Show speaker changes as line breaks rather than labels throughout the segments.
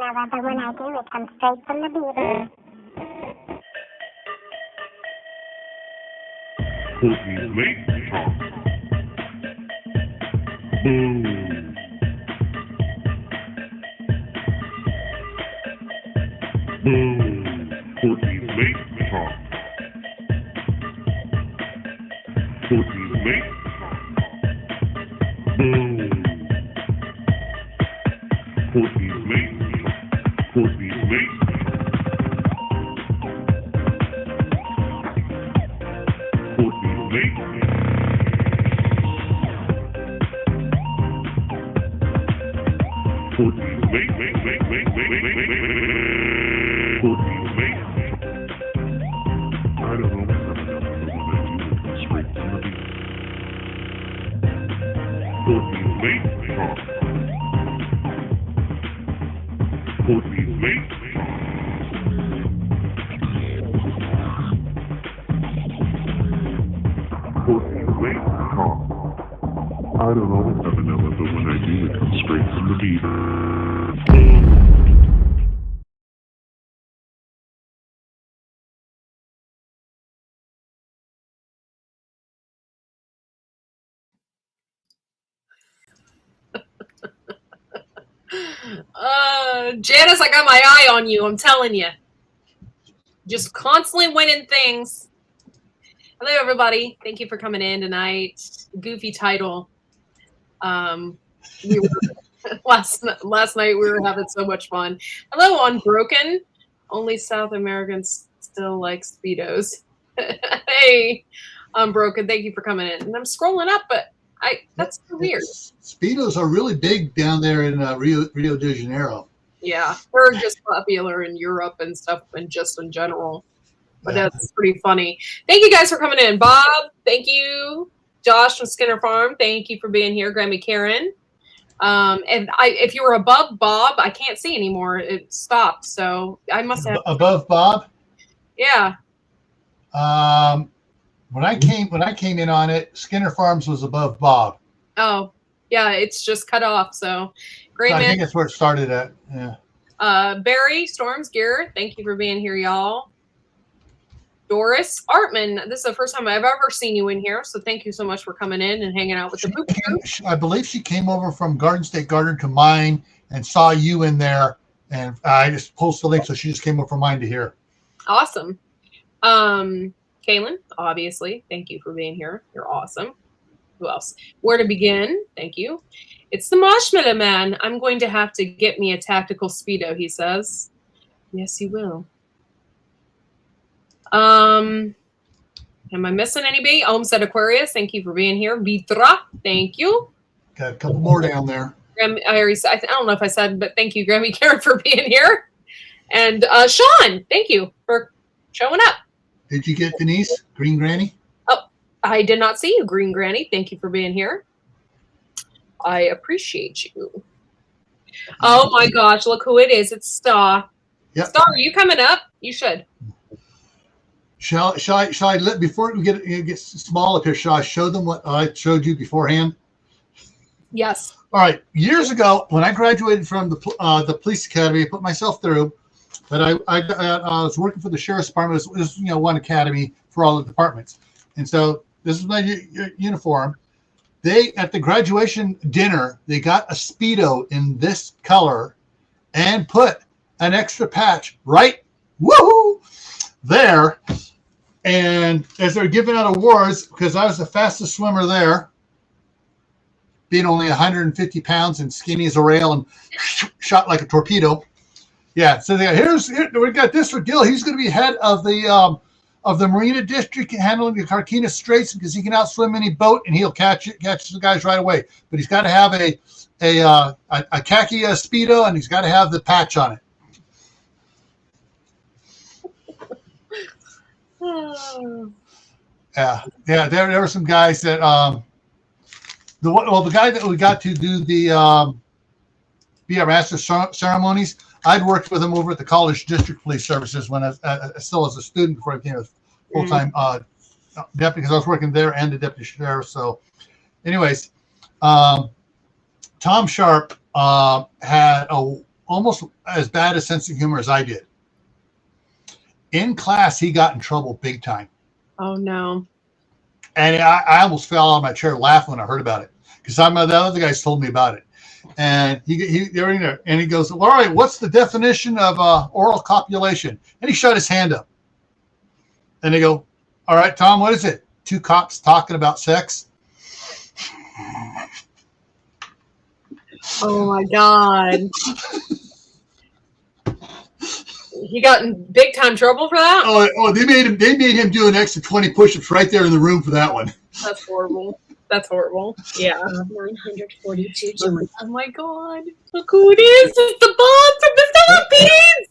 never, but when I do, it comes straight from the beaver.
Cortney's late talk. Boom. Boom. Cortney's late talk. Cortney's late talk. Boom. Cortney's late talk. Cortney's late talk. Cortney's late talk. Cortney's late. Cortney's late. I don't know what's happening, but when I do, it comes straight from the beat. Cortney's late talk. Cortney's late talk. Cortney's late talk. I don't always have an element, but when I do, it comes straight from the beat.
Janice, I got my eye on you. I'm telling you. Just constantly winning things. Hello, everybody. Thank you for coming in tonight. Goofy title. We were, last night we were having so much fun. Hello, Unbroken. Only South Americans still like Speedos. Hey, Unbroken. Thank you for coming in. And I'm scrolling up, but that's weird.
Speedos are really big down there in Rio de Janeiro.
Yeah, they're just popular in Europe and stuff, and just in general. But
Yeah.
that's pretty funny. Thank you guys for coming in. Bob, thank you. Josh from Skinner Farm, thank you for being here. Grammy Karen. And if you were above Bob, I can't see anymore. It stopped, so I must have.
Above Bob?
Yeah.
When I came in on it, Skinner Farms was above Bob.
Oh, yeah, it's just cut off. So, great
So I
man.
think that's where it started at. Yeah.
Barry Storms Gear, thank you for being here, y'all. Doris Artman, this is the first time I've ever seen you in here, so thank you so much for coming in and hanging out with the Poop Crew.
I believe she came over from Garden State Garden to mine and saw you in there, and I just posted the link, so she just came over from mine to here.
Awesome. Kaylin, obviously, thank you for being here. You're awesome. Who else? Where to begin? Thank you. It's the Marshmallow Man. I'm going to have to get me a tactical Speedo, he says. Yes, you will. Am I missing anybody? Homestead Aquarius, thank you for being here. Vitra, thank you.
Got a couple more down there.
I don't know if I said, but thank you, Grammy Karen, for being here. And Sean, thank you for showing up.
Did you get Denise, Green Granny?
Oh, I did not see you, Green Granny. Thank you for being here. I appreciate you. Oh my gosh, look who it is. It's Star.
Yep.
Star, are you coming up? You should.
Shall I let, before we get small up here, shall I show them what I showed you beforehand?
Yes.
All right. Years ago, when I graduated from the police academy, I put myself through, but I was working for the sheriff's department. It was one academy for all the departments, and so this is my uniform. They, at the graduation dinner, they got a Speedo in this color and put an extra patch right there. And as they're giving out awards, because I was the fastest swimmer there, being only 150 pounds and skinny as a rail and shot like a torpedo. Yeah, so we got this for Gil. He's going to be head of the Marina District, handling the Carquinez Straits, because he can outswim any boat and he'll catch the guys right away. But he's got to have a khaki Speedo, and he's got to have the patch on it. Yeah. There were some guys that the guy that we got to do the be our master ceremonies. I'd worked with him over at the College District Police Services when I still as a student before I became a full-time deputy, because I was working there and the deputy sheriff. So, anyways, Tom Sharp had almost as bad a sense of humor as I did. In class, he got in trouble big time.
Oh no.
And I almost fell out of my chair laughing when I heard about it, because the other guys told me about it. And they're in there, and he goes, well, all right, what's the definition of oral copulation? And he shut his hand up. And they go, all right, Tom, what is it? 2 cops talking about sex?
Oh my God. He got in big time trouble for that?
Oh, they made him do an extra 20 push-ups right there in the room for that one.
That's horrible. That's horrible. Yeah.
942
Oh my God. Look who it is. It's the Bob from the Philippines.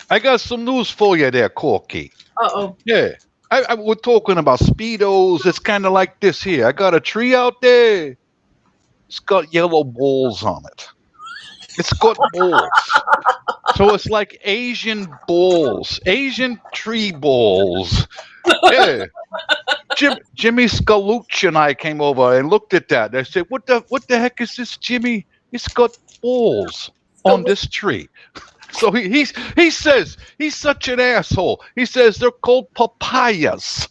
I got some news for you there, Corky.
Uh-oh.
Yeah. We're talking about Speedos. It's kind of like this here. I got a tree out there. It's got yellow balls on it. It's got balls. So it's like Asian balls. Asian tree balls. Yeah. Jimmy Scalucci and I came over and looked at that. I said, what the heck is this, Jimmy? It's got balls on this tree. So he says, he's such an asshole. He says they're called papayas.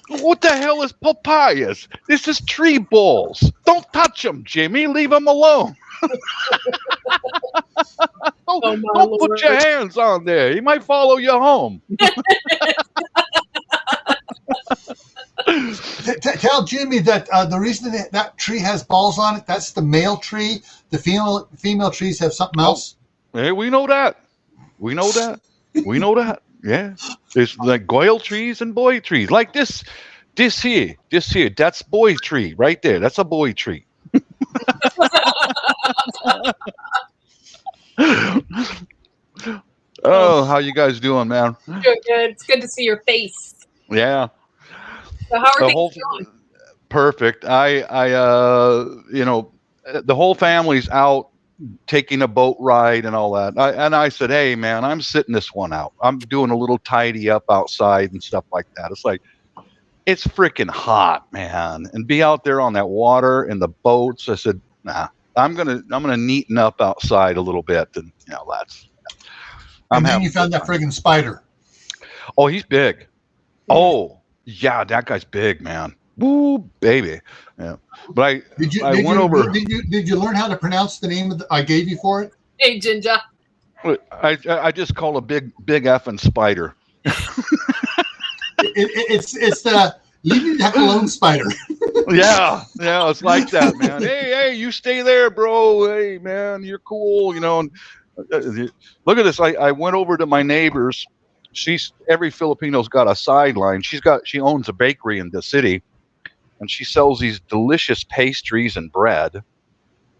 What the hell is papayas? This is tree balls. Don't touch them, Jimmy. Leave them alone. Don't put your hands on there. He might follow you home.
Tell Jimmy that the reason that tree has balls on it, that's the male tree. The female trees have something else.
Hey, we know that. We know that. Yeah. There's like girl trees and boy trees. Like this here. That's boy tree right there. That's a boy tree. Oh, how you guys doing, man?
Good. It's good to see your face.
Yeah.
So how are things going?
Perfect. The whole family's out taking a boat ride and all that. I said, hey, man, I'm sitting this one out. I'm doing a little tidy up outside and stuff like that. It's like, it's freaking hot, man. And be out there on that water in the boats. I said, nah, I'm gonna neaten up outside a little bit. And that's.
And then you found that friggin' spider.
Oh, he's big. Oh, yeah, that guy's big, man. Woo, baby. Yeah. But Did you learn how to pronounce the name I gave you for it?
Hey, Ginger.
I just call a big effing spider.
It's the leave me alone spider.
Yeah, it's like that, man. Hey, you stay there, bro. Hey, man, you're cool. And, look at this. I went over to my neighbor's. Every Filipino's got a sideline. She owns a bakery in the city, and she sells these delicious pastries and bread.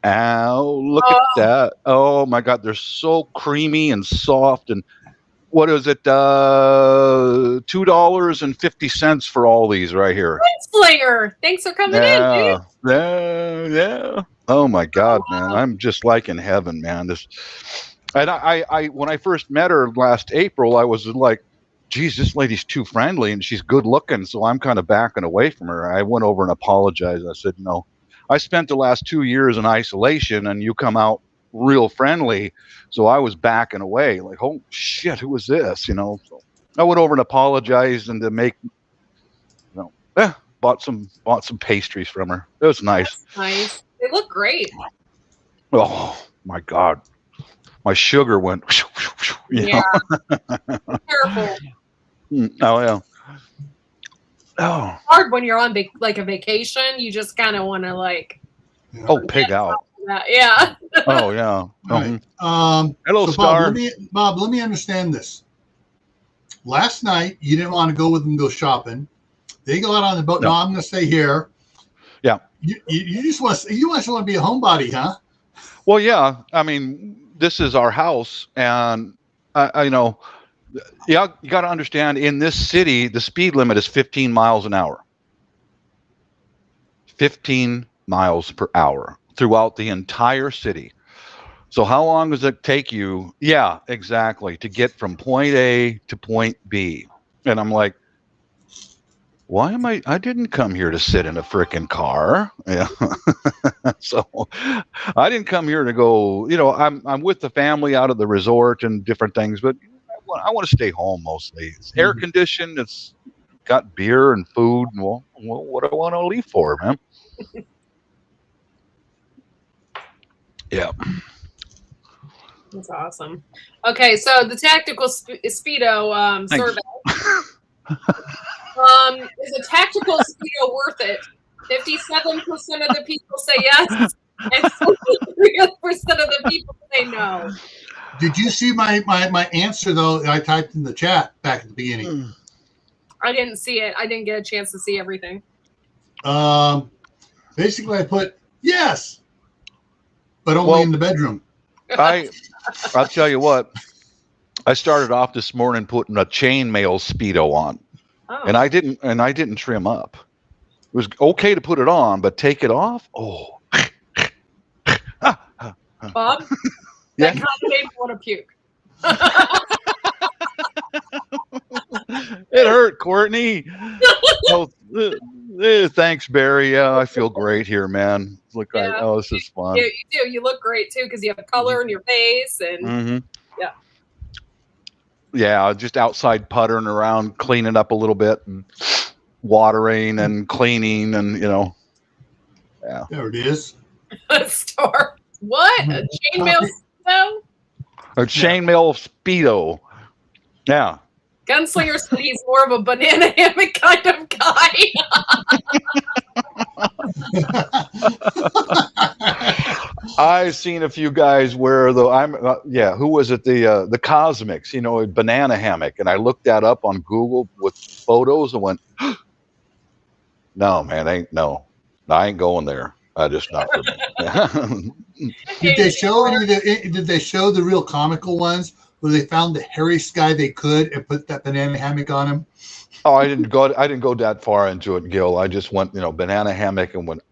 Oh, look at that. Oh my God. They're so creamy and soft. And what is it? $2.50 for all these right here.
Slinger. Thanks for coming in, dude.
Yeah. Oh my God, man. I'm just like in heaven, man. And I when I first met her last April, I was like, geez, this lady's too friendly and she's good looking. So I'm kind of backing away from her. I went over and apologized. I said, no, I spent the last 2 years in isolation and you come out real friendly. So I was backing away like, oh shit, who is this? So I went over and apologized and to make, bought some pastries from her. It was nice.
That's nice. They look great.
Oh my God. My sugar went.
Yeah. Careful.
Oh yeah. Oh.
It's hard when you're on a vacation. You just kind of want to
pig out.
Yeah.
Oh yeah.
Right.
Hello,
so
Star.
Bob, let me understand this. Last night you didn't want to go with them go shopping. They go out on the boat. No, I'm going to stay here.
Yeah.
You just want to be a homebody, huh?
Well, yeah. I mean, this is our house, and you got to understand. In this city, the speed limit is 15 miles an hour. 15 miles per hour throughout the entire city. So how long does it take you? Yeah, exactly, to get from point A to point B. And I'm like, why am I didn't come here to sit in a frickin' car. Yeah. So I didn't come here to go, I'm with the family out at the resort and different things, but I want to stay home mostly. It's air conditioned. It's got beer and food. And well, what do I want to leave for, man? Yeah.
That's awesome. Okay, so the tactical Speedo survey. Is a tactical Speedo worth it? 57% of the people say yes, and 43% of the people say no.
Did you see my answer, though, I typed in the chat back at the beginning?
I didn't see it. I didn't get a chance to see everything.
Basically, I put yes, but only in the bedroom.
I'll tell you what. I started off this morning putting a chainmail Speedo on, and I didn't trim up. It was okay to put it on, but take it off. Oh,
Bob,
yeah.
that combination want to puke.
It hurt, Courtney. Thanks, Barry. Yeah, I feel great here, man. Look,
Yeah.
This is fun.
You do. You look great too because you have color in your face, and
yeah, just outside puttering around, cleaning up a little bit, and watering and cleaning, and yeah.
There it is.
a star. What? A chainmail Speedo?
A chainmail Speedo. Yeah.
Gunslinger said he's more of a banana hammock kind of guy.
I've seen a few guys where who was it? The Cosmics, a banana hammock, and I looked that up on Google with photos and went, no, man, I ain't going there. Just not for me.
Did they show Did they show the real comical ones where they found the hairiest guy they could and put that banana hammock on him?
Oh, I didn't go that far into it, Gil. I just went, banana hammock and went,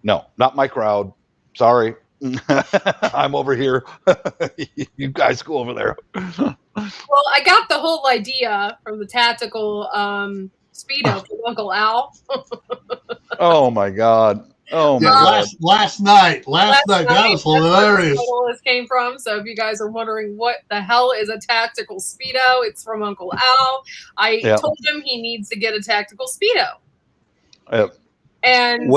no, not my crowd. Sorry. I'm over here. You guys go over there.
Well, I got the whole idea from the tactical Speedo from Uncle Al.
Oh my God. Oh my God.
Last night, that was hilarious.
Where this came from. So if you guys are wondering what the hell is a tactical Speedo, it's from Uncle Al. I told him he needs to get a tactical Speedo. And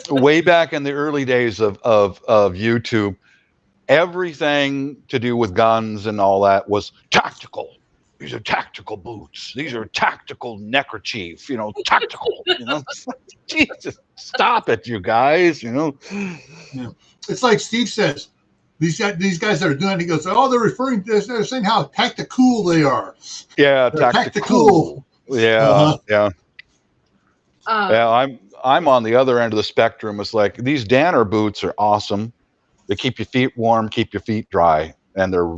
way back in the early days of YouTube, everything to do with guns and all that was tactical. These are tactical boots. These are tactical neckerchief. Tactical. Jesus, stop it, you guys.
Yeah. It's like Steve says. These guys that are doing it, he goes, oh, they're referring to this. They're saying how tactical they are.
Yeah, tactical. Yeah, yeah. I'm on the other end of the spectrum. It's like these Danner boots are awesome. They keep your feet warm, keep your feet dry, and they're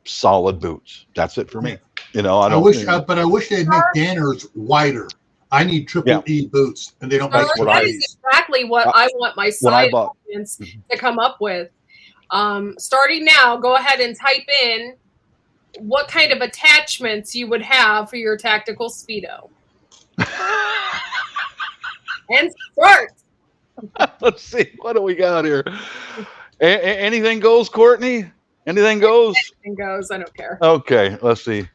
solid boots. That's it for me. I wish
they'd make Danners wider. I need triple E boots, and they don't make
that is exactly what I want my side audience to come up with. Starting now, go ahead and type in what kind of attachments you would have for your tactical Speedo. And start.
Let's see. What do we got here? Anything goes, Courtney? Anything goes?
Anything goes. I don't care.
Okay, let's see.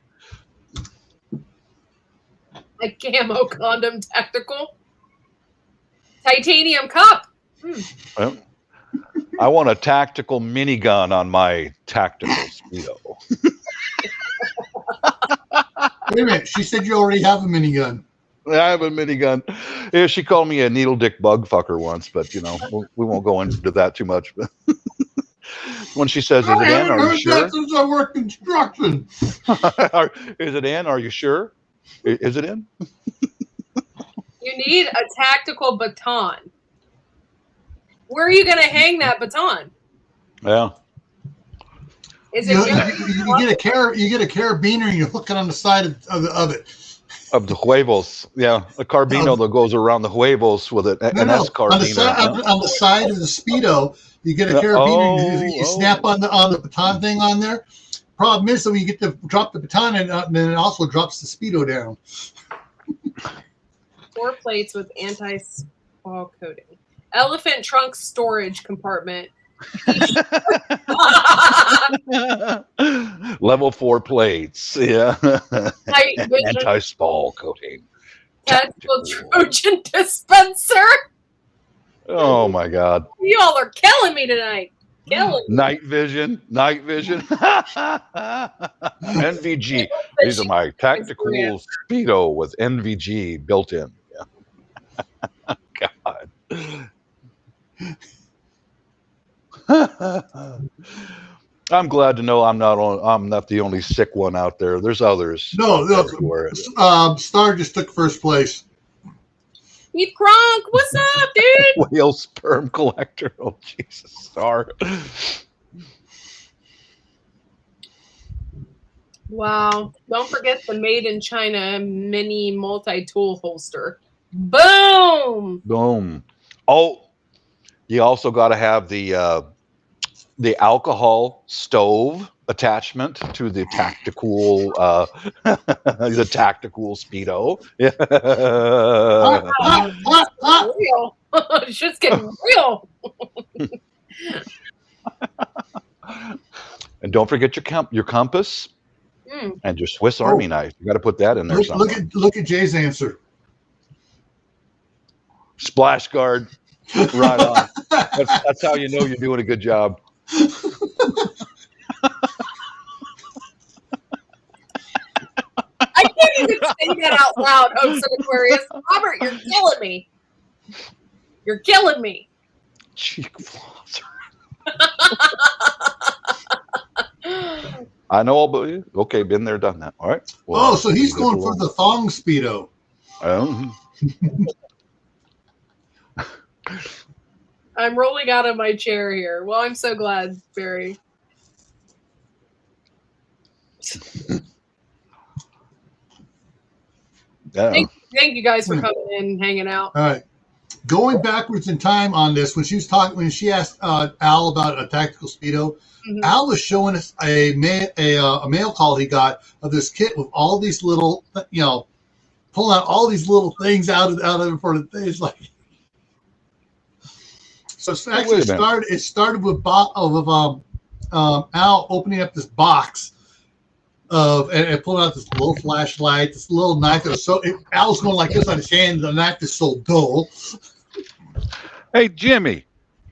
A camo condom tactical. Titanium cup.
Well, I want a tactical minigun on my tactical Speedo.
Wait a minute. She said you already have a minigun.
I have a minigun. Yeah, she called me a needle dick bug fucker once, but we won't go into that too much. But when she says, "Is it in? Are you sure?"
Since I work construction.
Is it in? Are you sure? Is it in?
You need a tactical baton. Where are you going to hang that baton?
Yeah.
Is it
you get a carabiner and you hook it on the side of it.
Of the huevos, yeah, a carbino that goes around the huevos with it. Carbino.
On the side of the Speedo, you get a carabiner. You snap on the baton thing on there. problem is that when you get to drop the baton, and then it also drops the Speedo down.
4 plates with anti-spall coating. Elephant trunk storage compartment.
Level 4 plates. Yeah.
Night vision.
Anti-spall coating.
Tactical Trojan dispenser.
Oh my God.
Y'all are killing me tonight. Killing me.
Night vision. NVG. These are my tactical Speedo with NVG built in. Yeah. God. I'm glad to know I'm not the only sick one out there. There's others.
No, Star just took first place.
Heath Kronk, what's up, dude?
Whale sperm collector. Oh, Jesus, Star.
Wow. Don't forget the made in China mini multi-tool holster. Boom.
Boom. Oh, you also got to have the alcohol stove attachment to the tactical the tactical Speedo. Yeah.
Real. It's just getting real.
And don't forget your compass and your Swiss Army knife. You got to put that in there somewhere.
Look at Jay's answer.
Splash guard. Right on. That's how you know you're doing a good job.
I can't even say that out loud, Hopes and Aquarius. Robert, you're killing me. You're killing me.
Cheek flosser. I know, but okay, been there, done that. All right.
Well, so he's going for the thong Speedo.
I'm rolling out of my chair here. Well, I'm so glad, Barry. Thank you guys for coming in and hanging out.
All right. Going backwards in time on this, when she asked Al about a tactical Speedo, Al was showing us a mail call he got of this kit with all these little, pulling out all these little things out of it for the things like. So it's actually started with Al opening up this box and pulling out this little flashlight, this little knife. Al's going like this on his hand. The knife is so dull.
Hey, Jimmy,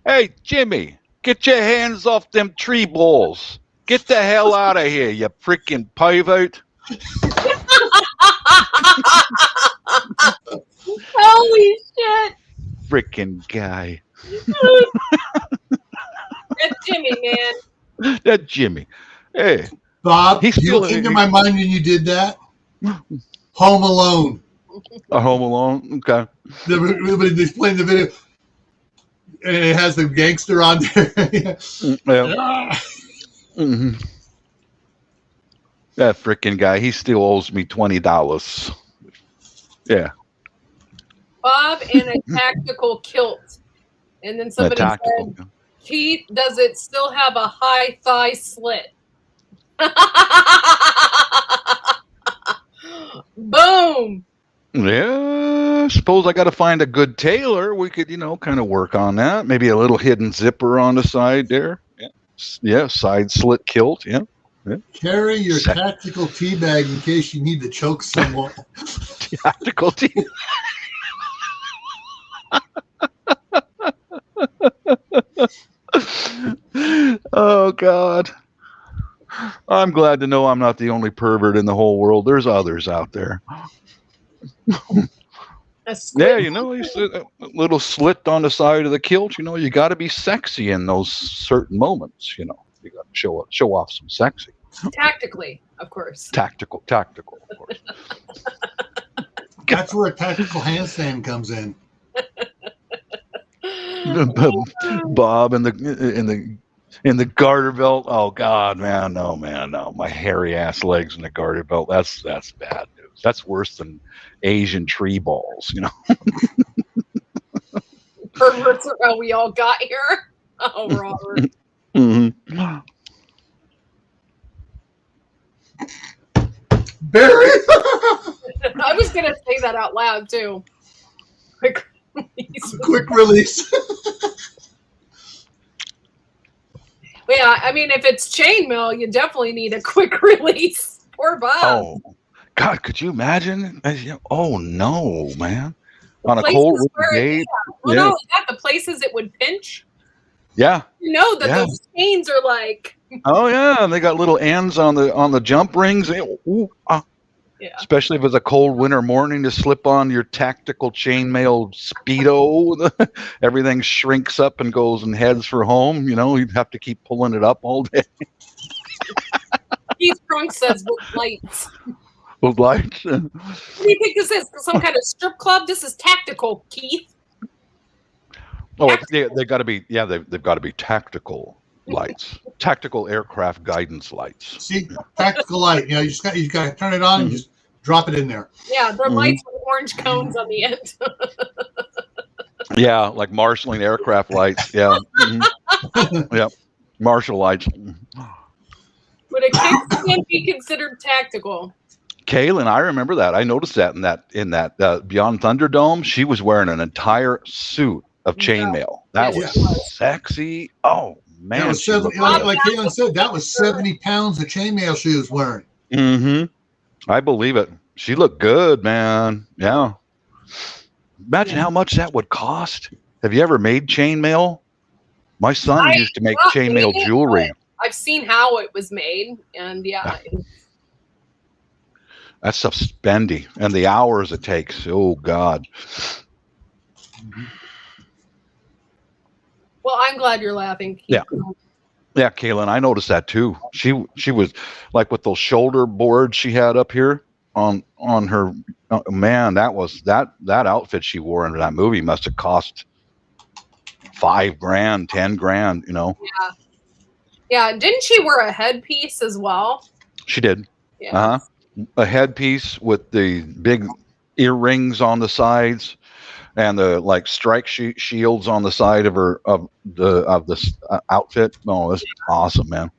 get your hands off them tree balls. Get the hell out of here, you freaking pervert.
Holy shit.
Freaking guy.
That's Jimmy, man.
That's Jimmy. Hey.
Bob, you came to my mind when you did that. Home Alone.
Home Alone? Okay.
Everybody's playing the video. And it has the gangster on there.
That freaking guy, he still owes me $20. Yeah.
Bob in a tactical kilt. And then somebody said, Keith, does it still have a high thigh slit? Boom.
Yeah, suppose I got to find a good tailor. We could, kind of work on that. Maybe a little hidden zipper on the side there. Yeah, side slit kilt. Yeah.
Carry your tactical tea bag in case you need to choke someone.
Tactical tea. Oh, God. I'm glad to know I'm not the only pervert in the whole world. There's others out there. Yeah, a little slit on the side of the kilt. You got to be sexy in those certain moments. You got to show off some sexy.
Tactically, of course.
Tactical, of course.
That's where a tactical handstand comes in.
Bob in the garter belt. Oh God, no. My hairy ass legs in the garter belt. That's bad news. That's worse than Asian tree balls.
Perverts are how we all got here. Oh, Robert.
Barry.
I was gonna say that out loud too. Quick release.
Quick release.
Yeah, I mean, if it's chainmail, you definitely need a quick release. Poor Bob.
Oh, God, could you imagine? Oh, no, man.
The
On a
places
cold
where it-
day.
Well,
Yeah.
not only that, the places it would pinch.
Yeah.
You know that
Yeah.
those chains are like.
Oh, yeah. And they got little ends on the jump rings. Ooh,
Yeah.
especially if it's a cold winter morning to slip on your tactical chainmail Speedo. Everything shrinks up and goes and heads for home. You know, you'd have to keep pulling it up all day.
Keith Crunk says with lights.
With lights.
What do you think this is? Some kind of strip club? This is tactical, Keith.
Oh, they got to be. Yeah, they've got to be tactical lights, tactical aircraft guidance lights.
See, tactical light. You know, you got to turn it on and just drop it in there.
Yeah, they're lights with orange cones on the end.
Yeah, like marshalling aircraft lights. Yeah. Yep. Marshal lights.
But a kick can't be considered tactical.
Kaylin, I remember that. I noticed that in that Beyond Thunderdome, she was wearing an entire suit of chainmail. That
Yes,
was sexy. Oh man,
That was 70, like Caitlin said, that was 70 pounds of chainmail she was wearing.
I believe it. She looked good, man. Yeah. Imagine how much that would cost. Have you ever made chainmail? My son used to make chainmail jewelry.
I've seen how it was made, and yeah.
That stuff's spendy, and the hours it takes. Oh God.
Well, I'm glad you're laughing.
Yeah. Yeah, Kaylin, I noticed that too. She was like with those shoulder boards she had up here on her. Man, that outfit she wore in that movie must have cost $5,000, $10,000. You know.
Yeah. Yeah. Didn't she wear a headpiece as well?
She did.
Yeah.
A headpiece with the big earrings on the sides and the like strike shields on the side of her of this outfit. Oh, it's awesome, man.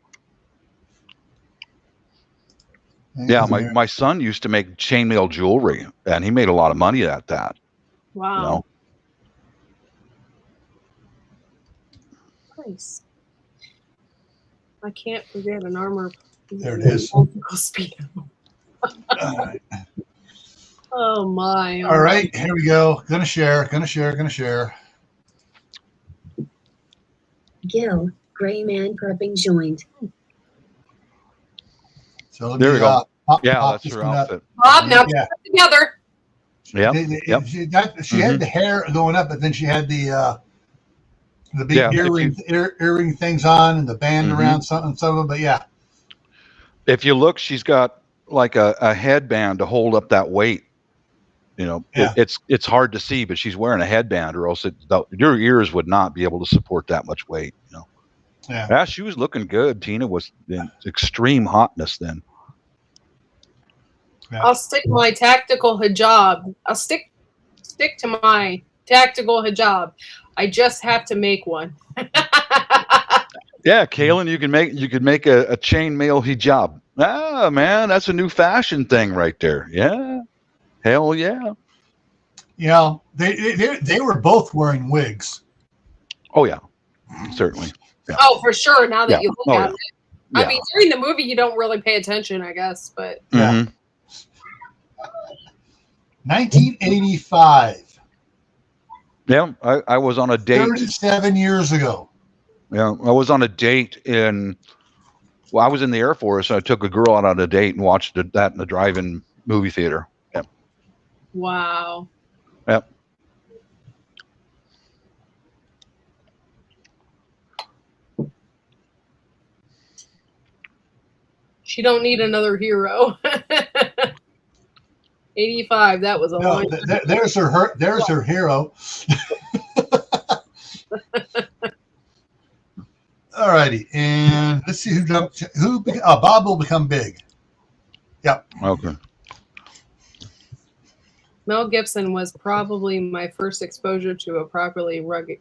Yeah, my son used to make chainmail jewelry, and he made a lot of money at that.
Wow.
You know?
Nice. I can't forget an armor.
There it is.
Speedo. Oh my.
All right, here we go. Gonna share.
Gil, gray man prepping joint.
So let
There
me,
we go.
pop
That's
this
her
one up.
outfit.
Bob, now
Yeah.
put it together.
Yep.
She had the hair going up, but then she had the big earring things on and the band around some of them. But yeah,
if you look, she's got like a headband to hold up that weight. You know, it's hard to see, but she's wearing a headband, or else your ears would not be able to support that much weight. You know. Yeah, she was looking good. Tina was in extreme hotness then.
Yeah.
I'll stick my tactical hijab. I'll stick to my tactical hijab. I just have to make one.
Yeah, Kaylin, you could make a chainmail hijab. Ah, man, that's a new fashion thing right there. Yeah, hell yeah.
You know, they were both wearing wigs.
Oh yeah, certainly. Yeah.
Oh, for sure. Now that you look at it,
Yeah.
I mean, during the movie you don't really pay attention, I guess, but
Yeah. 1985.
Yeah, I was on a date.
37 years ago.
Yeah, I was on a date I was in the Air Force, and I took a girl out on a date and watched that in the drive-in movie theater. Yeah.
wow.
Yep.
She don't need another hero. 85. That was a
No,
long
there's her hero. All righty, and let's see Bob will become big. Yep.
Okay.
Mel Gibson was probably my first exposure to a properly rugged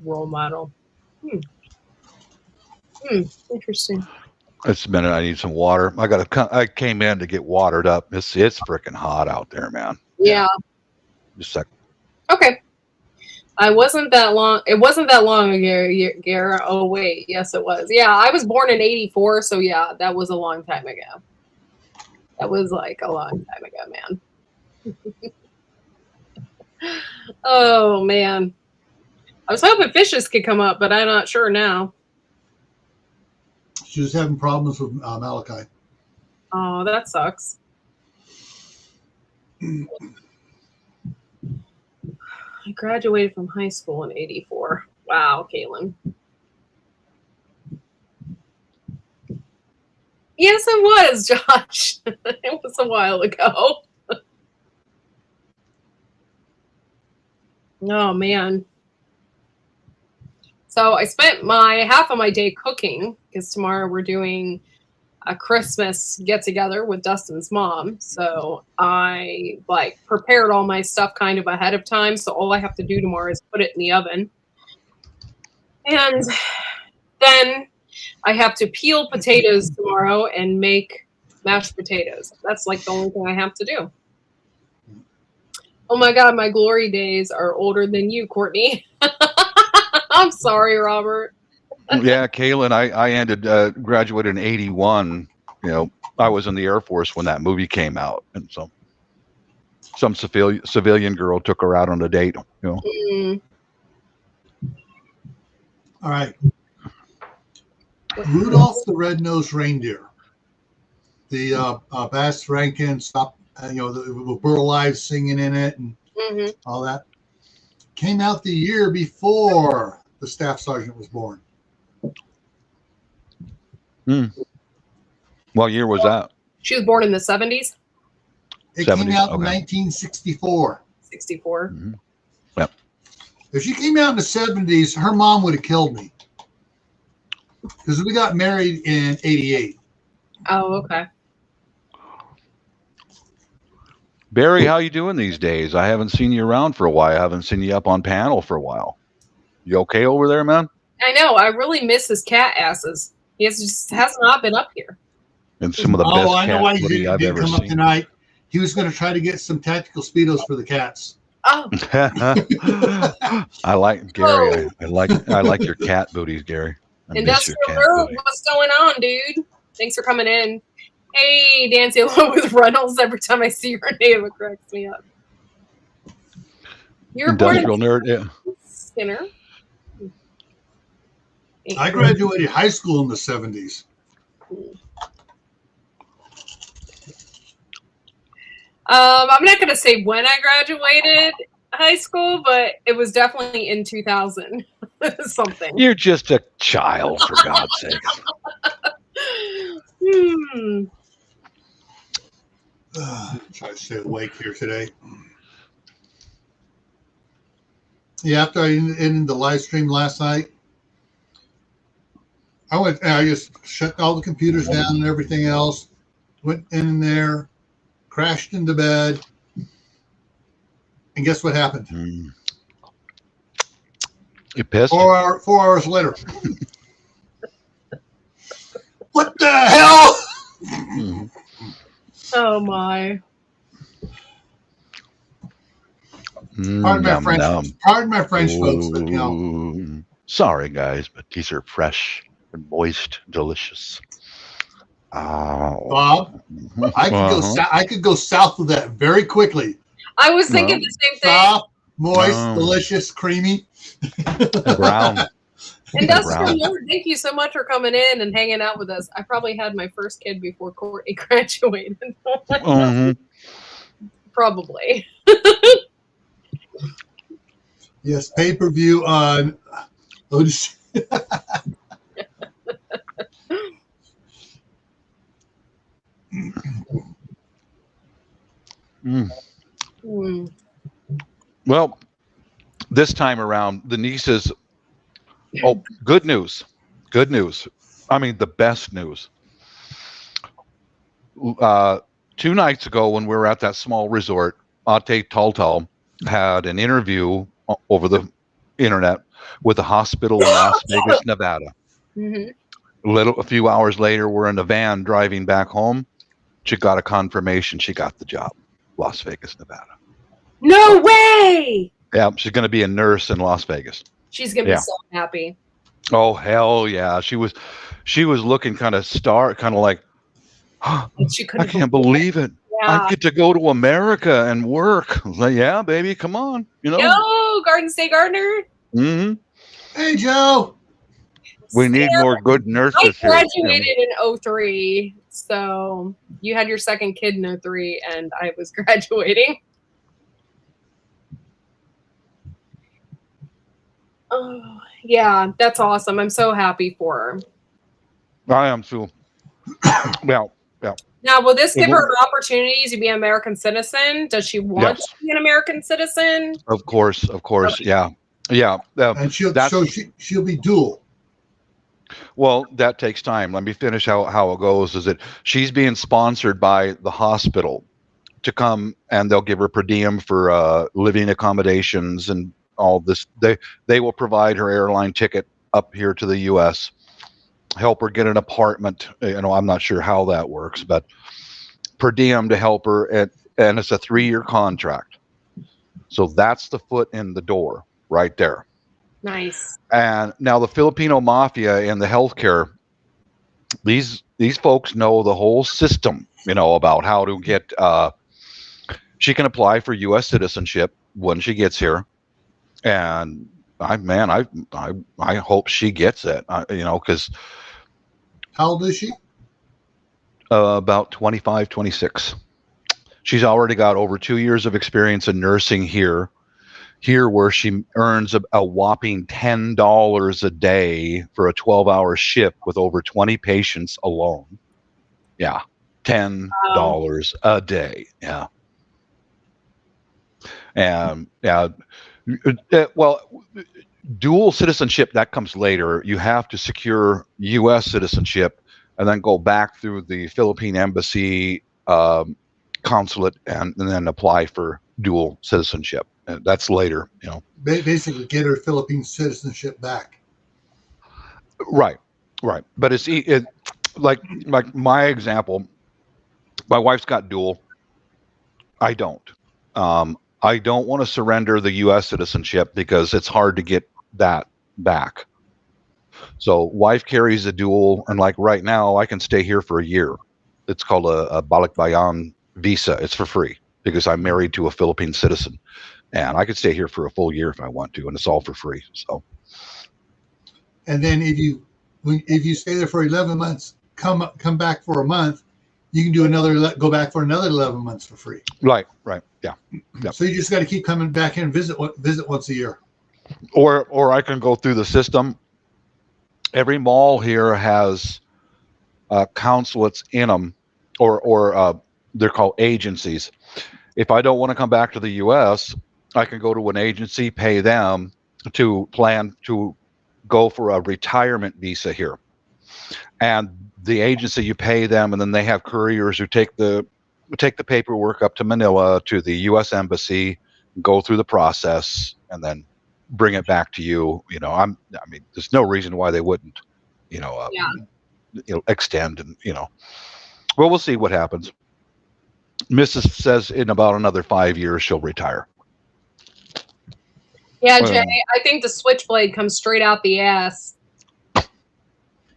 role model. Interesting.
It's a minute. I need some water. I came in to get watered up. It's freaking hot out there, man.
Yeah.
Just a sec.
Okay. It wasn't that long ago, Gara. Oh, wait. Yes, it was. Yeah, I was born in 84, so yeah, that was a long time ago. That was like a long time ago, man. Oh, man. I was hoping fishes could come up, but I'm not sure now.
She was having problems with Malachi.
Oh, that sucks. I graduated from high school in 84. Wow, Caitlin. Yes, it was, Josh. It was a while ago. Oh, man. So I spent half of my day cooking because tomorrow we're doing a Christmas get together with Dustin's mom. So I prepared all my stuff kind of ahead of time. So all I have to do tomorrow is put it in the oven. And then I have to peel potatoes tomorrow and make mashed potatoes. That's like the only thing I have to do. Oh my God, my glory days are older than you, Courtney. I'm sorry, Robert.
Yeah, Kaylin, I graduated in 81. You know, I was in the Air Force when that movie came out. And so some civilian girl took her out on a date, you know.
Mm.
All right. Rudolph the Red-Nosed Reindeer. The Bass Rankin stop, the Burl Ives singing in it and all that. Came out the year before the Staff Sergeant was born.
What year was that?
She was born in the 70s?
It came
70s,
out in
okay.
64.
1964.
Mm-hmm. Yep.
If she came out in the 70s, her mom would have killed me. Because we got married in 88.
Oh, okay.
Barry, how you doing these days? I haven't seen you around for a while. I haven't seen you up on panel for a while. You okay over there, man?
I know. I really miss his cat asses. He has not been up here.
And some of the best
I know
cat
why he
footy I've
didn't
ever
come up
seen.
tonight. He was going to try to get some tactical Speedos for the cats.
Oh.
I like Gary. I like your cat booties, Gary. I miss your
Industrial
cat
Nerd,
booty.
what's going on, dude? Thanks for coming in. Hey, dancing along with Reynolds. Every time I see your name, it cracks me up. You're
Industrial
born
Nerd, yeah.
Skinner.
I graduated high school in the 70s.
I'm not going to say when I graduated high school, but it was definitely in 2000 something.
You're just a child, for God's sake.
Try to stay awake here today. Yeah, after I ended the live stream last night, I just shut all the computers down and everything else, went in there, crashed into bed, and guess what happened?
You pissed?
4 hours later. What the hell?
Oh my.
Pardon my French, folks, but you know.
Sorry, guys, but these are fresh and moist, delicious.
Bob, I could go south of that very quickly.
I was thinking the same thing.
Soft, moist, delicious, creamy.
Brown.
Industrial Nerd, thank you so much for coming in and hanging out with us. I probably had my first kid before Courtney graduated. Probably.
Yes, pay-per-view on Odyssey.
Well, this time around, the nieces. Oh, good news. Good news. I mean, the best news. 2 nights ago, when we were at that small resort, Ate Taltal had an interview over the internet with a hospital in Las Vegas, Nevada. A few hours later, we're in a van driving back home. She got a confirmation she got the job, Las Vegas, Nevada.
No way!
Yeah, she's going to be a nurse in Las Vegas.
She's gonna be so happy.
Oh hell yeah! She was looking kind of like, oh,
She
I
couldn't
can't believe it.
Yeah.
I get to go to America and work. I was like, yeah, baby, come on,
Yo, Garden State Gardener.
hmm
Hey, Joe.
We need
Sarah,
more good nurses
I
here.
graduated in 03, so you had your second kid in 03, and I was graduating. Oh, yeah, that's awesome. I'm so happy for her.
I am too. Well, yeah.
Now, will this give her an opportunity to be an American citizen? Does she want to be an American citizen?
Of course.
Okay.
Yeah.
And she'll be dual.
Well, that takes time. Let me finish how it goes. Is that she's being sponsored by the hospital to come, and they'll give her per diem for living accommodations and all this. They will provide her airline ticket up here to the U.S., help her get an apartment. I'm not sure how that works, but per diem to help her, and it's a 3-year contract. So that's the foot in the door right there.
Nice.
And now the Filipino mafia in the healthcare, these folks know the whole system, about how to get. She can apply for U.S. citizenship when she gets here, and I hope she gets it. Because
how old is she?
About 25, 26. She's already got over 2 years of experience in nursing here where she earns a whopping $10 a day for a 12-hour shift with over 20 patients alone. Yeah, $10 a day. Yeah. And well, dual citizenship, that comes later. You have to secure U.S. citizenship and then go back through the Philippine embassy consulate and then apply for dual citizenship. That's later,
Basically, get her Philippine citizenship back.
Right. But it's like my example. My wife's got dual. I don't. I don't want to surrender the U.S. citizenship because it's hard to get that back. So wife carries a dual, and like right now, I can stay here for a year. It's called a balikbayan visa. It's for free because I'm married to a Philippine citizen, and I could stay here for a full year if I want to, and it's all for free. So.
And then if you stay there for 11 months, come back for a month, you can go back for another 11 months for free.
Right. Yeah.
So you just got to keep coming back in and visit once a year.
Or I can go through the system. Every mall here has consulates in them, or they're called agencies. If I don't want to come back to the U.S., I can go to an agency, pay them to plan to go for a retirement visa here. And the agency, you pay them, and then they have couriers who take the paperwork up to Manila to the U.S. embassy, go through the process, and then bring it back to you. There's no reason why they wouldn't, extend and Well, we'll see what happens. Mrs. says in about another 5 years she'll retire.
Yeah, Jay, I think the switchblade comes straight out the ass.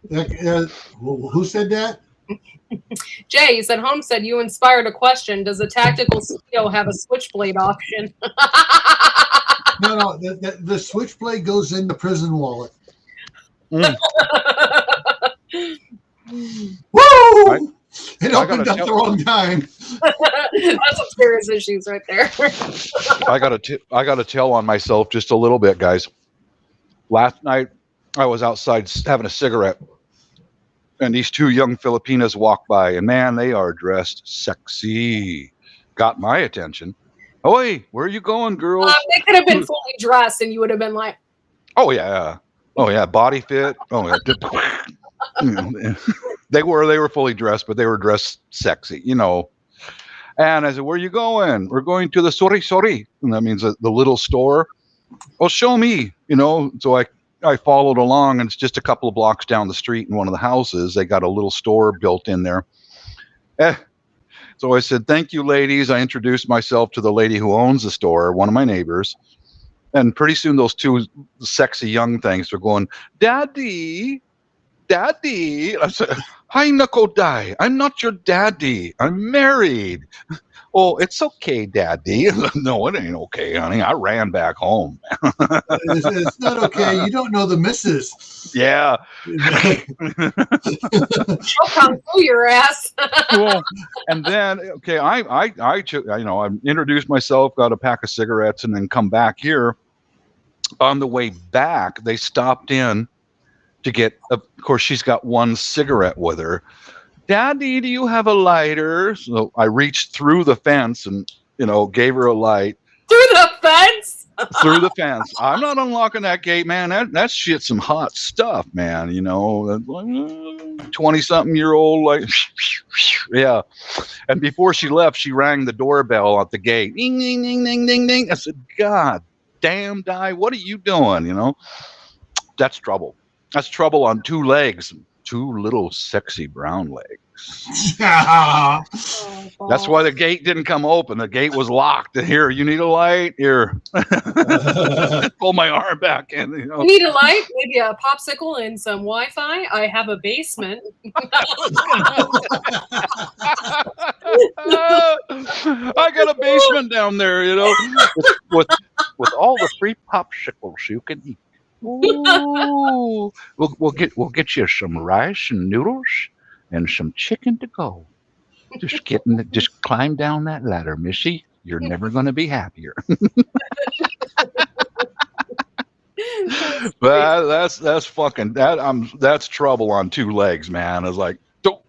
Who said that?
Jay, you said Holmes said you inspired a question. Does a tactical Speedo have a switchblade option?
No. The switchblade goes in the prison wallet.
Mm.
Woo! It opened up the wrong time.
That's some serious issues right there.
I got to tell on myself just a little bit, guys. Last night I was outside having a cigarette, and these two young Filipinas walked by, and man, they are dressed sexy. Got my attention. Oi, where are you going, girls?
They could have been fully dressed, and you would have been like,
"Oh yeah, body fit." Oh yeah. They were fully dressed, but they were dressed sexy, And I said, "Where are you going?" "We're going to the sori," and that means the little store. "Oh, show me," So I followed along, and it's just a couple of blocks down the street in one of the houses. They got a little store built in there. So I said, "Thank you, ladies." I introduced myself to the lady who owns the store, one of my neighbors. And pretty soon those two sexy young things were going, "Daddy, Daddy." I said, "Hi, Nakodai. I'm not your daddy. I'm married." "Oh, it's okay, Daddy." "No, it ain't okay, honey." I ran back home.
It's not okay. You don't know the missus.
Yeah.
She'll come through your ass.
Well, and then I introduced myself, got a pack of cigarettes, and then come back here. On the way back, they stopped in to get. Of course, she's got one cigarette with her. "Daddy, do you have a lighter?" So I reached through the fence and gave her a light.
Through the fence?
Through the fence. I'm not unlocking that gate, man. That shit's some hot stuff, man. 20-something-year-old, like, yeah. And before she left, she rang the doorbell at the gate. Ding, ding, ding, ding, ding, ding. I said, "God damn, Di, what are you doing?" That's trouble. That's trouble on two legs. Two little sexy brown legs.
Yeah.
That's why the gate didn't come open. The gate was locked. "Here, you need a light? Here." Pull my arm back in.
You need a light, maybe a popsicle and some Wi-Fi. I have a basement.
I got a basement down there, with all the free popsicles you can eat. Ooh, we'll get you some rice and noodles and some chicken to go. Just climb down that ladder, Missy. You're never going to be happier. But that's fucking that's trouble on two legs, man. It's like, though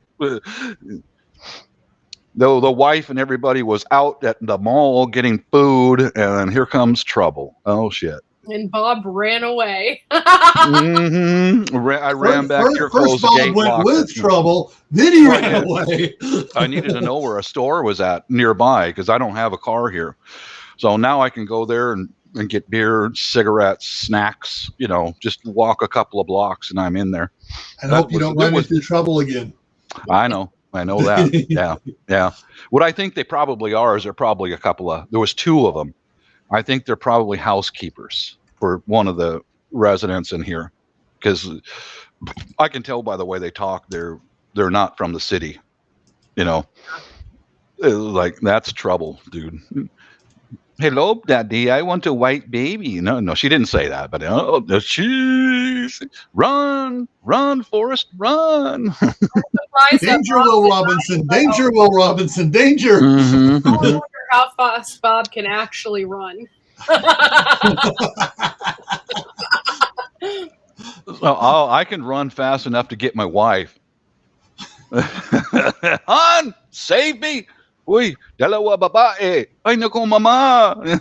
the wife and everybody was out at the mall getting food, and here comes trouble. Oh shit.
And Bob ran away.
Mm-hmm. I ran back here, closed the gate.
Bob went with trouble, then he ran away.
I needed to know where a store was at nearby because I don't have a car here. So now I can go there and get beer, cigarettes, snacks, just walk a couple of blocks and I'm in there.
I hope you don't run into trouble again.
I know that. Yeah. What I think they probably are is there was two of them. I think they're probably housekeepers for one of the residents in here, because I can tell by the way they talk they're not from the city. Like, that's trouble, dude. "Hello, Daddy, I want a white baby." No, she didn't say that, but she's run, Forrest, run.
Danger, Will Robinson, danger, Will Robinson, danger.
Mm-hmm.
I wonder how fast Bob can actually run.
I can run fast enough to get my wife. "Han, save me. Uy, dalawa babae. Ay, naku, mama."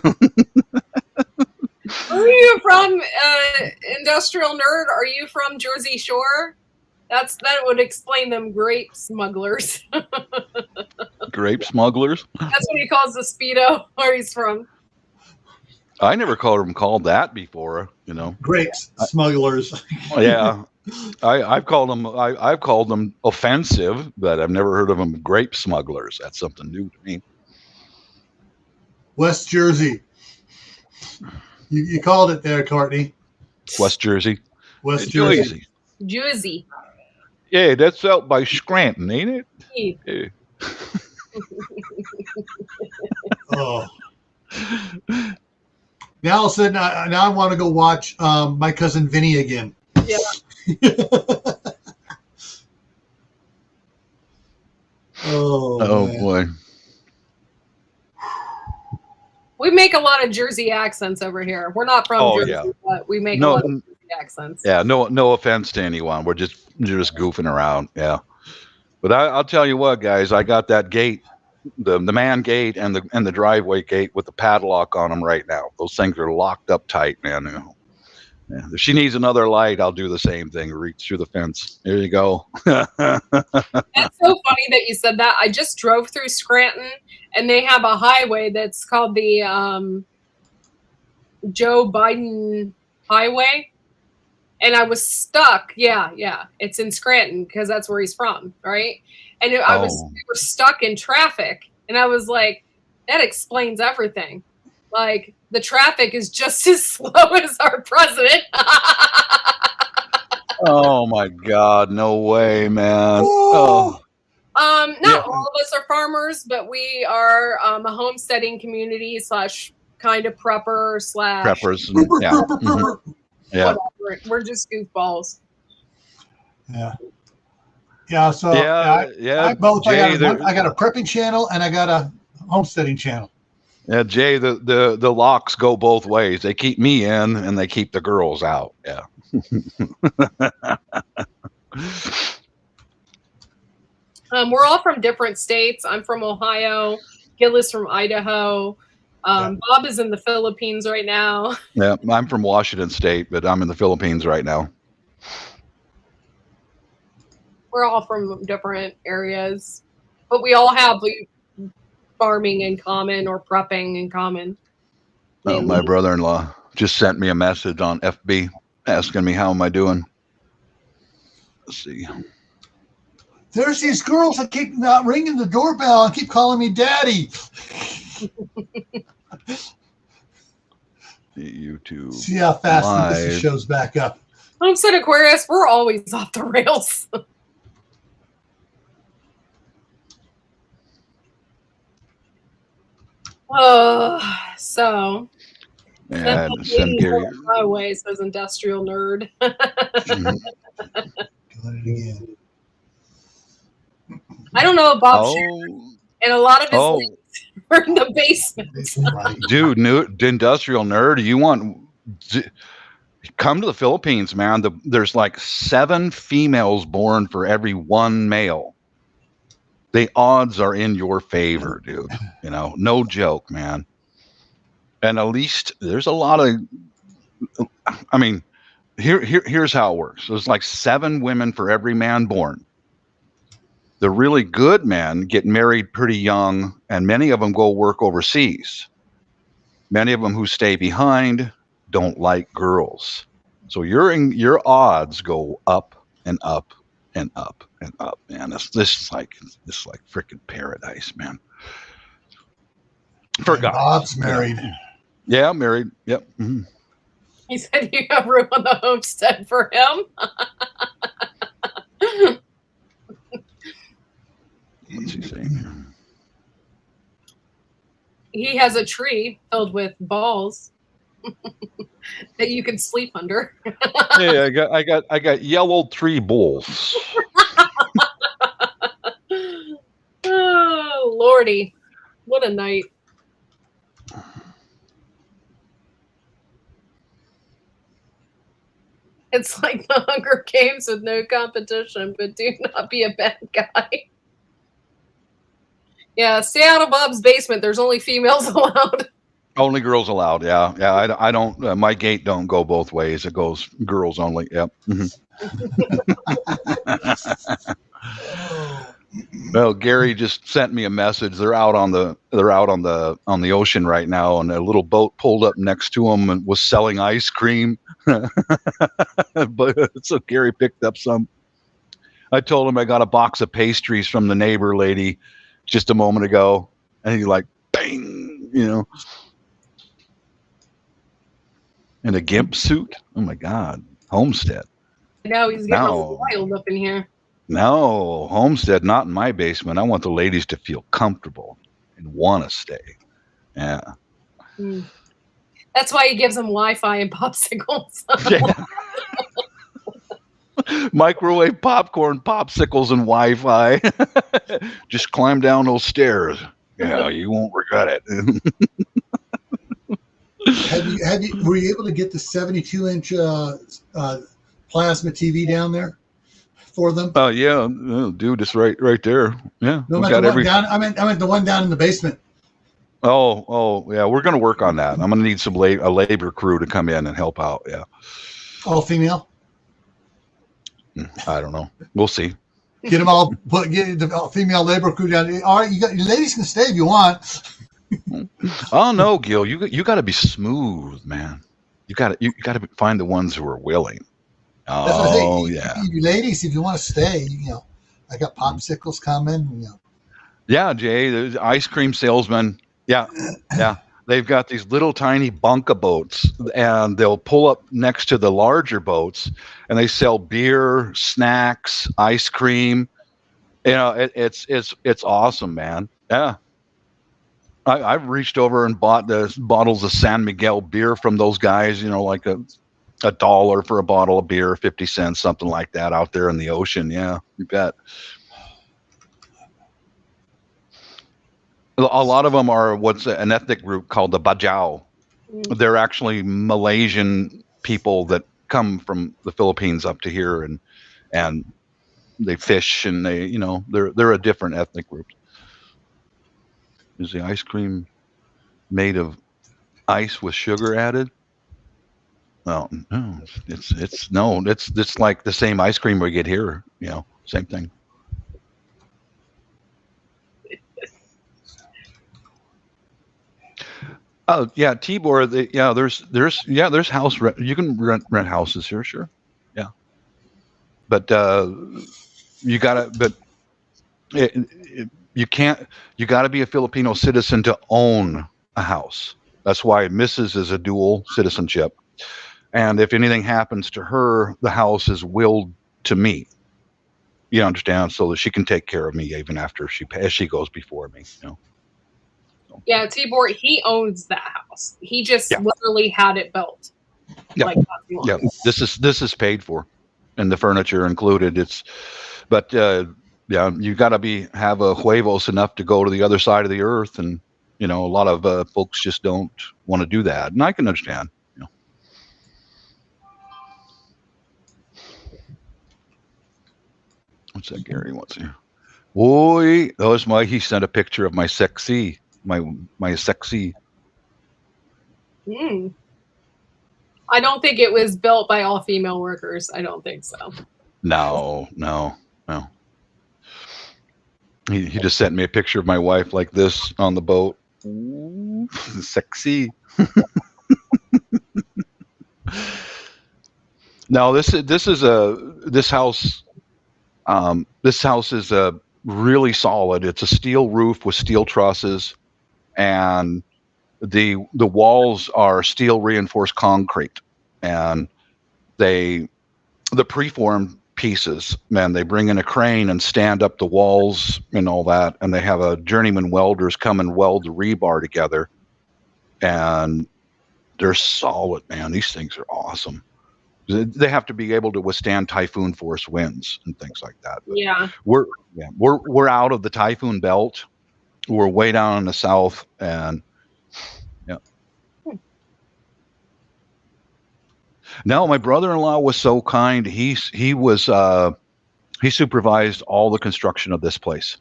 Are you from Industrial Nerd? Are you from Jersey Shore? That would explain them grape smugglers.
Grape smugglers?
That's what he calls the Speedo, where he's from.
I never called that before,
Grapes smugglers.
Yeah. I've called them offensive, but I've never heard of them grape smugglers. That's something new to me.
West Jersey. You called it there, Cortney.
West Jersey.
West Jersey.
Jersey.
Yeah, that's out by Scranton, ain't it?
Yeah.
Oh. Now all of a sudden, now I want to go watch My Cousin Vinny again.
Yeah.
Oh
man.
Boy.
We make a lot of Jersey accents over here. We're not from Jersey,
yeah.
but we make a lot of Jersey accents.
Yeah, no offense to anyone. We're just goofing around. Yeah. But I'll tell you what, guys, I got that gate, the man gate and the driveway gate with the padlock on them right now. Those things are locked up tight, man. Yeah. If she needs another light, I'll do the same thing. Reach through the fence. There you go.
That's so funny that you said that. I just drove through Scranton, and they have a highway that's called the Joe Biden Highway. and I was stuck. Yeah, it's in Scranton because that's where he's from, right? And we were stuck in traffic, and I was like, that explains everything. Like, the traffic is just as slow as our president.
Oh my God, no way, man. Oh.
Not all of us are farmers, but we are a homesteading community / kind of prepper /
Preppers. Yeah. Mm-hmm. Yeah.
Whatever. We're just goofballs.
Yeah. Yeah. So I both. Jay, I got a prepping channel and I got a homesteading channel.
Yeah, Jay, the locks go both ways. They keep me in and they keep the girls out. Yeah.
We're all from different states. I'm from Ohio. Gil is from Idaho. Bob is in the Philippines right now.
Yeah, I'm from Washington State, but I'm in the Philippines right now.
We're all from different areas, but we all have farming in common or prepping in common.
Oh, my brother-in-law just sent me a message on FB asking me how am I doing. Let's see.
There's these girls that keep not ringing the doorbell and keep calling me daddy.
YouTube.
See how fast this shows back up.
Homestead Aquarius, we're always off the rails. So.
Yeah, send Gary.
Highway says industrial nerd.
Doing it again.
I don't know about and a lot of his are in the basement.
Dude, industrial nerd, you want come to the Philippines, man. There's like 7 females born for every 1 male. The odds are in your favor, dude. You know, no joke, man. And at least there's a lot of, I mean, here's how it works. There's like 7 women for every man born. The really good men get married pretty young, and many of them go work overseas. Many of them who stay behind don't like girls. So your odds go up and up and up and up, man. This is like freaking paradise, man. For guys.
Bob's married.
Yeah, I'm married. Yep. Mm-hmm.
He said you have room on the homestead for him.
What's he saying?
He has a tree filled with balls that you can sleep under.
Yeah, I got yellow tree balls.
Oh Lordy, what a night! It's like the Hunger Games with no competition, but do not be a bad guy. Yeah, stay out of Bob's basement. There's only females allowed.
Only girls allowed. Yeah. I don't. My gate don't go both ways. It goes girls only. Yep. Mm-hmm. Well, Gary just sent me a message. They're out on the ocean right now, and a little boat pulled up next to them and was selling ice cream. But so Gary picked up some. I told him I got a box of pastries from the neighbor lady just a moment ago, and he like bang, you know, in a gimp suit. Oh my God, homestead.
No, he's getting wild up in here.
No, homestead, not in my basement. I want the ladies to feel comfortable and want to stay. Yeah.
That's why he gives them Wi-Fi and popsicles.
Yeah. Microwave popcorn, popsicles, and Wi-Fi. Just climb down those stairs. Yeah, you won't regret it.
Were you able to get the 72-inch plasma TV down there for them?
Oh yeah, dude, it's right there. Yeah,
no, I meant the one down in the basement.
Oh yeah, we're gonna work on that. I'm gonna need a labor crew to come in and help out. Yeah.
All female?
I don't know. We'll see.
Get them all. Get the female labor crew down. All right, your ladies can stay if you want.
Oh no, Gil, you got to be smooth, man. You got to find the ones who are willing.
That's what I say.
Oh yeah,
You ladies, if you want to stay, I got popsicles coming.
yeah. Jay, there's ice cream salesman. Yeah, yeah. They've got these little tiny bunka boats, and they'll pull up next to the larger boats, and they sell beer, snacks, ice cream. It's awesome, man. Yeah. I've reached over and bought the bottles of San Miguel beer from those guys, like $1 for a bottle of beer, 50 cents, something like that out there in the ocean. Yeah, you bet. A lot of them are what's an ethnic group called the Bajau. They're actually Malaysian people that come from the Philippines up to here, and they fish, and they're a different ethnic group. Is the ice cream made of ice with sugar added? Well, no, it's like the same ice cream we get here. Same thing. Oh yeah, Tibor. There's house rent. You can rent houses here, sure. Yeah, but you gotta. But you can't. You got to be a Filipino citizen to own a house. That's why Mrs. is a dual citizenship. And if anything happens to her, the house is willed to me. You understand? So that she can take care of me even after she goes before me.
Yeah, Tibor, he owns that house. He just literally had it built.
Yeah. Yeah. This is paid for, and the furniture included. But you got to have a huevos enough to go to the other side of the earth, and a lot of folks just don't want to do that, and I can understand. What's that Gary wants here? Boy, he sent a picture of my sexy. My sexy.
I don't think it was built by all female workers. I don't think so.
No. He just sent me a picture of my wife like this on the boat. Ooh, sexy. No, this house. This house is really solid. It's a steel roof with steel trusses, and the walls are steel reinforced concrete, and the preformed pieces, man, they bring in a crane and stand up the walls and all that, and they have a journeyman welders come and weld the rebar together, and they're solid, man. These things are awesome. They have to be able to withstand typhoon force winds and things like that. But
yeah,
we're out of the typhoon belt. We're way down in the south, and No, my brother-in-law was so kind. He supervised all the construction of this place,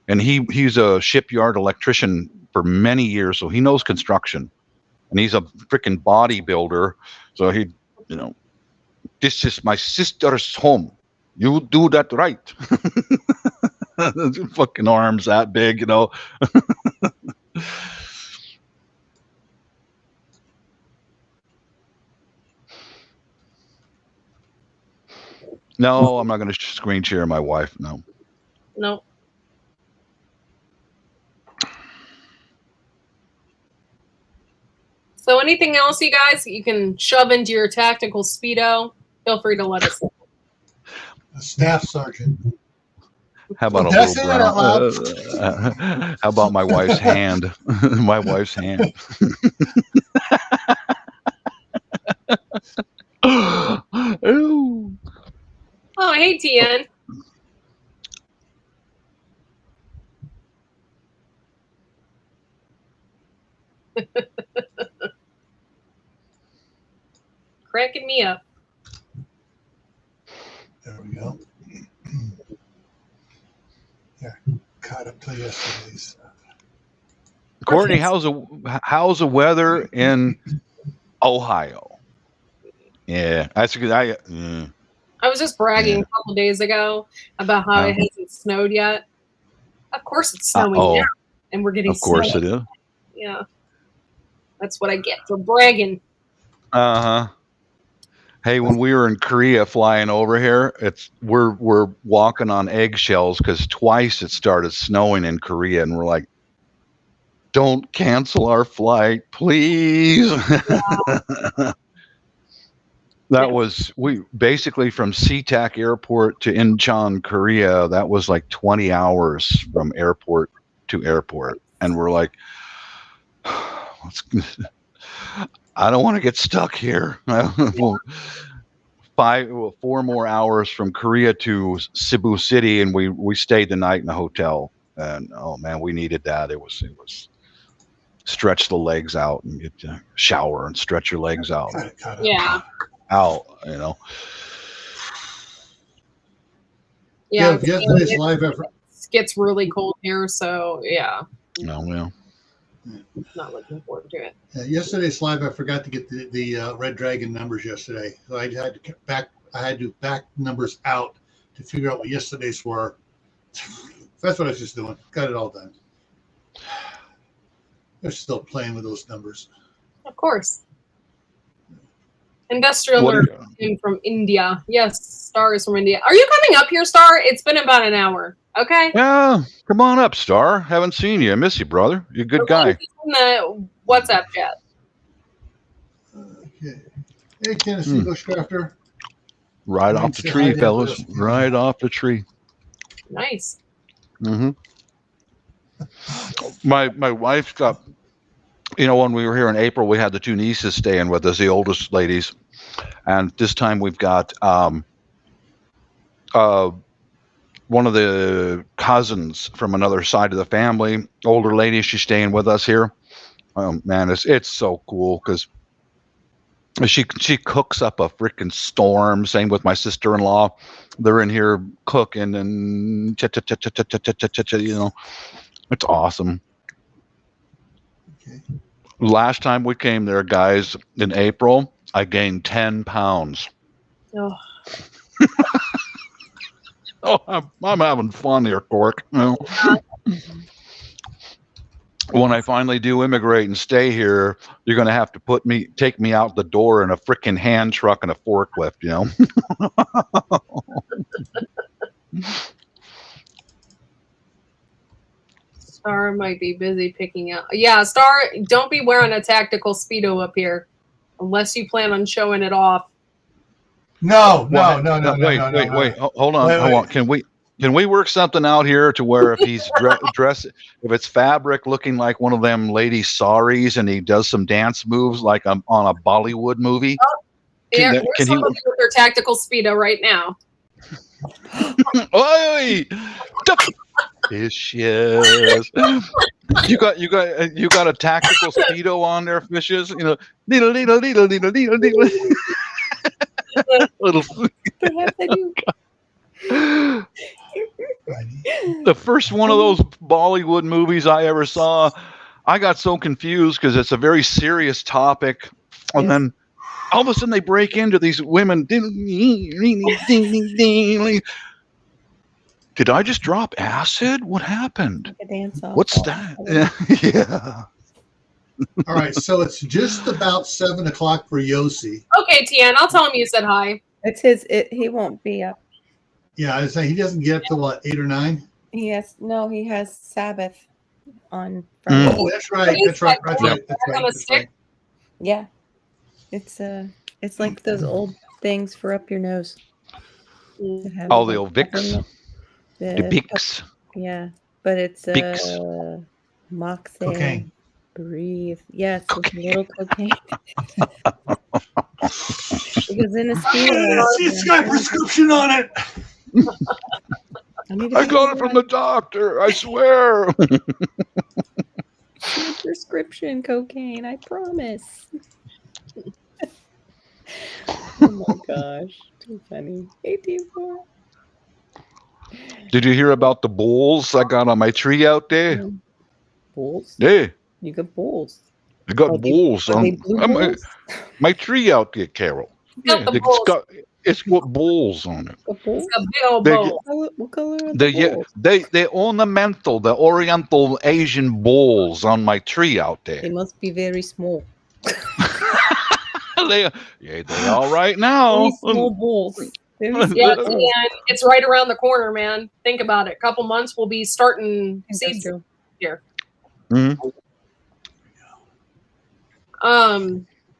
and he's a shipyard electrician for many years, so he knows construction, and he's a freaking bodybuilder. So this is my sister's home. You do that right. Fucking arms that big, No, I'm not going to screen share my wife. No.
So anything else, you guys, you can shove into your tactical Speedo, feel free to let us know.
A staff sergeant.
How about a little brown? How about my wife's hand? My wife's hand. Ooh.
Oh, hey, TN. Cracking me up.
There we go. Yeah, caught up to yesterday's.
Courtney, how's the weather in Ohio? Yeah, that's good.
I was just bragging a couple days ago about how it hasn't snowed yet. Of course it's snowing now, and we're getting.
Of course it is.
Yeah, that's what I get for bragging.
Hey, when we were in Korea flying over here, we're walking on eggshells because twice it started snowing in Korea, and we're like, "Don't cancel our flight, please." That was we basically from SeaTac Airport to Incheon, Korea. That was like 20 hours from airport to airport, and we're like, I don't want to get stuck here. 4 more hours from Korea to Cebu City, and we stayed the night in the hotel. And oh man, we needed that. It was stretch the legs out and get to shower and stretch your legs out.
Yeah.
Out, you know.
Yeah.
Yesterday's live effort.
It gets really cold here, so yeah.
No, well.
Not looking forward to it.
Yesterday's live, I forgot to get the Red Dragon numbers yesterday, so I had to back numbers out to figure out what yesterday's were. That's what I was just doing. Got it all done. They're still playing with those numbers.
Of course. Industrial nerd from India. Yes, Star is from India. Are you coming up here, Star? It's been about an hour. Okay.
Yeah, come on up, Star. Haven't seen you. I miss you, brother. You're a good guy.
In the WhatsApp chat.
Okay. Hey, Tennessee Bushcrafter.
Right off the tree, fellas. Right off the tree.
Nice.
Mm-hmm. My wife's got, when we were here in April, we had the 2 nieces staying with us, the oldest ladies. And this time we've got one of the cousins from another side of the family, older lady, she's staying with us here. Oh man, it's so cool because she cooks up a freaking storm. Same with my sister-in-law. They're in here cooking and it's awesome.
Okay.
Last time we came there, guys, in April, I gained 10 pounds.
Oh.
Oh, I'm having fun here, Cork. When I finally do immigrate and stay here, you're going to have to take me out the door in a freaking hand truck and a forklift,
Star might be busy picking out. Yeah, Star, don't be wearing a tactical Speedo up here unless you plan on showing it off.
No.
Wait. Hold on. Can we work something out here to where if he's dressed, if it's fabric looking like one of them lady saris and he does some dance moves like on a Bollywood movie?
Here's somebody with their tactical Speedo right now.
Oi! Fishes. You got a tactical Speedo on there, fishes. Needle. Little.
Perhaps I do.
The first one of those Bollywood movies I ever saw, I got so confused because it's a very serious topic, and then all of a sudden they break into these women. Did I just drop acid? What happened? What's that? Yeah.
All right, so it's just about 7 o'clock for Yossi.
Okay, Tian, I'll tell him you said hi.
It's he won't be up.
Yeah, I was saying he doesn't get up to what, 8 or 9?
He has Sabbath on Friday.
Oh, that's right. That's right.
Yeah, it's like those old things for up your nose.
All the old Vicks. The Vicks.
Yeah, but it's Moxie.
Cocaine.
Breathe. Yes, it's a little cocaine. Because in a Speedo,
it's got a prescription on it.
I got it from the doctor. I swear.
Prescription cocaine. I promise. Oh my gosh, too funny. Hey, T4.
Did you hear about the bulls I got on my tree out there?
Bulls?
Yeah.
You got bulls.
I got bulls on my tree out there, Carol. Yeah, it's got bulls on it.
The bulls?
It's a big old bull.
What color are the bulls?
They're ornamental, the oriental Asian bulls on my tree out there.
They must be very small.
Yeah, they all right now.
Only small balls. Very small
Yeah,
balls.
and it's right around the corner, man. Think about it. A couple months, we'll be starting
That's
seeds
true.
here.
Mhm.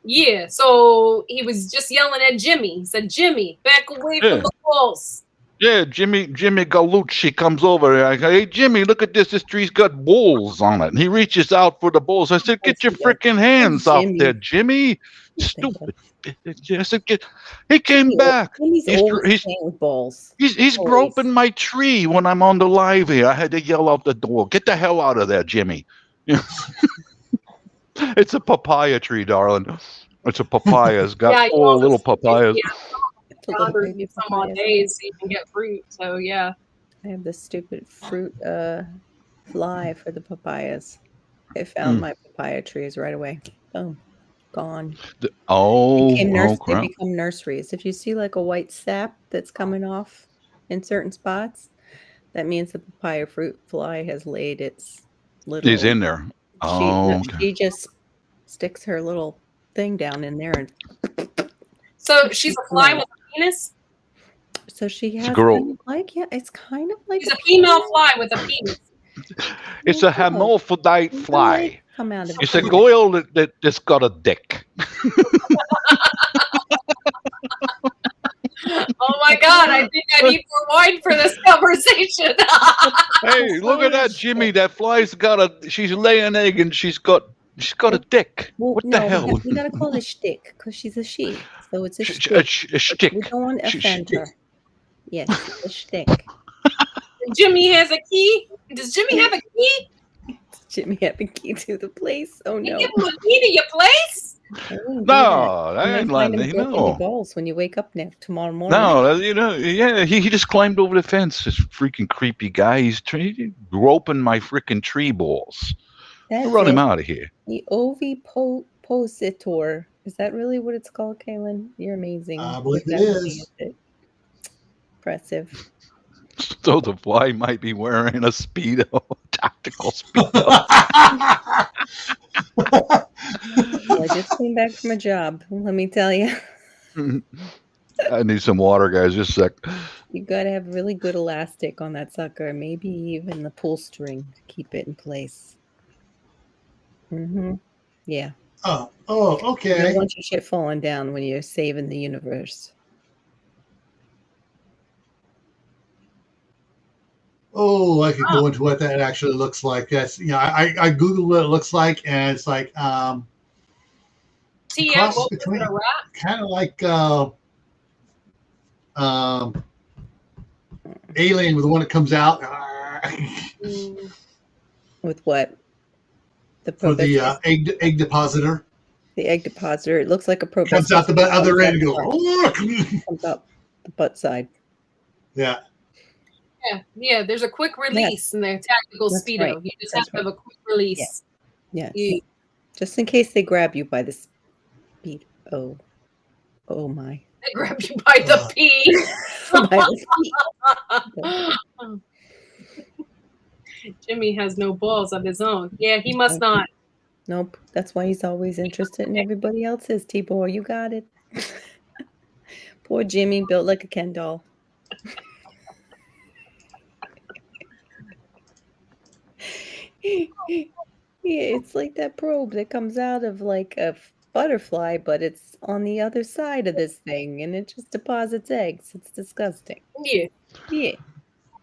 Yeah. So he was just yelling at Jimmy. He said, "Jimmy, back away
Yeah.
from the balls."
Yeah, Jimmy Galucci comes over. I go, hey, Jimmy, look at this. This tree's got balls on it. And he reaches out for the balls. I said, get your freaking hands off
Jimmy.
there, Jimmy. Stupid. I said, he came back.
Jimmy's
He's
always playing with balls.
He's
Always.
groping my tree when I'm on the live here. I had to yell out the door. Get the hell out of there, Jimmy. It's a papaya tree, darling. It's a papaya. It's got
Yeah, you
four
know,
little papayas.
Yeah,
It's a little
100
baby
some odd
papayas.
days so you can get fruit. So yeah.
I have this stupid fruit fly for the papayas. It found my papaya trees right away. Boom. Gone.
Oh,
They
crap.
become nurseries. If you see like a white sap that's coming off in certain spots, that means the papaya fruit fly has laid its little.
He's in there.
She just sticks her little thing down in there, and
So she's a fly with a penis.
so she has
a girl.
kind of like it's kind of like
She's a female fly with a penis.
It's a hermaphrodite fly.
Come out of
It's a girl that's got a dick.
Oh my God! I think I need more wine for this conversation.
Hey, look at that, Jimmy. That fly's she's laying an egg and she's got a dick.
Well,
What the
no,
hell?
We gotta call it shtick because she's a she, so it's a
A
shtick.
shtick.
We don't want to offend her. Yes, a shtick.
Jimmy has a key. Does Jimmy have a key?
Jimmy have a key to the place. Oh
You
no!
give him a key to your place?
I wouldn't do
No,
that.
that
You
ain't
might find
letting
him
me
broken
know.
the balls when you wake up tomorrow morning.
No, yeah, he just climbed over the fence. This freaking creepy guy. He's groping my freaking tree balls.
That's
Run him
it.
out of here.
The ovipositor. Is that really what it's called, Kaylin? You're amazing.
I believe
That
it
really
is.
it. Impressive.
So the fly might be wearing a Speedo, tactical Speedo.
Well, I just came back from a job. Let me tell you.
I need some water, guys. Just a sec.
You got to have really good elastic on that sucker. Maybe even the pull string to keep it in place. Mm-hmm. Yeah.
Oh,
You don't
okay.
want your shit falling down when you're saving the universe.
Oh, I could go into what that actually looks like. That's I googled what it looks like, and it's like
TM,
cross
what was it,
between
a rat?
kind of like Alien with the one that comes out
With what? The
for the
proboscis-
egg depositor.
the egg depositor. It looks like a proboscis.
Comes out the other end and goes.
Comes up the butt side.
Yeah.
Yeah, there's a quick release in their tactical
That's
Speedo.
right.
You just
That's
have to have a quick release.
Yes.
Yeah.
Just in case they grab you by the speed. Oh my.
They grab you by the pee.
By the feet.
Jimmy has no balls of his own. Yeah, he must not.
Nope. That's why he's always interested in everybody else's. T-Boy, you got it. Poor Jimmy, built like a Ken doll. Yeah, it's like that probe that comes out of like a butterfly, but it's on the other side of this thing, and it just deposits eggs. It's disgusting.
Yeah.
Yeah.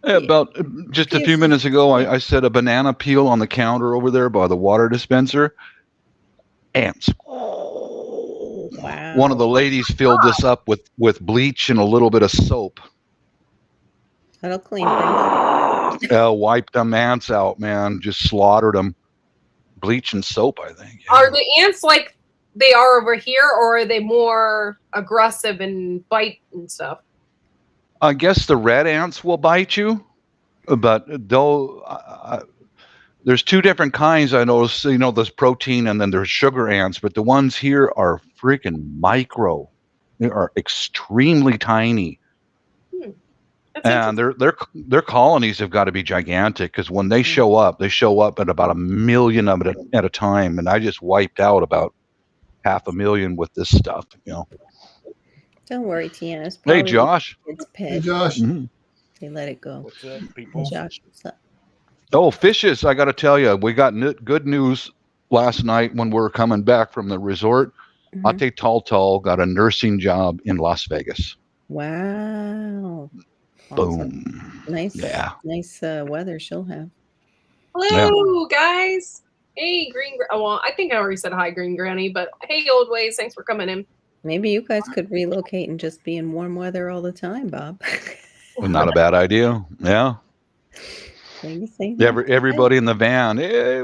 Yeah, about just a few
Yes.
minutes ago, I set a banana peel on the counter over there by the water dispenser. Ants.
Wow.
One of the ladies filled this up with bleach and a little bit of soap.
That'll clean things.
Wiped them ants out, man. Just slaughtered them. Bleach and soap, I think. Yeah.
Are the ants like they are over here, or are they more aggressive and bite and stuff?
I guess the red ants will bite you, but though there's two different kinds. I noticed, there's protein and then there's sugar ants, but the ones here are freaking micro. They are extremely tiny.
That's
And their colonies have got to be gigantic because when they show up at about 1 million of it at a time. And I just wiped out about $500,000 with this stuff.
Don't worry, Tiana. It's
Hey,
probably
Josh.
It's
Hey,
pet.
Josh.
Mhm.
They let it go.
What's up, people?
Josh, what's up?
Oh, fishes! I got to tell you, we got good news last night when we were coming back from the resort.
Mhm.
Ate Tall got a nursing job in Las Vegas.
Wow. Awesome.
Boom.
Nice.
Yeah.
Nice weather she'll have.
Hello, guys. Hey, well, I think I already said hi, Green Granny, but hey, Old Ways, thanks for coming in.
Maybe you guys could relocate and just be in warm weather all the time, Bob.
Well, not a bad idea. Yeah.
Maybe say
Everybody in the van. Hey,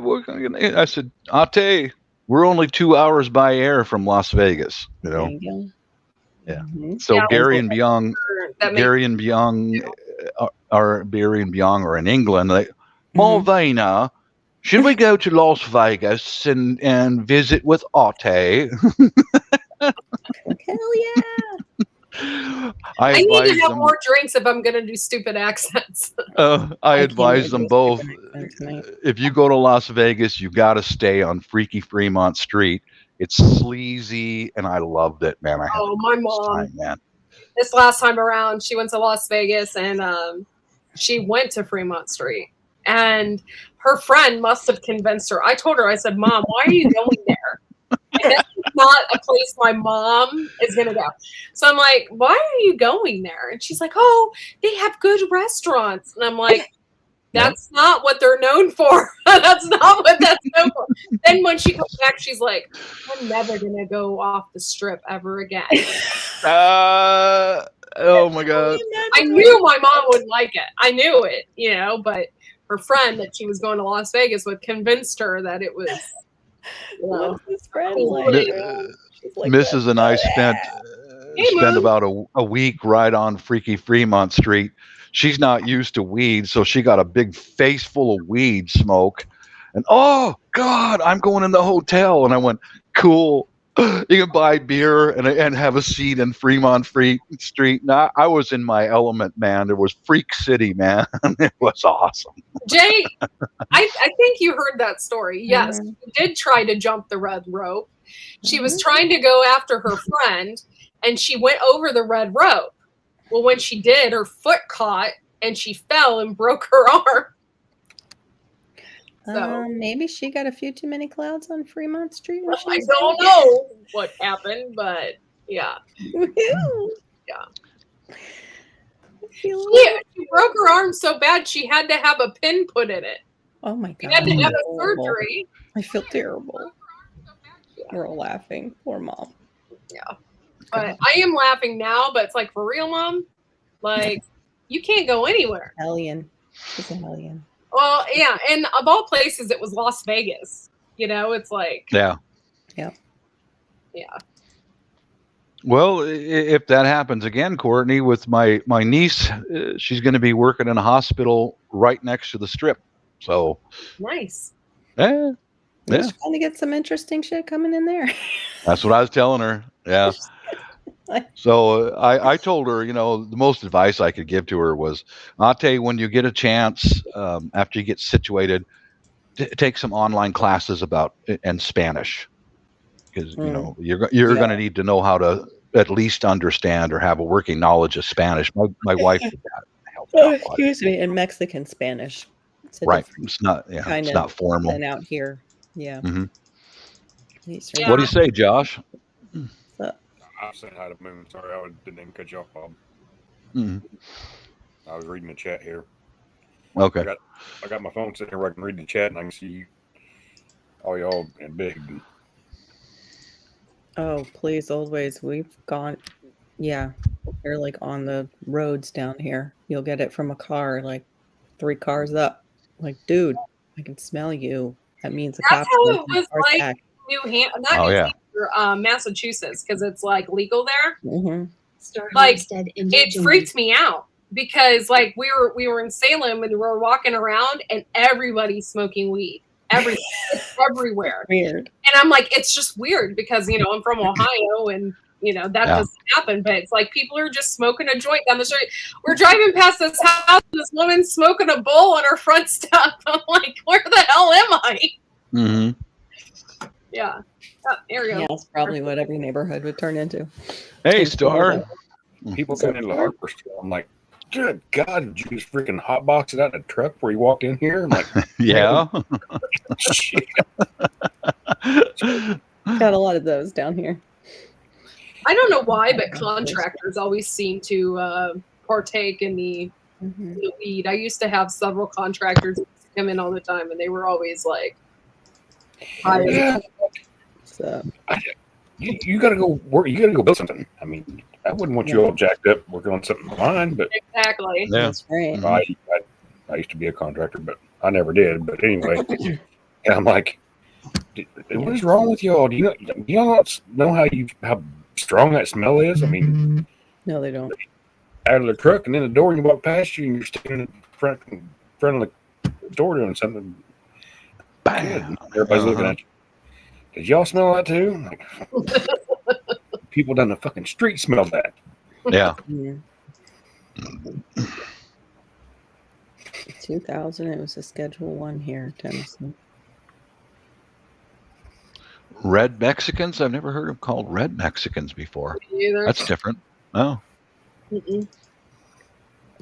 I said, Ate, we're only 2 hours by air from Las Vegas.
There you go.
Yeah.
Mhm.
So
Yeah,
Gary and Byung are in England. Malvina, should we go to Las Vegas and visit with Ate?
Hell yeah.
I
need to
advised
have
them.
more drinks if I'm going to do stupid accents.
I advised them both.
Tonight.
If you go to Las Vegas, you got to stay on Freaky Fremont Street. It's sleazy, and I loved it, man. I had
Oh,
the
my
greatest
mom.
time, man.
This last time around, she went to Las Vegas and she went to Fremont Street. And her friend must have convinced her. I told her, I said, Mom, why are you going there? And this is not a place my mom is going to go. So I'm like, why are you going there? And she's like, oh, they have good restaurants. And I'm like, that's not what they're known for. That's not what that's known for. Then when she comes back, she's like, I'm never going to go off the strip ever again.
Oh, my God.
I knew my mom wouldn't like it. I knew it, but her friend that she was going to Las Vegas with convinced her that it was,
What's this friend
like?
Mrs. and I spent about a week right on Freaky Fremont Street. She's not used to weed, so she got a big face full of weed smoke. And, oh, God, I'm going in the hotel. And I went, cool. You can buy beer and have a seat in Fremont Street. Now, I was in my element, man. It was Freak City, man. It was awesome.
Jay, I think you heard that story. Yes, she did try to jump the red rope. She was trying to go after her friend, and she went over the red rope. Well, when she did, her foot caught, and she fell and broke her arm. So
maybe she got a few too many clouds on Fremont Street.
I don't know what happened, but yeah.
Yeah.
She broke her arm so bad she had to have a pin put in it.
Oh my God.
She had to have a surgery.
I feel terrible. We're all laughing. Poor mom.
Yeah. But I am laughing now, but it's like, for real, Mom? Like, you can't go anywhere.
Hellion. She's a hellion.
Well, yeah, and of all places, it was Las Vegas. It's like...
Yeah.
Yeah.
Yeah.
Well, if that happens again, Courtney, with my niece, she's going to be working in a hospital right next to the strip. So...
Nice.
Yeah.
We're trying to get some interesting shit coming in there.
That's what I was telling her. Yeah. So I told her, the most advice I could give to her was, Ate, when you get a chance, after you get situated, take some online classes in Spanish, because you're going to need to know how to at least understand or have a working knowledge of Spanish. My wife did that.
Excuse me, in Mexican Spanish.
Right. It's not. Yeah. It's not formal.
Than out here. Yeah.
Mm-hmm.
Yeah.
What do you say, Josh?
I said hi to Moon. Sorry, I didn't even cut you off, Bob.
Mm-hmm.
I was reading the chat here.
Okay.
I got my phone sitting here where I can read the chat and I can see all y'all in big.
Oh, please, Old Ways. We've gone. Yeah. They're like on the roads down here. You'll get it from a car, like 3 cars up. Like, dude, I can smell you. That means a cop.
That's how it was like New Hampshire, Massachusetts, because it's like legal there.
Mm-hmm.
Like, it freaked me out because like we were in Salem and we were walking around and everybody's smoking weed. Everywhere.
Weird.
And I'm like, it's just weird because I'm from Ohio and that doesn't happen, but it's like people are just smoking a joint down the street. We're driving past this house, and this woman's smoking a bowl on her front step. I'm like, where the hell am I?
Mm-hmm.
Yeah. Oh, there you
Yeah,
go.
that's probably what every neighborhood would turn into.
Hey, Star.
People come into the hardware store. I'm like, good God, did you just freaking hotbox it out in a truck before you walked in here? I'm like,
Yeah.
shit.
Got a lot of those down here.
I don't know why, but contractors always seem to partake in the weed. I used to have several contractors come in all the time, and they were always like,
Yeah,
So
you got to go work. You got to go build something. I mean, I wouldn't want you all jacked up working on something fine, but
exactly.
Yeah.
that's right.
I used to be a contractor, but I never did. But anyway, and I'm like, what is wrong with y'all? Do you not know how strong that smell is? I mean,
No, they don't.
out of the truck and in the door, and you walk past you, and you're standing in front of the door doing something.
Bam.
Everybody's looking at you. Did y'all smell that too? Like, people down the fucking street smell that.
Yeah.
Yeah. 2000, it was a Schedule 1 here, Tennessee.
Red Mexicans? I've never heard them called red Mexicans before.
Either.
That's different. Oh.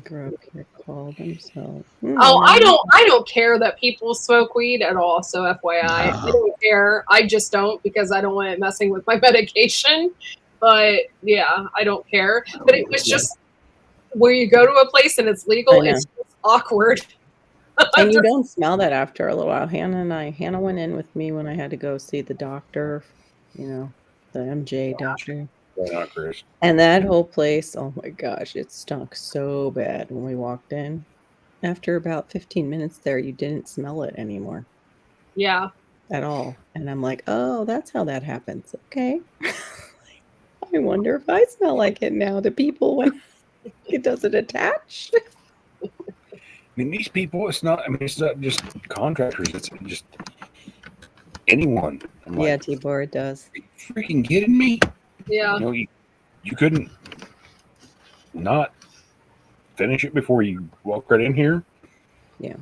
Grew up here, called themselves.
Oh, I don't care that people smoke weed at all. So FYI, I don't care. I just don't because I don't want it messing with my medication. But yeah, I don't care. But it was just where you go to a place and it's legal, it's just awkward.
And you don't smell that after a little while. Hannah went in with me when I had to go see the doctor, the MJ doctor.
Not Chris.
And that whole place, oh my gosh, it stunk so bad when we walked in. After about 15 minutes there, you didn't smell it anymore.
Yeah.
At all. And I'm like, oh, that's how that happens. Okay. I wonder if I smell like it now to people when it doesn't attach.
I mean, these people, it's not just contractors, it's just anyone. I'm like,
Yeah, Tibor, it does.
are you freaking kidding me?
Yeah.
You couldn't not finish it before you walk right in here?
Yeah.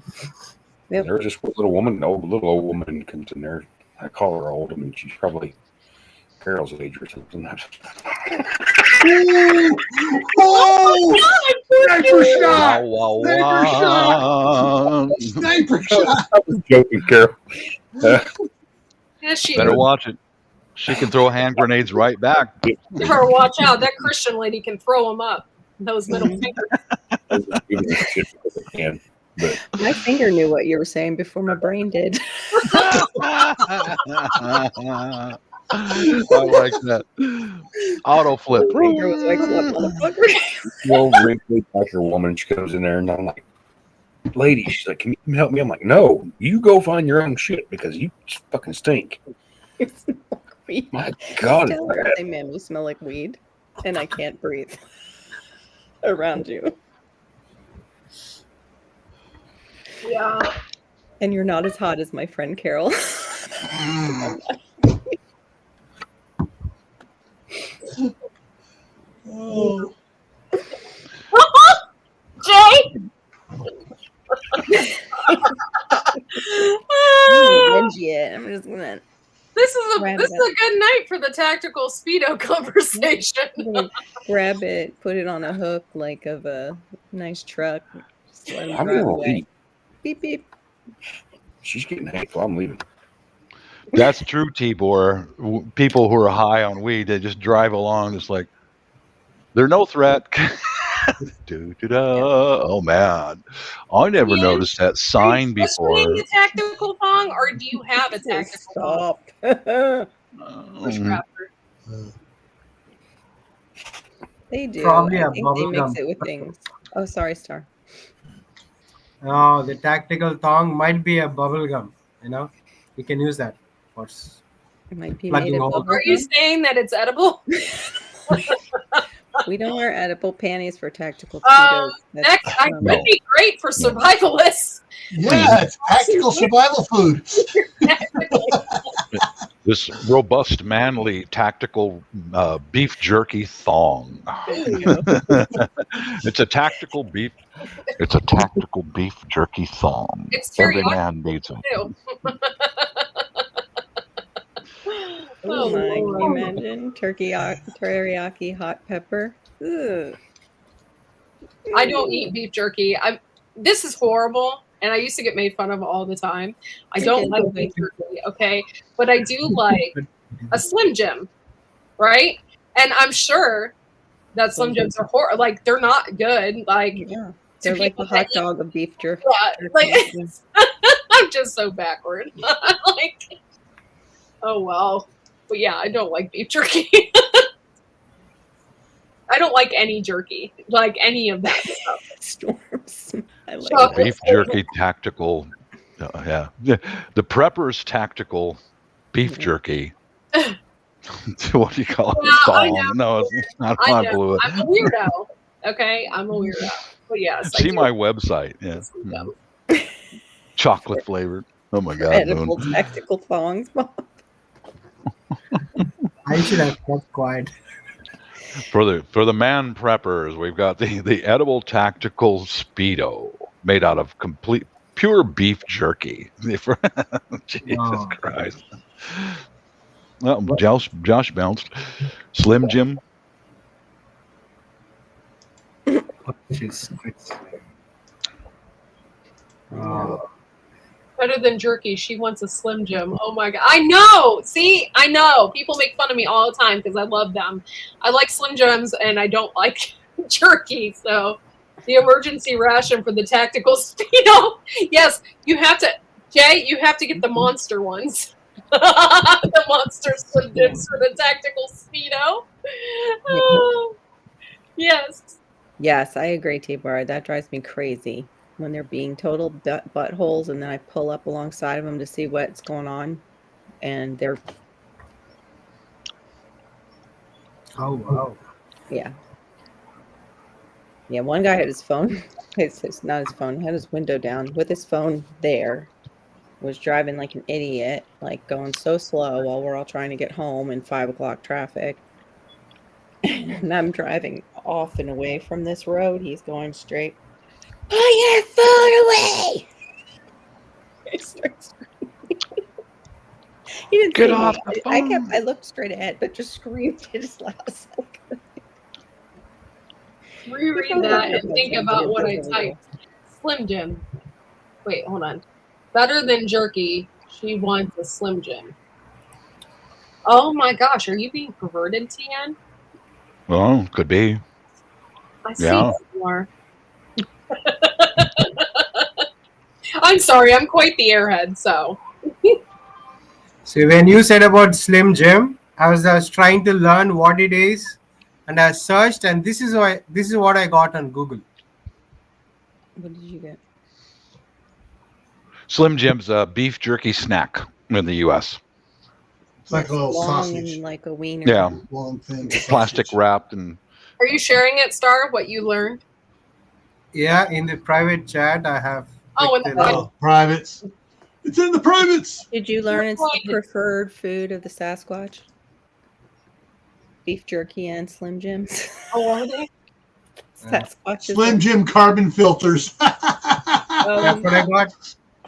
Yep.
There was this little old woman comes in there. I call her old. I mean, she's probably Carol's age or something.
Oh! Sniper shot!
Wow,
Sniper shot!
I was joking, Carol.
Yeah, she
Better watch it. She can throw hand grenades right back.
better watch out. That Christian lady can throw them up. Those middle fingers.
But
My finger knew what you were saying before my brain did.
I like that. Auto flip.
Finger was like, what, motherfucker?
the old wrinkly Dr. woman, she comes in there and I'm like, lady, she's like, can you help me? I'm like, no, you go find your own shit because you fucking stink.
It's not weed.
My God.
Tell her, say, man, you smell like weed, and I can't breathe around you.
Yeah.
And you're not as hot as my friend Carol.
Oh.
Jay!
I'm just gonna
This is a
Grab
good night for the tactical Speedo conversation.
grab it, put it on a hook like of a nice truck. Just let 'em
I'm
drive
gonna
away.
leave.
Beep beep.
She's getting hateful. I'm leaving.
That's true, Tibor. People who are high on weed, they just drive along just like, they're no threat. Oh, man. I never noticed that sign before.
Are you listening to tactical thong, or do you have a tactical thong?
Stop.
Mhm.
They do.
Probably
I
a
think they
bubble
mix
gum.
it with things. Oh, sorry, Star.
Oh, the tactical thong might be a bubble gum. You can use that.
It might be
Plugging
made of
hole.
bubble
Are you
gum.
saying that it's edible?
We don't wear edible panties for tactical
Um,
Speedos.
That would be great for survivalists.
Yeah, it's tactical survival food.
This robust, manly, tactical beef jerky thong. It's a tactical beef. It's a tactical beef jerky thong.
It's
Every
teriyaki
man needs it.
too.
Oh my, can you
Lord.
imagine? Turkey teriyaki hot pepper. Ugh.
I don't eat beef jerky. This is horrible, and I used to get made fun of all the time. I don't like beef jerky, okay? But I do like a Slim Jim, right? And I'm sure that Slim Jims are like they're not good. Like
Yeah, they're like the hot dog of beef jerky.
Yeah, like I'm just so backward. Like, oh well. But yeah, I don't like beef jerky. I don't like any jerky, like any of that stuff.
Storms. I like
Chocolate
Beef jerky tactical. Yeah. The Prepper's tactical beef jerky. What do you call it?
Yeah, I
Thong.
know.
No, it's not
I
my
know.
blue.
I'm a weirdo. Okay, I'm a weirdo. But yes, I
See
do
my website. Yeah.
like some gum.
Chocolate flavored. Oh my God,
edible
Moon.
tactical thongs.
I should have kept quiet.
For the man preppers, we've got the edible tactical Speedo made out of complete pure beef jerky. Jesus
Oh.
Christ. Well, Josh bounced. Slim Jim.
Jeez. Oh.
Better than jerky. She wants a Slim Jim. Oh my God. I know. See, I know. People make fun of me all the time because I love them. I like Slim Jims and I don't like jerky. So the emergency ration for the tactical Speedo. Yes, you have to, Jay, you have to get the monster ones. The monster Slim Jims for the tactical Speedo. Oh, yes.
Yes, I agree, T-Bar. That drives me crazy when they're being total buttholes, and then I pull up alongside of them to see what's going on, and they're
Oh, wow.
yeah. One guy had his phone. It's not his phone. He had his window down with his phone there. Was driving like an idiot, like going so slow while we're all trying to get home in 5 o'clock traffic. And I'm driving off and away from this road. He's going straight. Pull your phone away! He starts screaming. He didn't
Get
see
off
me.
the
I looked straight ahead, but just screamed it as loud as I could.
Reread that and think about what I typed. Slim Jim. Wait, hold on. Better than jerky. She wants a Slim Jim. Oh my gosh, are you being perverted, Tian?
Well, could be.
I see
Yeah.
you are. I'm sorry, I'm quite the airhead, so.
So when you said about Slim Jim, I was trying to learn what it is, and I searched, and this is what I got on Google.
What did you get?
Slim Jim's a beef jerky snack in the U.S.
It's like a little
Long
sausage,
and like a wiener.
Yeah,
long thing.
plastic wrapped and
Are you sharing it, Star, what you learned?
Yeah, in the private chat, I have.
Oh, in
clicked
the
it.
Oh, privates. It's in the privates.
Did you learn it's
Right.
the preferred food of the Sasquatch? Beef jerky and Slim Jims.
Oh, are they?
Sasquatches.
Slim Jim carbon filters.
That's what I got.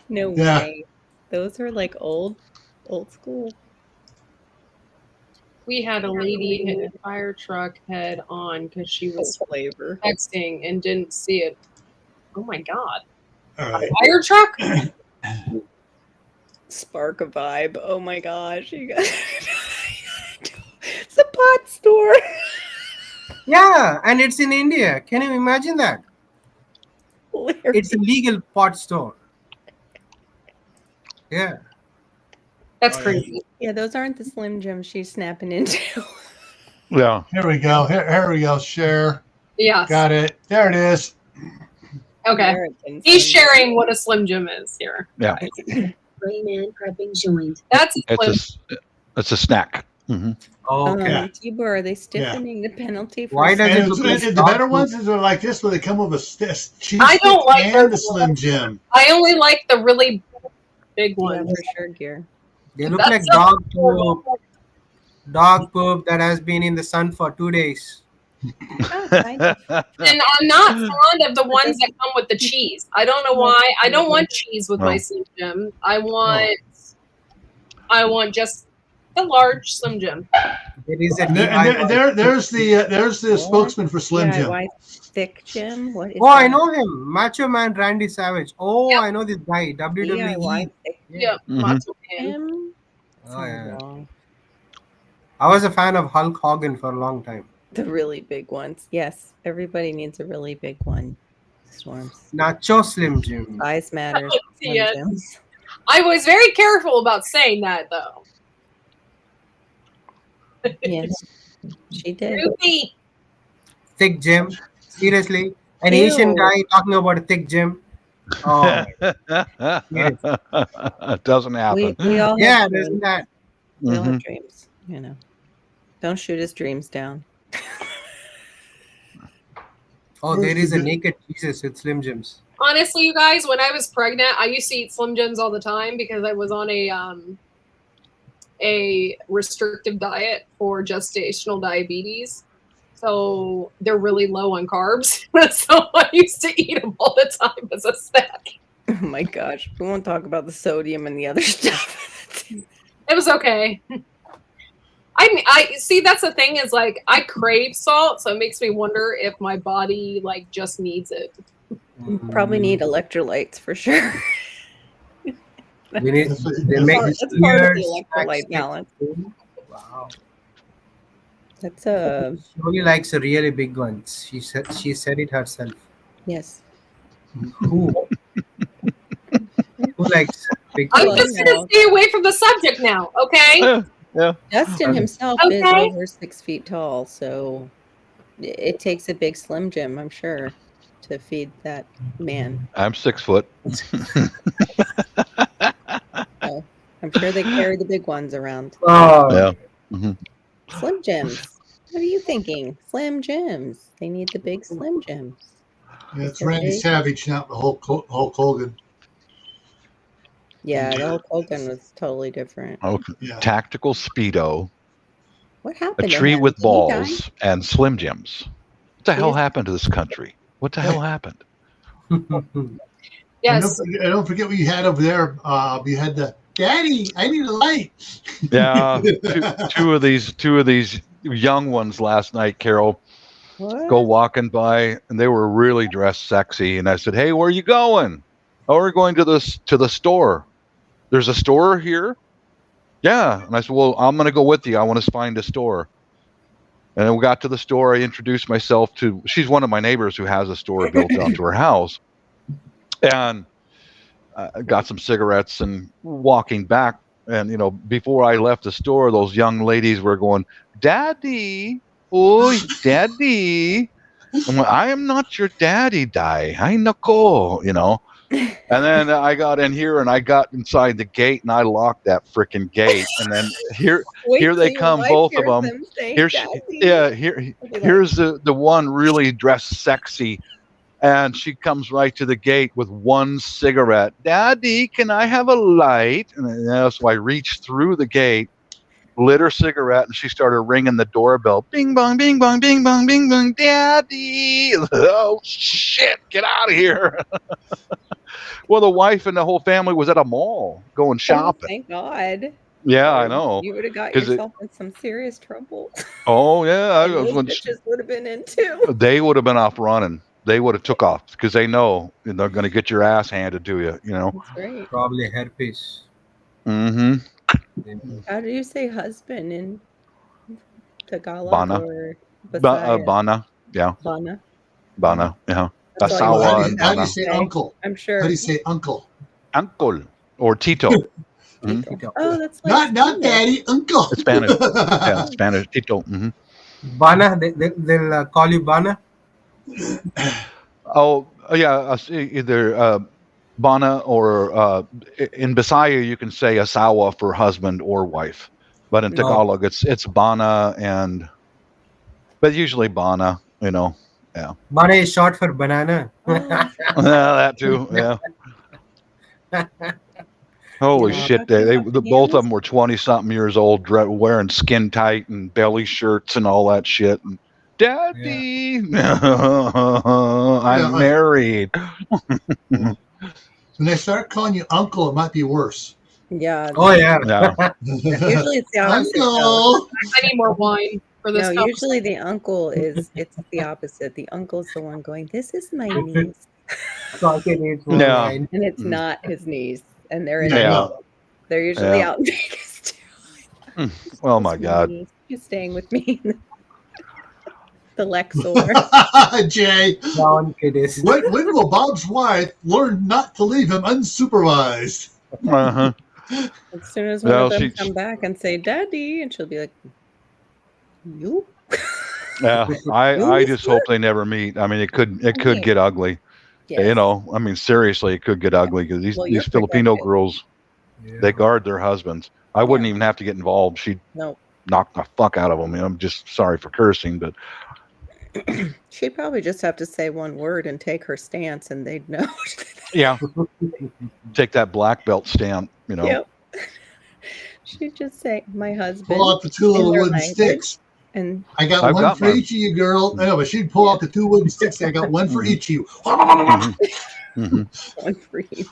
No
Yeah.
way. Those are like old school.
We had a lady hit a fire truck head on because she was
Flavor.
texting and didn't see it. Oh my God.
All right.
Fire truck?
Spark a vibe. Oh my gosh. You guys. It's a pot store.
Yeah, and it's in India. Can you imagine that?
Hilarious.
It's a legal pot store. Yeah.
That's
Oh, yeah.
crazy.
Yeah, those aren't the Slim Jims she's snapping into.
yeah.
Here we go. Here we go. Share.
Yes.
Got it. There it is.
Okay.
American
He's
Slim Jim.
sharing what a Slim Jim is here.
Yeah.
Gray man prepping joined.
That's a Slim.
It's a snack. Hmm.
Okay.
Tibor, are they stiffening the penalty for
Why does
And
it look like
the
dog
better
food?
ones are like this, where they come with a cheese
I don't
stick
like
and the
those
Slim Jim.
I only like the really big
yeah,
ones.
for sure gear?
They look
That's
like
so
dog poop that has been in the sun for 2 days.
Oh, kind of.
And I'm not fond of the ones that come with the cheese. I don't know why. I don't want cheese with my
Oh.
Slim Jim. I want just The large Slim Jim.
There is a
And there's the spokesman for Slim Jim.
DIY thick Jim. What is
Oh, I
that?
know him. Macho Man Randy Savage. Oh,
Yep.
I know this guy. WWE.
DIY thick
Yep.
Mhm.
Macho Man.
Jim.
Oh,
Sounds
yeah.
wrong.
I was a fan of Hulk Hogan for a long time.
The really big ones. Yes, everybody needs a really big one. Storms.
Nacho Slim Jim.
Size matters. Slim
Yes.
Jims.
I was very careful about saying that though.
Yes, she did.
Ruby.
Thick Jim. Seriously, an
Ew.
Asian guy talking about a thick Jim. Oh,
It doesn't happen.
We all have
yeah,
dreams.
isn't that?
We all have
Mhm.
dreams. You know, don't shoot his dreams down.
Oh, there is a naked Jesus with Slim Jims.
Honestly, you guys, when I was pregnant, I used to eat Slim Jims all the time because I was on a restrictive diet for gestational diabetes. So they're really low on carbs. So I used to eat them all the time as a snack.
Oh my gosh, we won't talk about the sodium and the other stuff.
It was okay. I see. That's the thing is like I crave salt, so it makes me wonder if my body like just needs it.
You probably need electrolytes for sure.
We need.
That's what-
They
that's
make
what-
That's
this
part of
weird
the electrolyte balance.
Wow.
That's a
She only likes the really big ones. She said it herself.
yes.
Who? Who likes big
I'm
Well,
just
you
gonna
know.
stay away from the subject now, okay?
Justin himself is
Okay.
over 6 feet tall, so it takes a big Slim Jim, I'm sure, to feed that man.
I'm 6 foot.
So I'm sure they carry the big ones around.
Oh,
Yeah. Mhm.
Slim Jims. What are you thinking? Slim Jims. They need the big Slim Jims.
Yeah, it's Randy Savage, not the Hulk Hogan.
Yeah, the Hulk Hogan was totally different.
Okay.
Yeah.
Tactical Speedo,
What
a
happened? to
tree
him?
with
Did he die?
balls, and Slim Jims. What the
He
hell
just-
happened to this country? What the hell happened?
Yes.
And don't forget what you had over there. You had the Daddy. I need a light.
Yeah, two of these young ones last night, Carol,
What?
go walking by, and they were really dressed sexy. And I said, "Hey, where are you going?" "Oh, we're going to the store." "There's a store here?" "Yeah." And I said, "Well, I'm going to go with you. I want to find a store." And then we got to the store. I introduced myself to. She's one of my neighbors who has a store built onto her house, and I got some cigarettes and walking back. And before I left the store, those young ladies were going, "Daddy, oh, Daddy." I'm like, "I am not your daddy, die. I know." And then I got in here and I got inside the gate and I locked that freaking gate. And then here
Wait
here
till
they
your
come,
wife
both of
hears
them.
say
Here's
Daddy.
here's the one really dressed sexy, and she comes right to the gate with one cigarette. "Daddy, can I have a light?" And so I reached through the gate, lit her cigarette, and she started ringing the doorbell. Bing bong, bing bong, bing bong, bing bong. "Daddy!" Oh shit! Get out of here! Well, the wife and the whole family was at a mall going
Oh,
shopping.
thank God.
Yeah,
Or
I know.
You would have got
'Cause
yourself in some serious trouble.
Oh yeah,
And those bitches would have been in too.
they would have been off running. They would have took off because they know they're going to get your ass handed to you.
That's great.
probably herpes.
Mm-hmm.
How do you say husband in Tagalog
Bana.
or Bisaya?
Bana, yeah,
Bana.
Bana, yeah.
That's all you
Asawa
want.
and
How do
Bana.
you say uncle?
I'm sure.
How do you say uncle?
Uncle or Tito. Mhm.
Tito.
Oh, that's like
Not Daddy, uncle.
It's Spanish. Yeah, Spanish. Tito. Hmm.
Bana, they'll call you Bana.
Oh, yeah. Either Bana or in Bisaya you can say Asawa for husband or wife, but in
No.
Tagalog it's Bana but usually Bana.
Bana is short for banana.
Oh,
That too. Yeah. Holy
Yeah.
shit! Both of them were 20-something years old, wearing skin tight and belly shirts and all that shit. And, "Daddy, I'm
Yeah,
married."
When they start calling you uncle, it might be worse.
Yeah.
Oh yeah.
Yeah.
Usually it's the opposite. though.
Uncle.
I need more wine for this.
No,
stuff.
usually the uncle it's the opposite. The uncle's the one going, "This is my niece,"
Crockett needs more
Yeah.
wine.
and it's not his niece, and they're in.
Yeah.
They're usually
Yeah.
out in Vegas too.
Oh my
This is
God.
niece. She's staying with me. The Lexor.
Jay,
Brown kiddies.
when will Bob's wife learn not to leave him unsupervised?
Uh-huh.
As soon as one
No,
of them
she-
come back and say, "Daddy," and she'll be like, "You."
Yeah. I just hope they never meet. I mean, it could get ugly.
Yes.
You know, I mean, seriously, it could get ugly because
Well, you're
these Filipino
protected.
girls, they guard their husbands. I wouldn't even have to get involved. She'd
No.
knock the fuck out of them. I'm just sorry for cursing, but
She'd probably just have to say one word and take her stance, and they'd know.
yeah, take that black belt stamp. You know,
Yep. She'd just say, "My husband,"
Pull out the two little
in their
wooden
language.
sticks.
and
I got
I've
one
got
for
mine.
each of you, girl. No, but she'd pull out the two wooden sticks. I got one for each of you.
Mhm. Mhm.
one for each.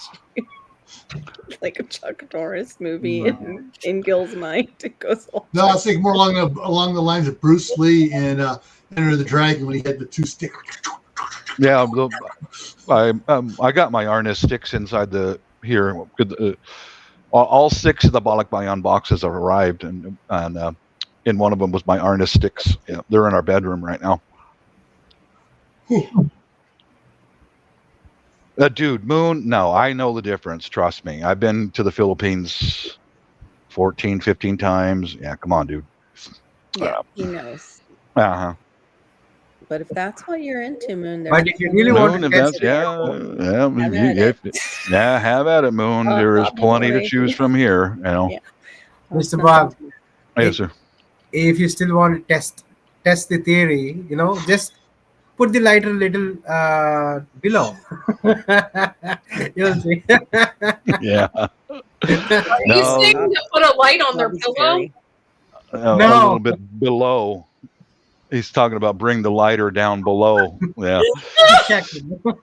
Like a Chuck Norris movie in Gil's mind. It goes all.
No, I was thinking more along the lines of Bruce Lee in Enter the Dragon when he had the two sticks.
Yeah, I got my Arnis sticks inside the here. All 6 of the Balakbayan boxes have arrived, and in one of them was my Arnis sticks. Yeah, they're in our bedroom right now. Dude, Moon, no, I know the difference. Trust me. I've been to the Philippines 14, 15 times. Yeah, come on, dude.
Yeah, he knows.
Uh-huh.
But if that's what you're into, Moon,
But if you really want
Moon,
to
if
test
that's, yeah, have at it, Moon.
I'll-
There is
I'll be
plenty to
more
choose
ready.
from here. You know.
Yeah.
Mr. Bob,
Yes, sir.
if you still want to test the theory, just put the lighter little below. You'll see.
Yeah.
Are you
No.
saying to put a light on their
Bob's
pillow?
scary.
A
No.
little bit below. He's talking about bring the lighter down below. Yeah.
Check.
Put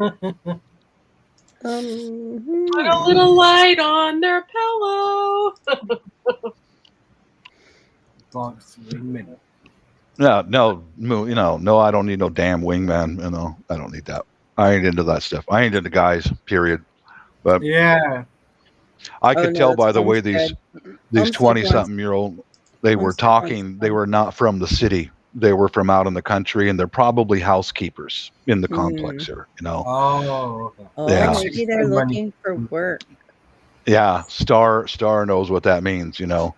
a little light on their pillow.
Bob's wingman.
No, no, I don't need no damn wingman. I don't need that. I ain't into that stuff. I ain't into guys, period. But
Yeah.
I
Oh,
could
no,
tell
it's
by the way these
Homestead
20-something-year-old, they were
Homestead
talking,
ones.
they were not from the city. They were from out in the country, and they're probably housekeepers in the complex here,
Oh, okay.
Oh,
Yeah.
maybe they're
Good money.
looking for work.
Yeah, Star knows what that means, Yeah,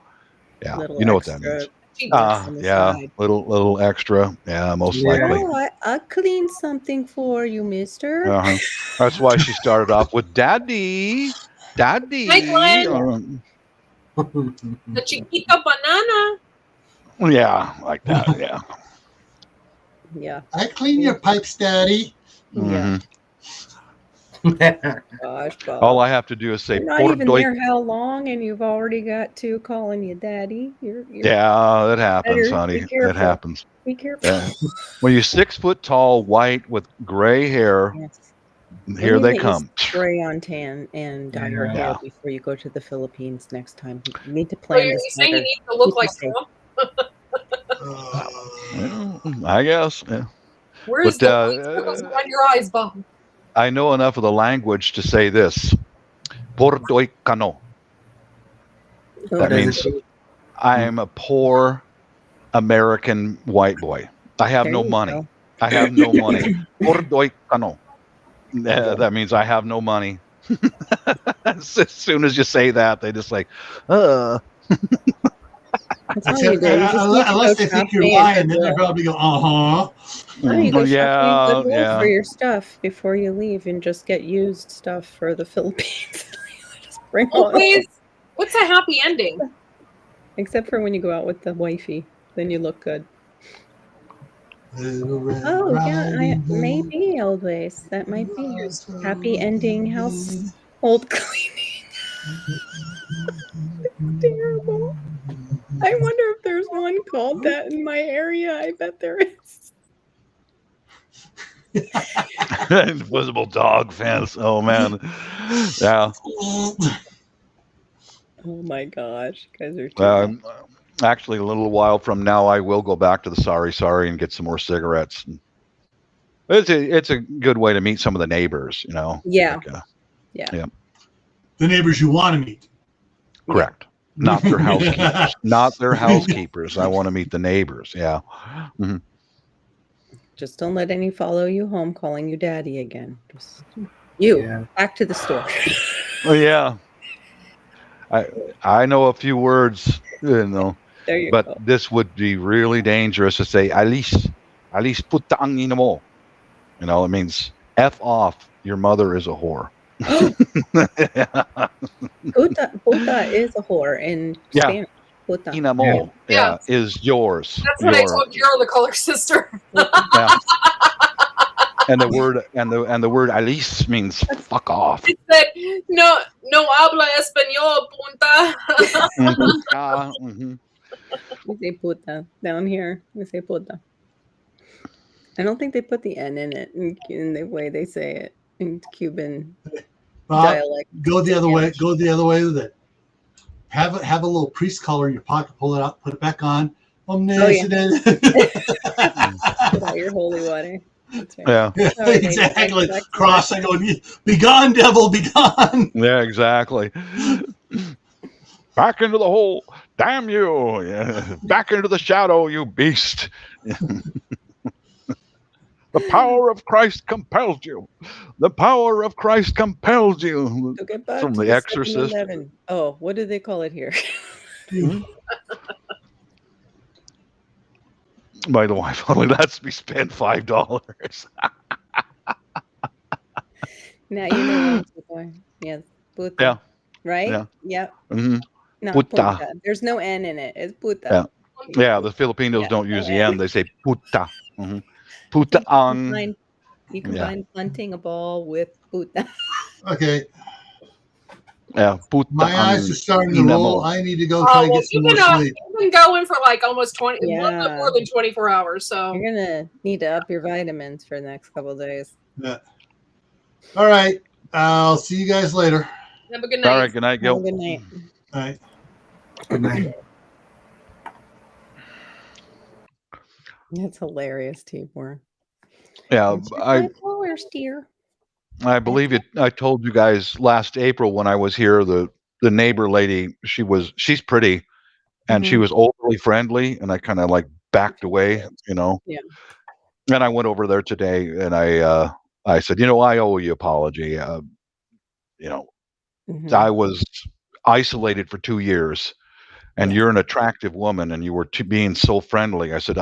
Little
you know what that
extra.
means.
Gee,
on the
Yeah,
side.
little extra. Yeah, most
Yeah.
likely.
Oh, I'll clean something for you, mister.
Uh-huh. That's why she started off with Daddy.
Hi, Glenn. The chiquita banana.
Yeah, like that. Yeah.
Yeah.
I clean your pipes, Daddy.
Mhm.
Gosh, Bob.
All I have to do is say,
You're not
"Por
even
doy-"
there how long, and you've already got 2 calling you daddy. You're
Yeah, that happens,
Better be
honey. That
careful.
happens.
Be careful.
Yeah. When you're 6 foot tall, white with gray hair,
Yes.
here
You
they
need to
come.
Spray on tan and dye your hair
Yeah.
before you go to the Philippines next time. You need to
So
plan
you're
this
saying you
better.
need to look
Keep
like
yourself.
Trump?
Well, I guess. Yeah.
Where's
But,
the circles around your eyes, Bob?
I know enough of the language to say this. Por doy cano. That means I am a poor American white boy. I have
There
no
you
money.
go.
I have no money. Por doy cano. That means I have no money. As soon as you say that, they just like,
That's all you do. You just need to
Unless
go
they think you're
shopping
lying,
at
then they
Goodwill.
probably go, uh-huh.
No, you go shopping at
yeah,
Goodwill
yeah.
for your stuff before you leave, and just get used stuff for the Philippines. Just bring on.
Always. What's a happy ending?
Except for when you go out with the wifey, then you look good. Oh yeah, maybe always. That might be your happy ending household cleaning. It's terrible. I wonder if there's one called that in my area. I bet there is.
Invisible dog fence. Oh man. Yeah.
Oh my gosh, you guys are too much.
Actually, a little while from now, I will go back to the sorry and get some more cigarettes. It's a good way to meet some of the neighbors, you know.
Yeah.
Like,
Yeah.
The neighbors you want to meet.
correct. Not their housekeepers. Not their housekeepers. I want to meet the neighbors. Yeah. Mhm.
Just don't let any follow you home calling you daddy again. Just you back to the store.
Oh, yeah. I know a few words, you know,
There you
but
go.
this would be really dangerous to say, Alice puta ang ina mo. You know, it means F off. Your mother is a whore.
Puta is a whore in
Yeah.
Spanish. Puta.
Ina mo,
Yeah.
is yours.
That's what I told Carol, the color sister.
Yeah. And the word Alice means fuck off.
It said, no habla español, punta.
Mhm.
We say puta down here. We say puta. I don't think they put the N in it in the way they say it in Cuban dialect.
Go the other way. Go the other way with it. Have a little priest collar in your pocket. Pull it out. Put it back on.
Put out your holy water. That's right.
Yeah.
Sorry,
Exactly.
back to
Crossing. Going, be gone, devil. Be gone.
Yeah, exactly. Back into the hole. Damn you. Yeah. Back into the shadow, you beast. The power of Christ compels you. The power of Christ compels you.
So get back
From
to
The Exorcist.
7-Eleven. Oh, what do they call it here?
By the way, only lets me spend $5.
Now you know what I'm going. Yes, puta.
Yeah.
Right?
Yeah.
Yep.
Mhm.
Not
Puta.
punta. There's no N in it. It's puta.
Yeah. Yeah, the Filipinos
Yeah,
don't use
no
the
N.
N. They say puta. Mhm. Puta ang.
You combine punting a ball with puta.
Okay.
Yeah, puta
My eyes
ang
are starting to
ina
roll.
mo.
I need to go try and get some more sleep.
You've been going for like almost 20,
Yeah.
a little bit more than 24 hours. So
You're gonna need to up your vitamins for the next couple of days.
Yeah. All right. I'll see you guys later.
have a good night.
All right, good night,
Have a
Gil.
good night.
All right.
Good night.
That's hilarious, Tibor.
Yeah,
My flowers, dear.
I believe it. I told you guys last April when I was here, the neighbor lady, she's pretty, and she
Mhm.
was overly friendly, and I kind of like backed away, you know.
Yeah.
And I went over there today, and I said, I owe you an apology.
Mhm.
I was isolated for 2 years, and
Yeah.
you're an attractive woman, and you were being so friendly. I said,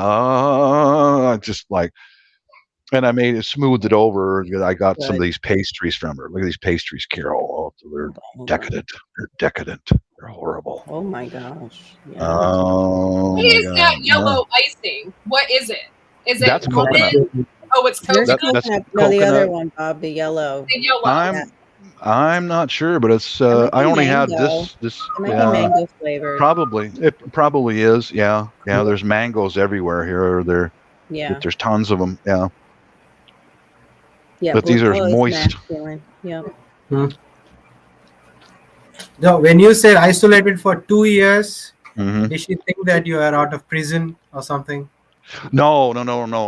just like. And I smoothed it over. I got some of these pastries from her. Look at these pastries, Carol. Oh, they're decadent. They're decadent. They're horrible.
Oh my gosh. Yeah.
Oh,
What
my
is
God.
that yellow icing? What is it? Is it
That's coconut.
almond? Oh, it's
There's
coconut.
That's
coconut. No, the other
coconut.
one, Bob, the yellow.
The yellow.
I'm not sure, but it's.
It might
I
be
only had
mango.
this.
It might be mango flavored.
Probably. It probably is. Yeah. Yeah. There's mangoes everywhere here.
Yeah.
There's tons of them. Yeah.
Yeah.
But these are
Puto is
moist.
masculine. Yeah.
So when you said isolated for 2 years,
Mhm.
did she think that you are out of prison or something?
No.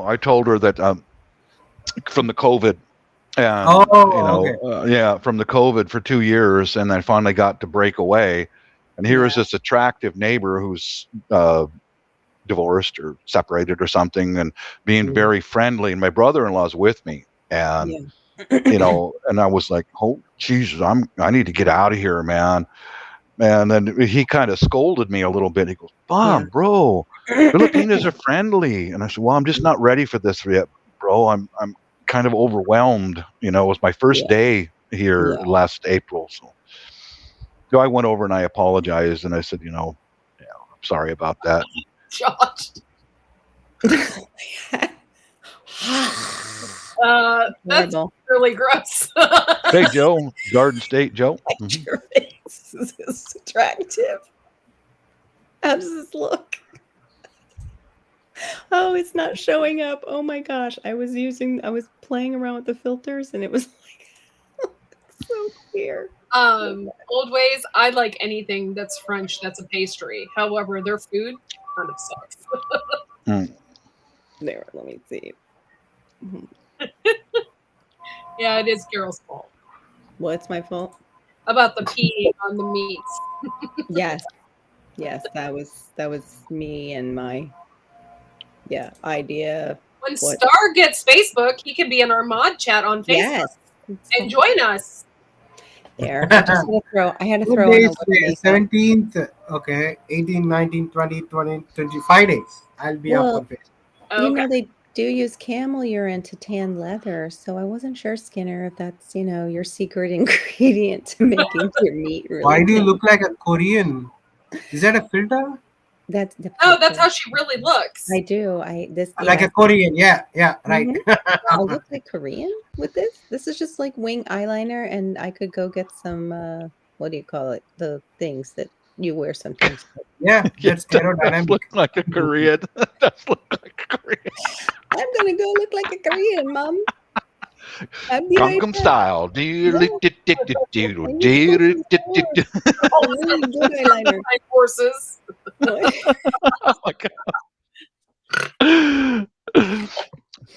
I told her that from the COVID, and
okay.
from the COVID for 2 years, and then finally got to break away. And here is this attractive neighbor who's divorced or separated or something, and being very friendly. And my brother-in-law's with me, and and I was like, "Oh, Jesus, I need to get out of here, man." And then he kind of scolded me a little bit. He goes, "Bob, bro, Filipinos are friendly." And I said, "Well, I'm just not ready for this yet, bro. I'm kind of overwhelmed. It was my first day here last April." So I went over and I apologized, and I said, I'm sorry about that.
Josh. That's really gross.
Hey, Joe, Garden State Joe. Mhm.
Your face is attractive. How does this look? Oh, it's not showing up. Oh my gosh. I was playing around with the filters and it was like so clear.
Old ways, I like anything that's French that's a pastry. However, their food kind of sucks.
There, let me see.
Yeah, it is Carol's fault.
What's my fault?
About the pee on the meats.
Yes. Yes, that was me and my idea.
When
What?
Star gets Facebook, he can be in our mod chat on Facebook
Yes.
and join us.
There. I had to throw
What
in
days
a
today?
little
17th. Okay. 18, 19, 20, 25 days. I'll be up
Well,
on Facebook.
You know, they do use camel urine to tan leather, so I wasn't sure, Skinner, if that's, your secret ingredient to making your meat really
Why do you
tan.
look like a Korean? Is that a filter?
That's the
Oh, that's
picture.
how she really looks.
I do.
Like a Korean, yeah, right.
I look like Korean with this. This is just like wing eyeliner, and I could go get some what do you call it? The things that you wear sometimes.
Yeah, that's
Does
aerodynamic.
look like a Korean. Does look like a Korean.
I'm gonna go look like a Korean, Mom. I'll be right
Gangnam
back.
Style.
Oh, really good eyeliner.
Like horses.
Oh my god.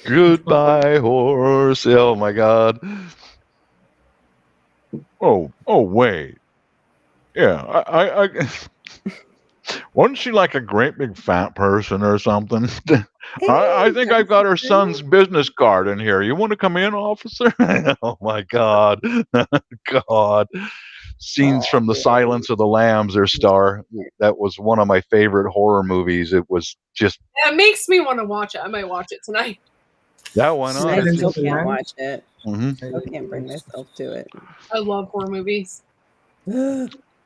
Goodbye, horse. Oh my god. Oh, wait. Yeah, I wasn't she like a great big fat person or something? I think I've got her son's business card in here. You want to come in, officer? Oh my god. God. Scenes from The Silence of the Lambs, their Star. That was one of my favorite horror movies. It was just
Yeah, it makes me want to watch it. I might watch it tonight.
that one on.
I
Silence
still
of the
can't
Lambs?
watch it.
Mm-hmm.
I can't bring myself to it.
I love horror movies.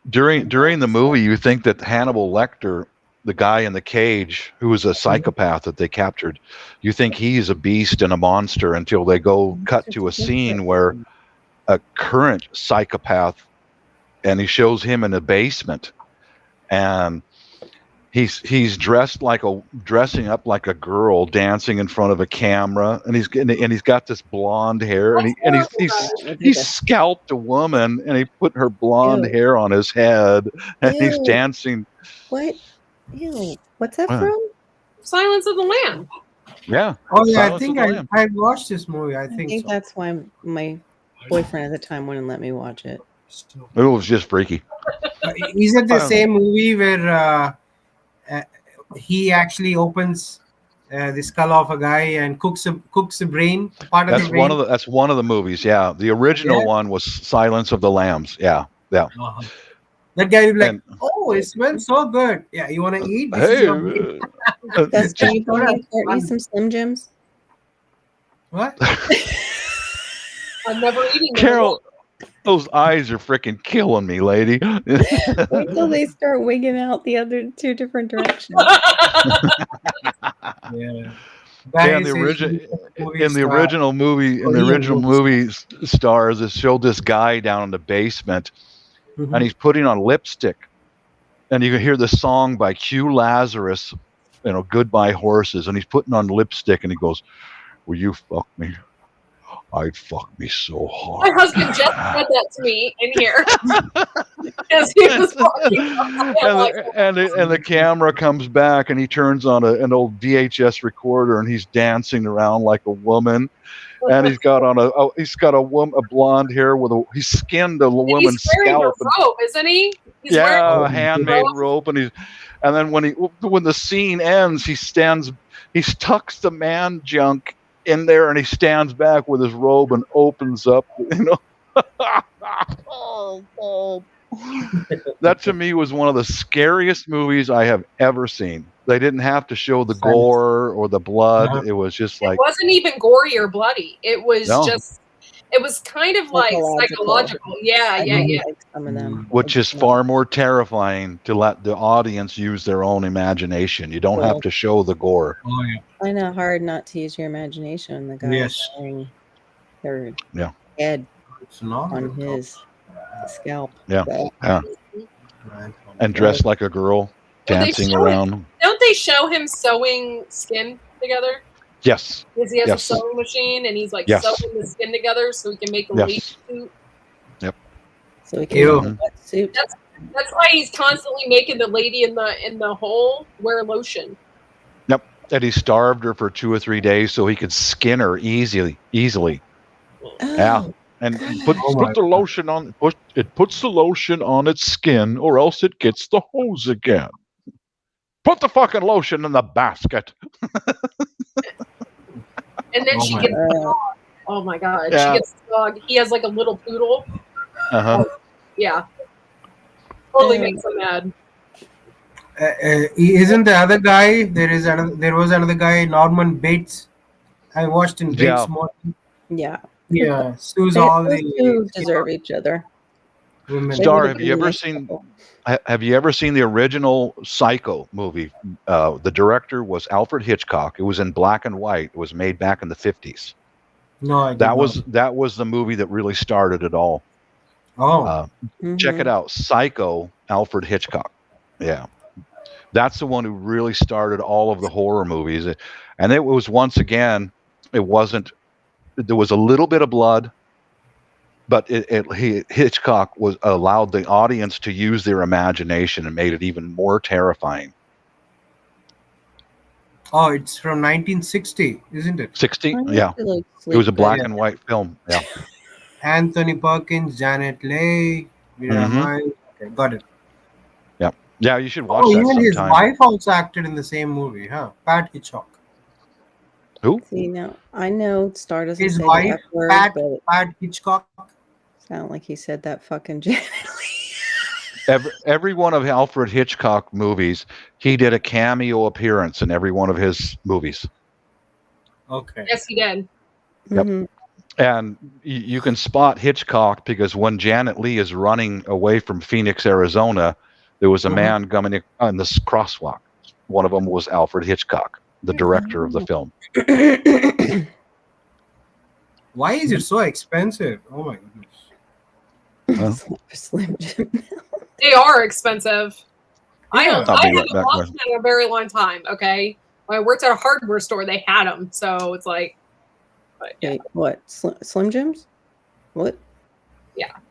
During the movie, you think that Hannibal Lecter, the guy in the cage, who was a psychopath that they captured, you think he's a beast and a monster until they go cut to a scene where a current psychopath, and he shows him in a basement, and he's dressing up like a girl, dancing in front of a camera, and he's got this blonde hair, and he's scalped a woman, and he put her blonde hair on his head, and he's dancing.
What? Ew. What's that
What?
from?
Silence of the Lamb.
Yeah.
Oh yeah, I
Silence
think
of the Lamb.
I watched this movie. I
I
think
think
so.
that's why my boyfriend at the time wouldn't let me watch it.
It was just freaky.
Is it the same movie where he actually opens the skull of a guy and cooks the brain part of
That's
the brain?
that's one of the movies. Yeah, the original
Yeah.
one was Silence of the Lambs. Yeah.
Uh-huh. That guy will be like,
And-
"Oh, it smells so good. Yeah, you want to eat? This is
Hey,
your brain."
That's can you bring Courtney some Slim Jims?
What?
I'm never eating them.
Carol, those eyes are freaking killing me, lady.
Wait till they start wigging out the other two different directions.
Yeah.
Yeah, in the original movie stars, it showed this guy down in the basement, and he's putting on lipstick, and you can hear the song by Q Lazarus, Goodbye Horses, and he's putting on lipstick, and he goes, "Will you fuck me? I'd fuck me so hard."
My husband just said that to me in here. As he was walking.
and the camera comes back, and he turns on an old VHS recorder, and he's dancing around like a woman, and he's got on a blonde hair he's skinned a woman's scalp.
Rope, isn't he? He's
A handmade rope, and then when the scene ends, he tucks the man junk in there, and he stands back with his robe and opens up. That to me was one of the scariest movies I have ever seen. They didn't have to show the gore or the blood. It was just like,
it wasn't even gory or bloody. It was just, it was kind of like psychological. Yeah.
Like some of them.
which is far more terrifying to let the audience use their own imagination. You don't have to show the gore.
Oh yeah.
Kind of hard not to use your imagination. The guy
Yes.
wearing their
Yeah.
head
It's not
on his scalp.
Yeah.
Right.
And dressed like a girl, dancing around.
Don't they show him sewing skin together?
Yes.
Because he has
Yes.
a sewing machine and he's like
Yes.
sewing the skin together so he can make a
Yes.
leaf suit.
Yep.
So he can
Ew.
wear a wetsuit.
That's why he's constantly making the lady in the hole wear lotion.
Yep. And he starved her for 2 or 3 days so he could skin her easily. Yeah.
Oh,
And
God.
Oh my
put the
God.
lotion on. It puts the lotion on its skin, or else it gets the hose again. Put the fucking lotion in the basket.
And then
Oh
she
my
gets
Uh,
oh my god,
Yeah.
she gets the dog. He has like a little poodle.
Uh-huh.
Yeah. Totally
Um,
makes him mad.
Isn't the other guy? There was another guy, Norman Bates. I watched in
Yeah.
Bates Motel.
yeah.
Yeah, sues
They,
all
those
the
two deserve each other.
women.
They
Star,
would
have
been
you
a
ever
nice
seen
couple.
have you ever seen the original Psycho movie? The director was Alfred Hitchcock. It was in black and white. It was made back in the 50s.
No, I did
That
not.
was the movie that really started it all.
Oh,
Check it
Mhm.
out. Psycho, Alfred Hitchcock. Yeah. That's the one who really started all of the horror movies. And it was, once again, there was a little bit of blood, but Hitchcock was allowed the audience to use their imagination and made it even more terrifying.
oh, it's from 1960, isn't it?
60?
I used
Yeah.
to, like,
It was a
sleep
black
Yeah.
and white film. Yeah.
Anthony Perkins, Janet Leigh, Vera
Mhm.
Miles. Okay, got it.
Yeah. Yeah, you should watch
Oh,
that
even his
sometime.
wife also acted in the same movie, huh? Pat Hitchcock.
Who?
See, now I know Star doesn't
His
say the
wife,
F word,
Pat
but it
Hitchcock.
sounded like he said that fucking Janet
Every one of Alfred Hitchcock movies, he did a cameo appearance in every one of his movies.
Okay.
Yes, he did.
Yep.
Mhm.
And you can spot Hitchcock because when Janet Leigh is running away from Phoenix, Arizona, there was a
Mhm.
man coming on this crosswalk. One of them was Alfred Hitchcock, the director of the film.
Why is it so expensive? Oh my goodness.
Well,
Slim Jim.
They are expensive. I
Yeah.
I'll be right
haven't
back,
watched
guys.
them in a very long time. Okay, when I worked at a hardware store, they had them, so it's like, but yeah.
Wait, what? Slim Jims? What?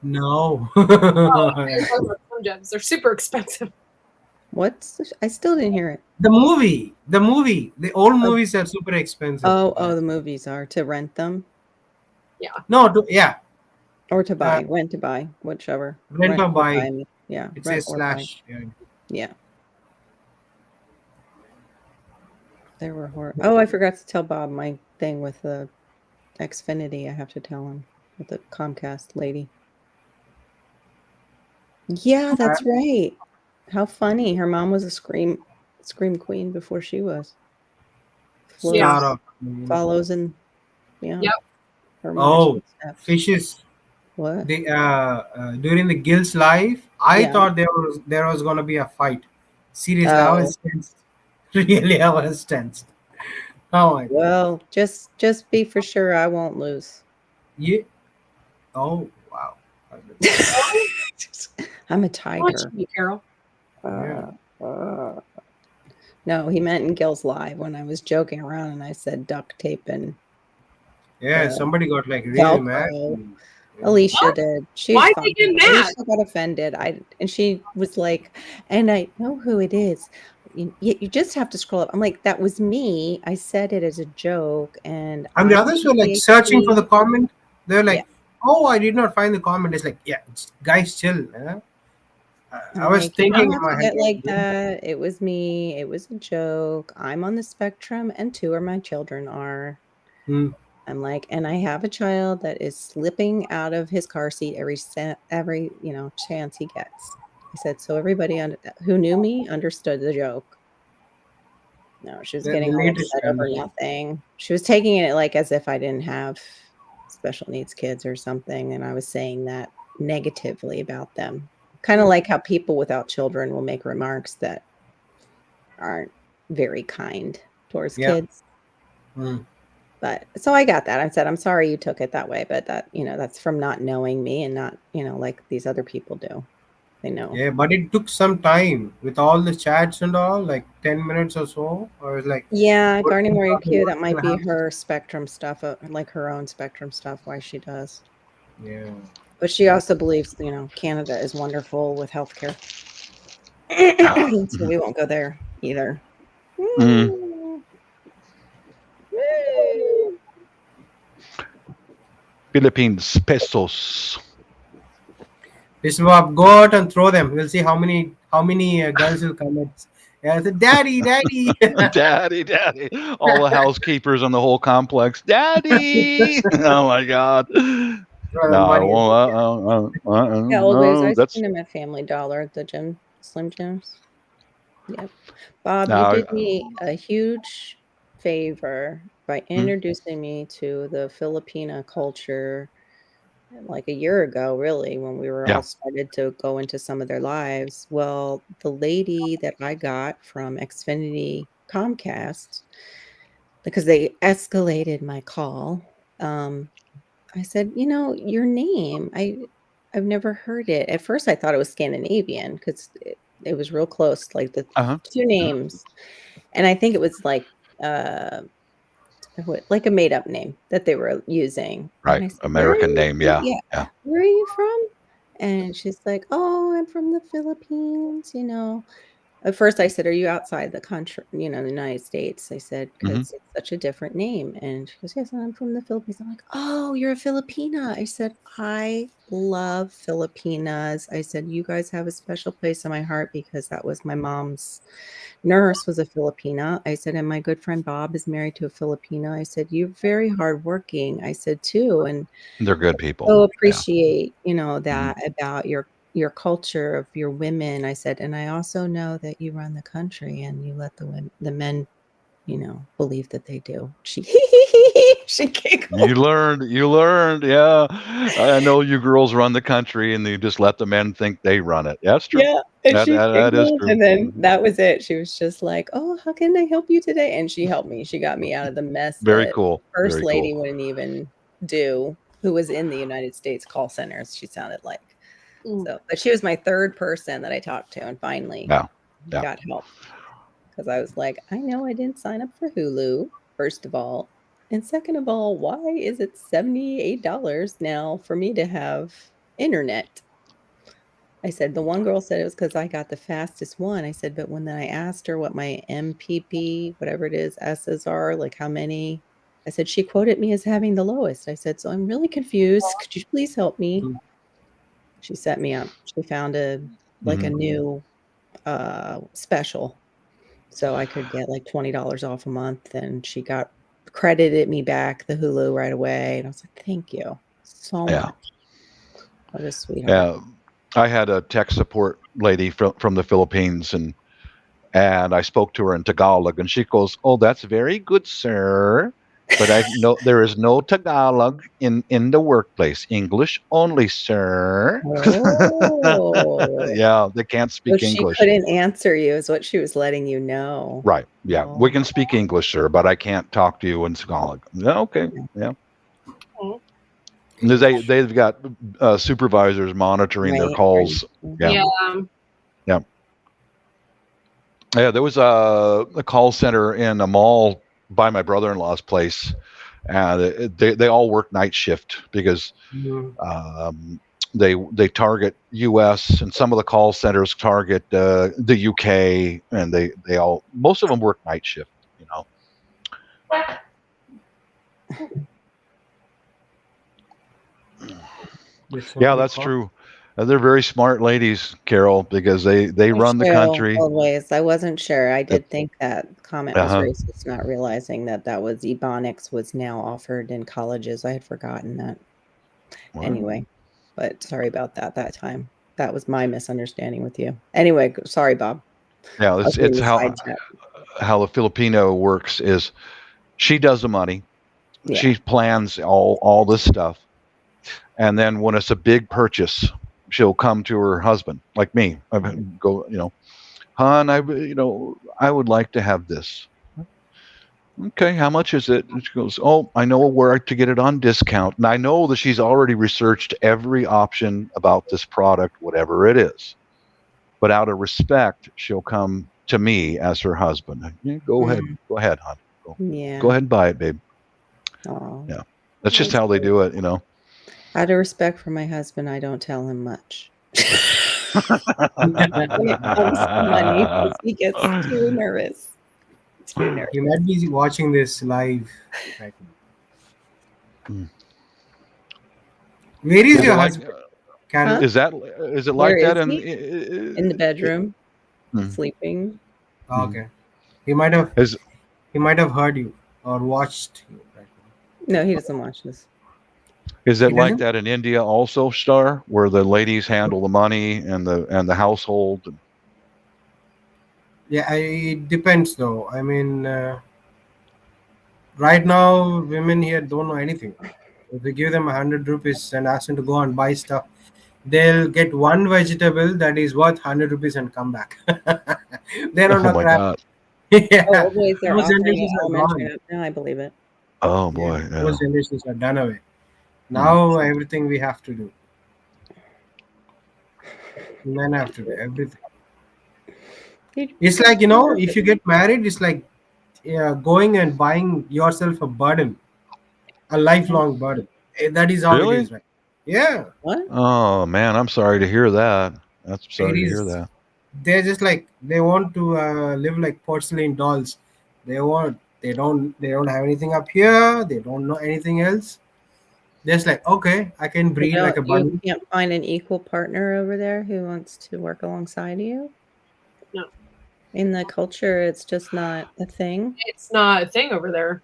No.
Oh, I didn't know about Slim Jims. They're super expensive.
What's? I still didn't hear it.
The old movies are super expensive.
Oh, the movies are to rent them
No, yeah,
or to buy, rent to buy, whichever.
Rent or buy.
Yeah,
it
rent
says
or buy.
slash. Yeah.
Yeah. There were horror. Oh, I forgot to tell Bob my thing with the Xfinity. I have to tell him with the Comcast lady. Yeah, that's right. How funny. Her mom was a scream queen before she was. Flows,
Yeah.
Star of-
follows and yeah.
Yep.
Her
Oh,
mom's footsteps.
Fishes.
What?
They during the Gil's live, I
Yeah.
thought there was gonna be a fight. Seriously, I
Oh.
was tensed. Really, I was tensed. Oh my god.
Well, just be for sure I won't lose.
Yeah. Oh wow.
I'm a
Watch
tiger.
you, Carol.
No, he meant in Gil's live when I was joking around and I said duct tape and
Yeah, somebody got like really
Velcro.
mad.
Alicia
What?
did. She's
Why
fine.
they get mad?
Alicia got offended. And she was like, and I know who it is. You just have to scroll up. I'm like, that was me. I said it as a joke, and
And the others were like searching for the comment. They're like,
Yeah.
"Oh, I did not find the comment." It's like, yeah, guys, chill. I was thinking in my head,
like that. It was me. It was a joke. I'm on the spectrum, and 2 of my children are.
Hmm.
I'm like, and I have a child that is slipping out of his car seat every chance he gets. I said, so everybody who knew me understood the joke. No, she was
The
getting all
latest
upset over
family.
nothing. She was taking it like as if I didn't have special needs kids or something, and I was saying that negatively about them. Kind of like how people without children will make remarks that aren't very kind towards
Yeah.
kids.
Hmm.
But so I got that. I said, I'm sorry you took it that way, but that's from not knowing me and not, like these other people do. They know.
Yeah, but it took some time with all the chats and all, like 10 minutes or so. I was like,
Yeah,
what-
Gardening Warrior Q,
what's
that might
gonna
be
happen?
her spectrum stuff, like her own spectrum stuff, why she does.
Yeah.
But she also believes, Canada is wonderful with healthcare. So we won't go there either.
Philippines pesos.
Mr. Bob, go out and throw them. We'll see how many girls will come. Yeah, the daddy.
Daddy, daddy. All the housekeepers on the whole complex. Daddy. Oh my God.
Throw
No,
them
I
money.
won't.
Yeah, always. I
That's
seen him at Family Dollar at the gym, Slim Jims. Yep. Bob, you
no.
did me a huge favor by introducing me to the Filipina culture like a year ago, really, when we were
Yeah.
all started to go into some of their lives. Well, the lady that I got from Xfinity Comcast, because they escalated my call, I said, your name, I've never heard it. At first, I thought it was Scandinavian because it was real close, like the
Uh-huh.
two names. And I think it was like like a made up name that they were using.
Right.
And I said,
American name. Yeah.
Yeah.
Yeah.
Where are you from? And she's like, oh, I'm from the Philippines, At first I said, are you outside the country, the United States? I said, because it's such a different name. And she goes, yes, I'm from the Philippines. I'm like, oh, you're a Filipina. I said, I love Filipinas. I said, you guys have a special place in my heart because that was my mom's nurse was a Filipina. I said, and my good friend Bob is married to a Filipina. I said, you're very hardworking. I said, too. And
They're good people.
so
Yeah.
appreciate, that about your culture of your women. I said, and I also know that you run the country and you let the men, believe that they do. She giggled.
You learned. Yeah. I know you girls run the country and you just let the men think they run it. That's true.
Yeah. And she
That is
giggled,
true.
and then that was it. She was just like, oh, how can I help you today? And she helped me. She got me out of the mess
Very
that
cool.
First
Very
Lady
cool.
wouldn't even do, who was in the United States call centers, she sounded like. So, but she was my third person that I talked to, and finally
Yeah.
got help. Because I was like, I know I didn't sign up for Hulu, first of all. And second of all, why is it $78 now for me to have internet? I said, the one girl said it was because I got the fastest one. I said, but when I asked her what my MPP, whatever it is, S's are, like how many, I said, she quoted me as having the lowest. I said, so I'm really confused. Could you please help me? She set me up. She found a new special. So I could get like $20 off a month, and she credited me back the Hulu right away. And I was like, thank you so much. What a sweetheart.
Yeah. I had a tech support lady from the Philippines, and I spoke to her in Tagalog, and she goes, "Oh, that's very good, sir. But I know there is no Tagalog in the workplace. English only, sir."
Oh.
Yeah, they can't speak
So she
English.
couldn't answer you is what she was letting you know.
Right. Yeah.
Oh.
We can speak English, sir, but I can't talk to you in Tagalog. Yeah, okay. Yeah. They've got supervisors monitoring their calls. Yeah. Yeah, there was a call center in a mall by my brother-in-law's place, and they all work night shift because they target U.S. and some of the call centers target the U.K. and most of them work night shift. Yeah, that's true. They're very smart ladies, Carol, because they run the country.
Always. I wasn't sure. I did think that comment was racist, not realizing that was Ebonics was now offered in colleges. I had forgotten that. Wow. Anyway, but sorry about that time. That was my misunderstanding with you. Anyway, sorry, Bob.
Yeah, it's how the Filipino works is she does the money. Yeah. She plans all this stuff. And then when it's a big purchase, she'll come to her husband, like me. I go, hon, I would like to have this. Okay, how much is it? And she goes, oh, I know where to get it on discount. And I know that she's already researched every option about this product, whatever it is. But out of respect, she'll come to me as her husband. Yeah, go ahead, hon. Go ahead and buy it, babe.
Oh.
Yeah, that's just how they do it,
Out of respect for my husband, I don't tell him much. When it comes to money, 'cause he gets too nervous. Too nervous.
You might be watching this live right now.
Hmm.
Where is
Is
your
it like,
husband? Carol?
Huh?
is it like
Where
that
is
in
In the bedroom,
Hmm.
sleeping.
Oh, okay. He might have
is
heard you or watched you right
No, he doesn't watch this.
is
He
it like
doesn't?
that in India also, Star, where the ladies handle the money and the household?
Yeah, it depends though. I mean, right now, women here don't know anything. If we give them 100 rupees and ask them to go and buy stuff, they'll get one vegetable that is worth 100 rupees and come back. They don't
Oh
know
my
crap.
God!
Yeah,
Oh, wait, they're
those
offering
generations
it
are
elementary.
gone.
No, I believe it.
Oh
Yeah,
boy! Yeah.
those generations are done away. Now everything we have to do. Men have to do everything. It's like, if you get married, it's like going and buying yourself a burden, a lifelong burden. That is how it
Really?
is, right? Yeah,
What?
Oh man, I'm sorry to hear that. That's
it
sorry to hear
is.
that.
They're just like they want to live like porcelain dolls. They don't have anything up here. They don't know anything else. Just like, okay, I can breathe like a
You
bunny.
can't find an equal partner over there who wants to work alongside you?
No.
In the culture, it's just not a thing.
It's not a thing over there.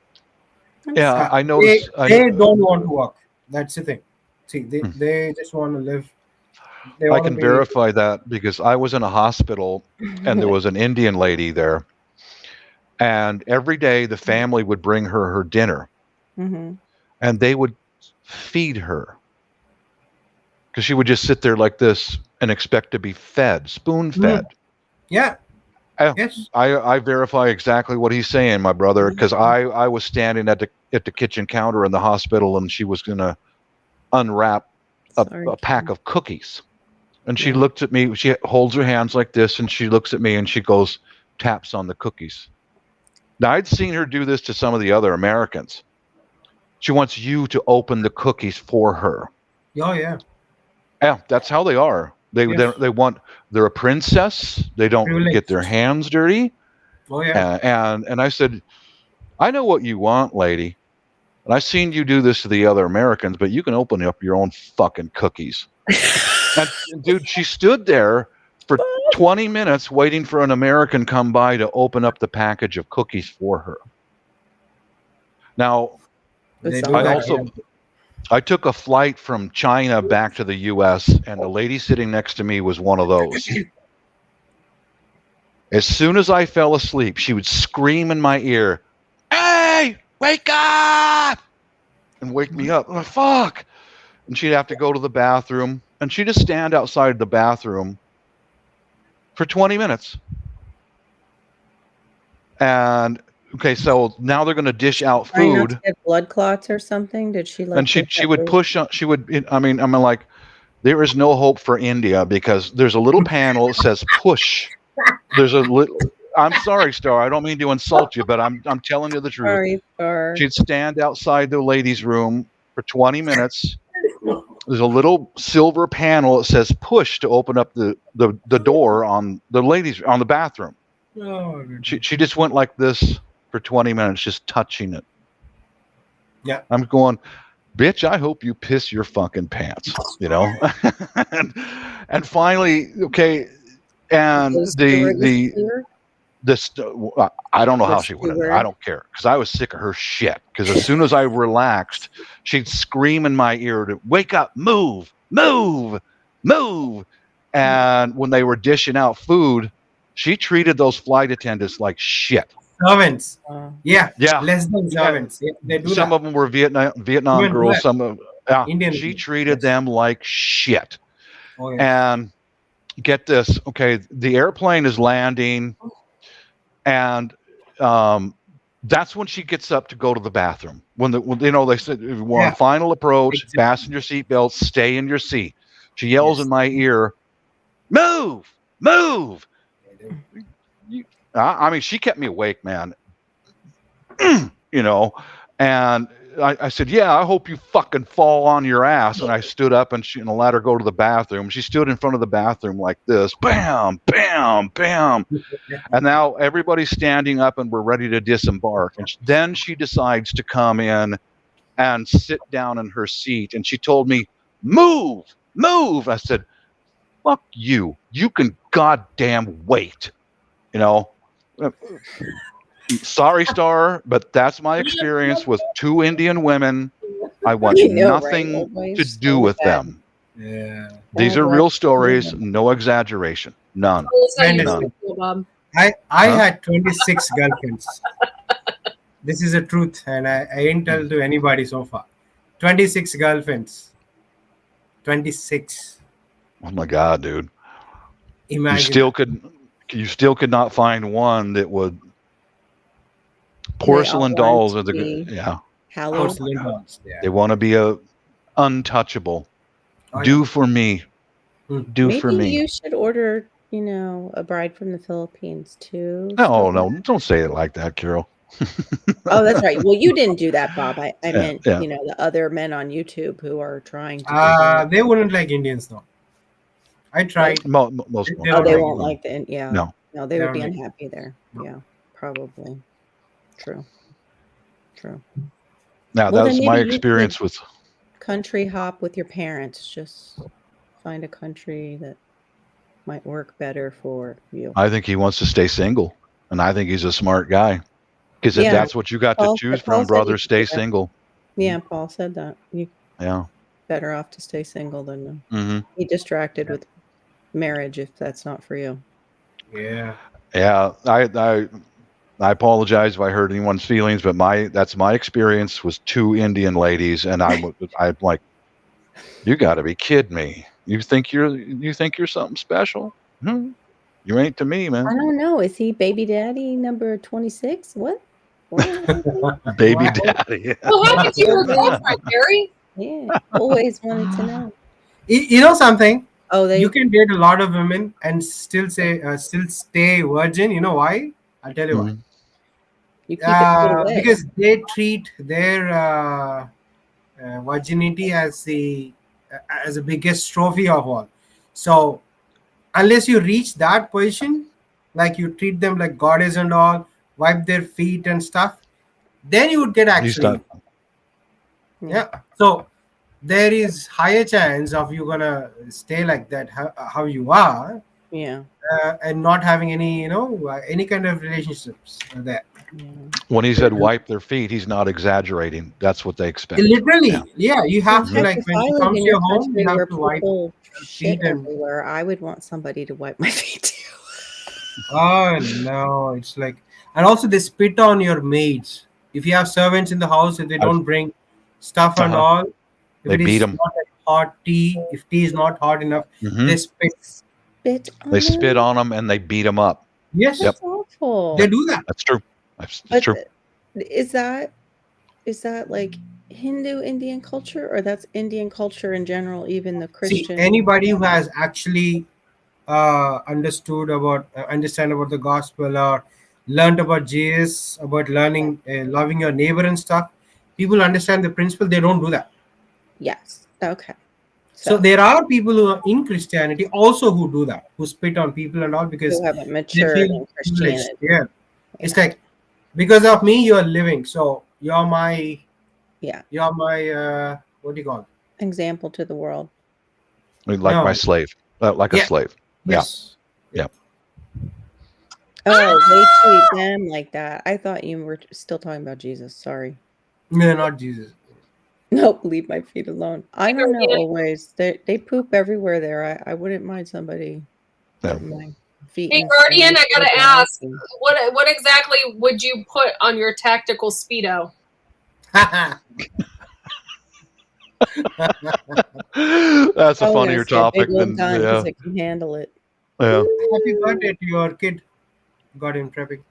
Yeah,
Uh,
I
they,
noticed.
they don't want to work. That's the thing. See,
Hmm.
they just want to live. They
I
want to
can
be.
verify that because I was in a hospital and there was an Indian lady there, and every day the family would bring her dinner,
Hmm.
and they would feed her because she would just sit there like this and expect to be fed, spoon fed.
Yeah.
Yeah.
Yes.
I verify exactly what he's saying, my brother, because I was standing at the kitchen counter in the hospital, and she was gonna unwrap
Sorry,
a pack of cookies, and she
Yeah.
looked at me. She holds her hands like this, and she looks at me, and she goes, taps on the cookies. Now I'd seen her do this to some of the other Americans. She wants you to open the cookies for her.
Oh yeah.
Yeah, that's how they are.
Yes.
They want, they're a princess. They don't get their
Privileged.
hands dirty.
Oh yeah.
And I said, I know what you want, lady. And I've seen you do this to the other Americans, but you can open up your own fucking cookies. And dude, she stood there for 20 minutes waiting for an American come by to open up the package of cookies for her. Now,
They do
I
that.
also I took a flight from China back to the US, and the lady sitting next to me was one of those. As soon as I fell asleep, she would scream in my ear, "Hey, wake up!" and wake me up. I'm like, fuck. And she'd have to go to the bathroom, and she'd just stand outside the bathroom for 20 minutes. And okay, so now they're going to dish out
Trying not
food,
to get blood clots or something? Did she like?
and she
get
would
that
push on. She would. I mean, I'm like, there is no hope for India because there's a little panel that says push. There's a little. I'm sorry, Star. I don't mean to insult you, but I'm telling you the truth.
Sorry, Star.
She'd stand outside the ladies' room for 20 minutes. There's a little silver panel that says push to open up the door on the ladies on the bathroom.
Oh,
She just went like this for 20 minutes, just touching it.
Yeah.
I'm going, bitch, I hope you piss your fucking pants, you know? and finally, okay, and
Was steward
this I don't know how
The
she went in there.
steward.
I don't care because I was sick of her shit. Because as soon as I relaxed, she'd scream in my ear to wake up, move, move, move. And when they were dishing out food, she treated those flight attendants like shit.
servants. Yeah.
Yeah.
Less than servants. Yeah, they do
Some
that.
of them were Vietnam
Women do
girls.
that.
Some of
Indian
she
women,
treated
yes.
them like shit.
Oh yeah.
And get this, okay, the airplane is landing, and that's when she gets up to go to the bathroom. When they said we're on final approach,
Exactly.
fasten your seatbelts, stay in your seat. She yells in my ear, "Move, move!" I mean, she kept me awake, man. You know, and I said, yeah, I hope you fucking fall on your ass. And I stood up and I let her go to the bathroom. She stood in front of the bathroom like this, bam, bam, bam. And now everybody's standing up and we're ready to disembark. And then she decides to come in and sit down in her seat. And she told me, move, move. I said, fuck you. You can goddamn wait. You know, sorry, Star, but that's my experience with 2 Indian women. I want
You know, right?
nothing
Always
to do
so
with
bad.
them.
Yeah.
These
Bad
are real
luck.
stories, no exaggeration, none.
Tell us how you
None.
really feel, Bob.
I
Huh?
had 26 girlfriends. This is the truth, and I ain't tell to anybody so far. 26 girlfriends. 26.
Oh my God, dude.
Imagine.
You still could not find one that would. Porcelain
They all
dolls
want
are
to
the
be
yeah.
hallowed.
Porcelain dolls. Yeah.
They want to be untouchable.
Oh,
Do
yeah.
for me.
Hmm.
Do for
Maybe
me.
you should order, a bride from the Philippines too.
No,
Star.
no, don't say it like that, Carol.
Oh, that's right. Well, you didn't do that, Bob. I
Yeah,
meant,
yeah.
the other men on YouTube who are trying to do that.
They wouldn't like Indians though. I tried.
Most
They
won't.
Oh,
don't
they
like
won't
it.
like the, yeah.
No.
No, they
They
would be
don't like
unhappy there.
No.
Yeah, probably. True.
Now
Well,
that's
then
my
maybe you
experience
should
with.
country hop with your parents. Just find a country that might work better for you.
I think he wants to stay single, and I think he's a smart guy. Because if
Yeah.
that's what you got to
Paul-
choose
Paul
from,
said
brother,
you could
stay
do that.
single.
Yeah, Paul said that. You
Yeah.
better off to stay single than
Mm-hmm.
be distracted with marriage if that's not for you.
Yeah.
Yeah. I apologize if I hurt anyone's feelings, but that's my experience was 2 Indian ladies, and I'm like, you got to be kidding me. You think you're something special? You ain't to me,
I
man.
don't know. Is he baby daddy number 26? What?
Baby
Wow.
daddy.
Well, how did you your girlfriend, Gary?
Yeah, always wanted to know.
You know something?
Oh, they.
You can date a lot of women and still stay virgin. You know why? I'll tell you why.
Mhm.
You keep it put away.
Because they treat their virginity as the biggest trophy of all. So unless you reach that position, like you treat them like goddess and all, wipe their feet and stuff, then you would get
He's
actually.
done.
Yeah. So there is higher chance of you gonna stay like that how you are,
Yeah.
and not having any any kind of relationships there.
Yeah.
When he said wipe their feet, he's not exaggerating. That's what they expect.
Literally, yeah. You have to,
Heck,
like,
if
when
I
you
lived
come to
in
your
your
home,
country
you
where
have to wipe
people
your
shit
feet and.
everywhere, I would want somebody to wipe my feet too.
Oh no, it's like, and also they spit on your maids. If you have servants in the house, if they don't bring stuff and
Uh-huh.
all, if
They
it is
beat 'em.
not like hot tea, if tea is not hot enough,
Mhm.
they spit.
Spit on
They spit
them?
on them and they beat them up.
Yes,
Yep.
That's awful.
they do that.
That's true. That's
But
true.
is that like Hindu Indian culture, or that's Indian culture in general, even the
See,
Christian?
anybody who has actually understand about the gospel, or learned about Jesus, about learning loving your neighbor and stuff, people understand the principle. They don't do that.
Yes. Okay.
So there are people who are in Christianity also who do that, who spit on people and all, because
who haven't
they
matured
feel
in
privileged.
Christianity.
Yeah, it's like, because of me you are living, so you're my what do you call it?
Example to the world.
I mean, like
No.
my slave. Like
Yeah.
a slave.
Yes.
Oh, they treat them like that. I thought you were still talking about Jesus. Sorry.
No, not Jesus.
Nope, leave my feet alone. I don't know
Yeah.
always. They poop everywhere there. I wouldn't mind somebody
Yeah.
putting my feet
Hey,
in
Guardian,
some
I gotta
food
ask,
and-
what exactly would you put on your tactical Speedo?
That's a
Oh,
funnier
I say
topic
big old
than
gun because it can handle it.
yeah.
Happy birthday to your kid. Got him prepping.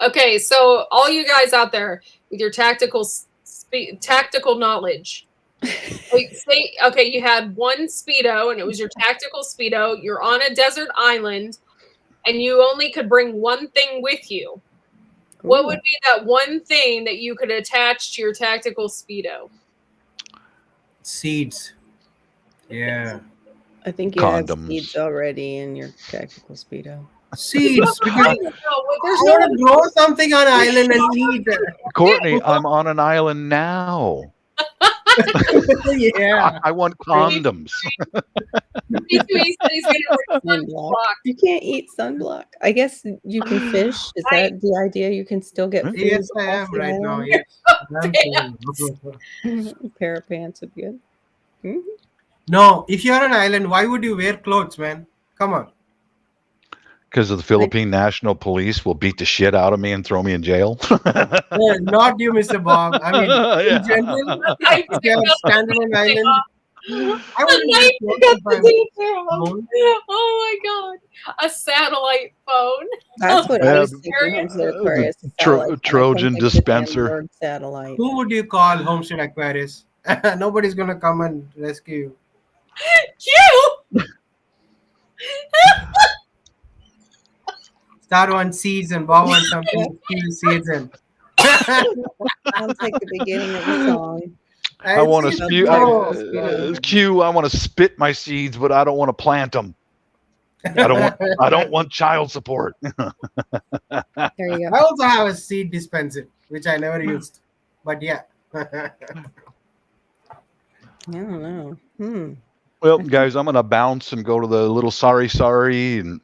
Okay, so all you guys out there with your tactical knowledge, like, say, okay, you had one Speedo and it was your tactical Speedo. You're on a desert island and you only could bring one thing with you. What
Ooh,
would be that one thing that you could attach to your tactical Speedo?
Seeds. Yeah.
I think you have
Condoms.
seeds already in your tactical Speedo.
Seeds. Because
I know, but there's
I
no
want to grow something on an island and eat
Courtney, I'm on an island now.
it. Yeah.
I want condoms.
He said he's going to wear
Sunblock.
sunblock.
You can't eat sunblock. I guess you can fish. Is that the idea? You can still get food
Yes, I
off
am
the
right now.
island?
Yes.
A pair of pants would be good. Mhm.
No, if you're on an island, why would you wear clothes, man? Come on.
Because of the Philippine National Police will beat the shit out of me and throw me in jail.
Not you, Mr. Bob. I mean, in general, if you're stranded on an island, I wouldn't wear clothes if I'm alone.
Oh my god. A satellite phone.
That's what I
Yeah,
was thinking. Homestead Aquarius.
the
satellite phone. I
Trojan
couldn't think of the damn
dispenser.
word satellite.
Who would you call Homestead Aquarius? Nobody's gonna come and rescue you.
Cute.
Star wants seeds and Bob wants something to seeds and.
Sounds like the beginning of a song.
I want to
It's
spew.
so-
Q. I want to spit my seeds, but I don't want to plant them. I don't want child support.
There you
I
go.
also have a seed dispenser, which I never used. But yeah.
I don't know.
Well, guys, I'm gonna bounce and go to the little sorry, and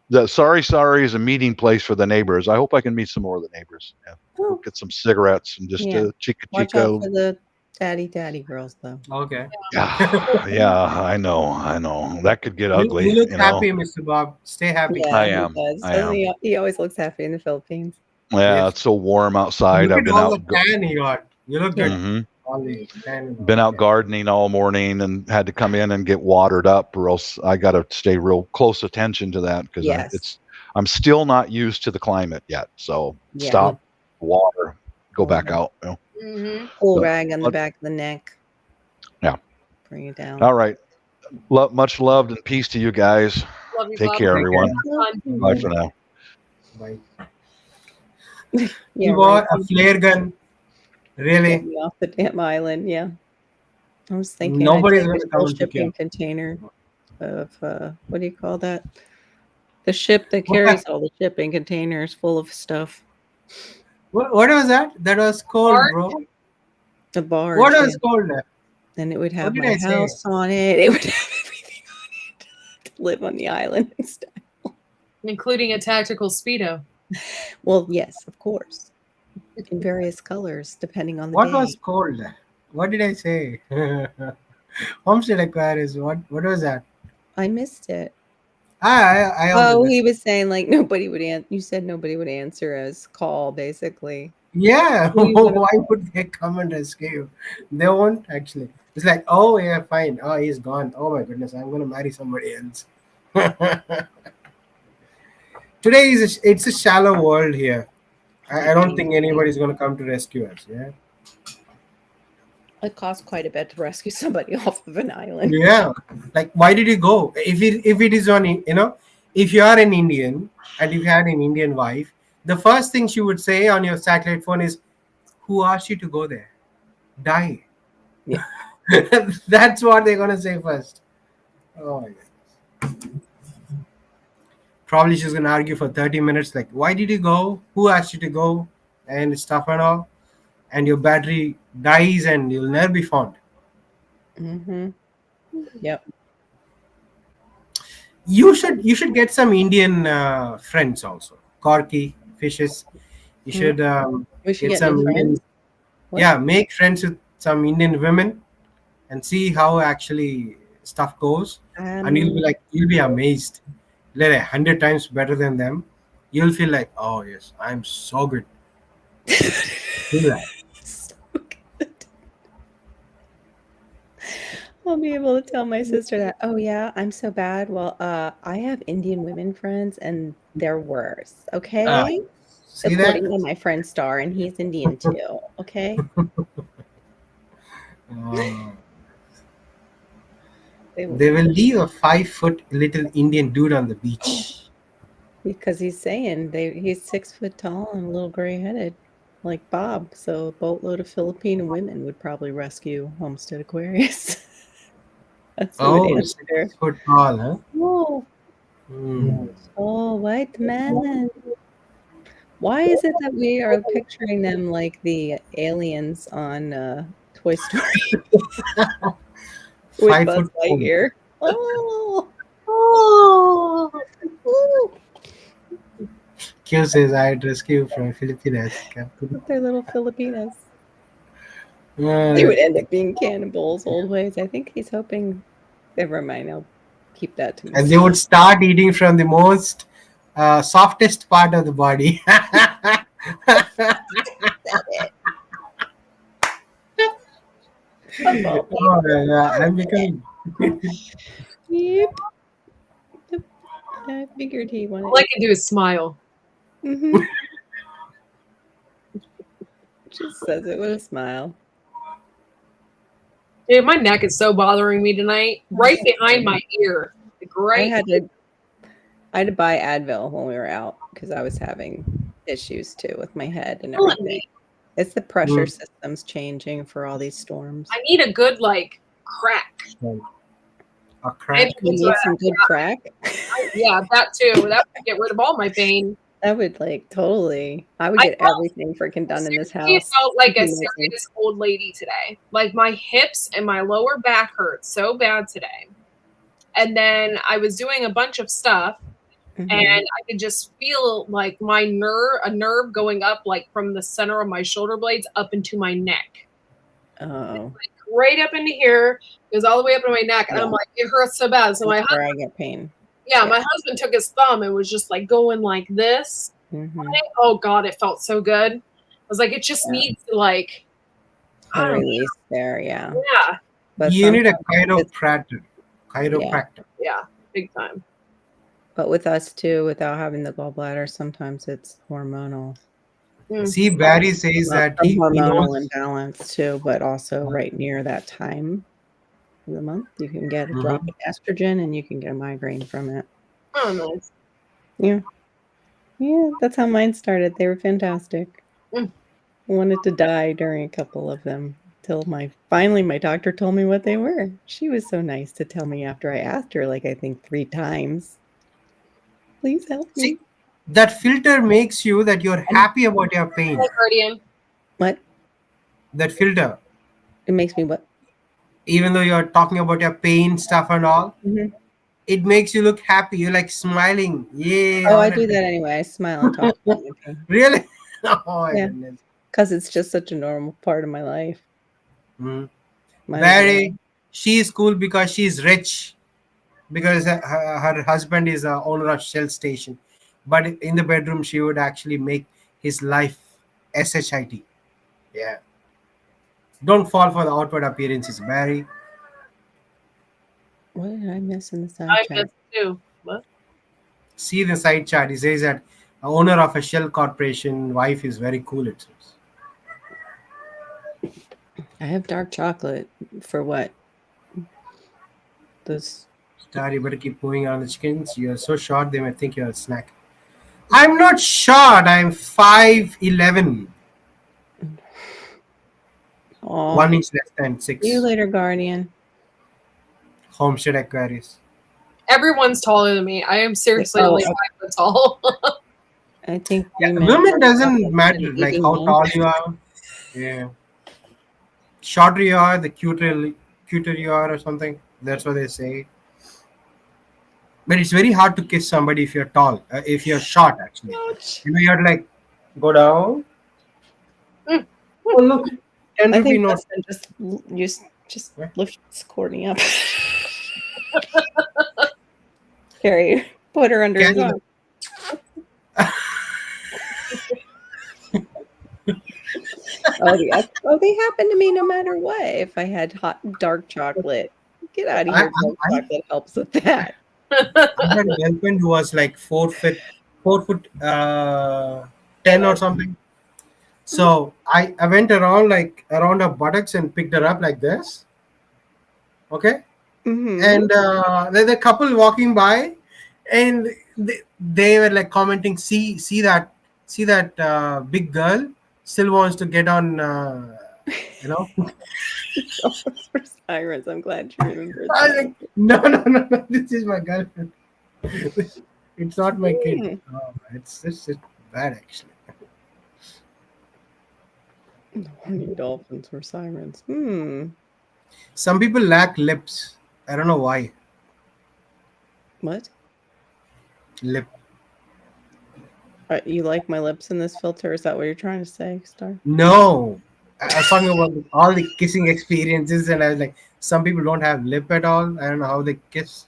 the sorry is a meeting place for the neighbors. I hope I can meet some more of the neighbors. Yeah. We'll get some cigarettes and just
Yeah.
chica
Watch
chica.
out for the daddy girls, though.
Okay.
Yeah, I know. That could get ugly.
You look
know.
happy, Mr. Bob. Stay happy.
Yeah,
I
he
am.
does.
I
Doesn't
am.
He always looks happy in the Philippines.
Yeah,
Yes.
it's so warm outside.
Look
I've
at
been
all
out.
the tan you got. You look good.
Mhm.
All the tan.
Been out gardening all morning and had to come in and get watered up, or else I got to stay real close attention to that because
Yes.
I'm still not used to the climate yet. So
Yeah.
stop, water, go back out.
Mm-hmm.
Cool
So-
rag on the back of the neck.
Yeah.
Bring it down.
All right. Much love and peace to you guys.
Love you,
Take
Bob.
care, everyone.
Fun.
Bye for now.
Bye.
Yeah,
You bought a flare gun.
Get
Really?
me off the damn island. Yeah. I was thinking
Nobody's
I'd
gonna
take a
come
full
and pick you
shipping
up.
container of what do you call that? The ship that carries all the shipping containers full of stuff.
What was that? That was cold,
Barge?
bro.
The barge.
What
yeah.
was cold?
And it would have
did
my
I say?
house on it. It would have everything on it to live on the island and stuff.
Including a tactical Speedo.
Well, yes, of course. In various colors, depending on the
What
day.
was cold? What did I say? Homestead Aquarius. What was that?
I missed it.
I
Oh,
also
he was saying like nobody would answer. You said nobody would answer his call, basically.
Yeah.
Who you gonna
Why would they come and rescue you? They won't actually. It's like, oh yeah, fine. Oh, he's gone. Oh my goodness, I'm gonna marry somebody else. Today it's a shallow world here. I don't think anybody's gonna come to rescue us. Yeah.
It costs quite a bit to rescue somebody off of an island.
Yeah. Like, why did you go? If it is on, if you are an Indian and you had an Indian wife, the first thing she would say on your satellite phone is, "Who asked you to go there? Die."
Yeah.
That's what they're gonna say first. Oh my god. Probably she's gonna argue for 30 minutes, like, why did you go? Who asked you to go? And stuff and all. And your battery dies and you'll never be found.
Mm-hmm. Yep.
You should get some Indian friends also. Corky, fishes. You should
We should
get
get
some
new
Indian.
friends. What?
Yeah, make friends with some Indian women and see how actually stuff goes. And you'll be amazed. Like 100 times better than them. You'll feel like, oh yes, I'm so good. Do that.
So good. I'll be able to tell my sister that, oh yeah, I'm so bad. Well, I have Indian women friends and they're worse. Okay.
See
According
that?
to my friend Star, and he's Indian too. Okay.
They will leave a 5-foot little Indian dude on the beach.
Because he's saying he's 6 foot tall and a little gray headed, like Bob. So a boatload of Filipino women would probably rescue Homestead Aquarius. That's who would
Oh,
answer.
6 foot tall, huh?
Oh, oh, white man. Why is it that we are picturing them like the aliens on Toy Story with
5 foot
Buzz Lightyear? Oh,
Oh,
ooh,
Q says I'd rescue from Filipinas.
with their little Filipinas. They would end up being cannibals, old ways. I think he's hoping. Never mind. I'll keep that to myself.
And they would start eating from the most softest part of the body. Oh, yeah, I'm becoming.
Yep. Yep. I figured he wanted.
all I can do is smile.
Mhm. Just says it with a smile.
Dude, my neck is so bothering me tonight. Right behind my ear. Like,
I
right.
had to buy Advil when we were out because I was having issues too with my head and
Killing
everything.
me.
It's the pressure system's changing for all these storms.
I need a good like crack.
A crack.
You need some good crack.
Yeah, that too. That would get rid of all my pain.
That would like totally. I would
I
get
felt-
everything freaking done in this
Seriously,
house.
I felt like a
Amazing.
serious old lady today. Like my hips and my lower back hurt so bad today. And then I was doing a bunch of stuff
Mhm.
and I could just feel like a nerve going up like from the center of my shoulder blades up into my neck.
Oh,
Right up into here. It was all the way up to my neck. And I'm like, it hurts so bad. So my
that's where I get pain.
my husband took his thumb and was just like going like this.
Mhm.
Oh God, it felt so good. I was like, it just
Yeah.
needs to like, I
A
don't know.
release there, yeah.
Yeah,
But
You need a
sometimes it's-
chiropractor.
yeah, big time.
But with us too, without having the gallbladder, sometimes it's hormonal.
See, Barry says
Well,
that
some
he
hormonal
knows.
imbalance too, but also right near that time of the month, you can get a drop of estrogen and you can get a migraine from it.
Oh, nice.
Yeah. Yeah, that's how mine started. They were fantastic.
Mm.
I wanted to die during a couple of them till finally my doctor told me what they were. She was so nice to tell me after I asked her, like I think 3 times. Please help me.
See, that filter makes you that you're happy about your pain.
Hi, Guardian.
What?
That filter,
It makes me what?
even though you're talking about your pain stuff and all,
Mhm.
it makes you look happy. You're like smiling. Yeah.
Oh, I do that anyway. I smile and talk about my pain.
Really? Oh my
Yeah.
goodness.
Because it's just such a normal part of my life.
Mhm.
My
Barry, she's cool because she's rich, because her husband is a owner of Shell station, but in the bedroom she would actually make his life shit. Yeah. Don't fall for the outward appearances, Barry.
What did I miss in the side
I
chat?
missed too. What?
See the side chat. He says that a owner of a Shell corporation wife is very cool. It seems.
I have dark chocolate for what? Those.
Star, you better keep moving on the chickens. You are so short they may think you're a snack. I'm not short. I'm 5'11".
Aw.
1 inch less than 6.
See you later, Guardian.
Homestead Aquarius.
Everyone's taller than me. I am seriously
Oh,
only
okay.
5 foot tall.
I think
Yeah,
you meant
women doesn't
chocolate
matter
and
like
eating
how
them.
tall you are. Yeah. Shorter you are, the cuter you are, or something. That's what they say. But it's very hard to kiss somebody if you're tall. If you're short, actually.
Ouch.
You know, you have to like go down.
Mm.
Oh look, 10
I
rupee
think
note.
Dustin just lifts Courtney up. Carrie, put her under his
Can you-
arm. They happen to me no matter what. If I had hot dark chocolate, get out of here. Dark chocolate helps with that.
I had a girlfriend who was like 4 foot 10 or something. So I went around her buttocks and picked her up like this. Okay.
Mhm.
And there's a couple walking by, and they were like commenting, see that big girl still wants to get on, you know.
Dolphins for sirens. I'm glad you remembered
I was
that.
like, no, this is my girlfriend. It's not my kid.
Hmm.
Oh, it's bad actually.
Horny dolphins were sirens.
Some people lack lips. I don't know why.
What?
Lip.
You like my lips in this filter? Is that what you're trying to say, Star?
No, I was talking about all the kissing experiences, and I was like, some people don't have lip at all. I don't know how they kiss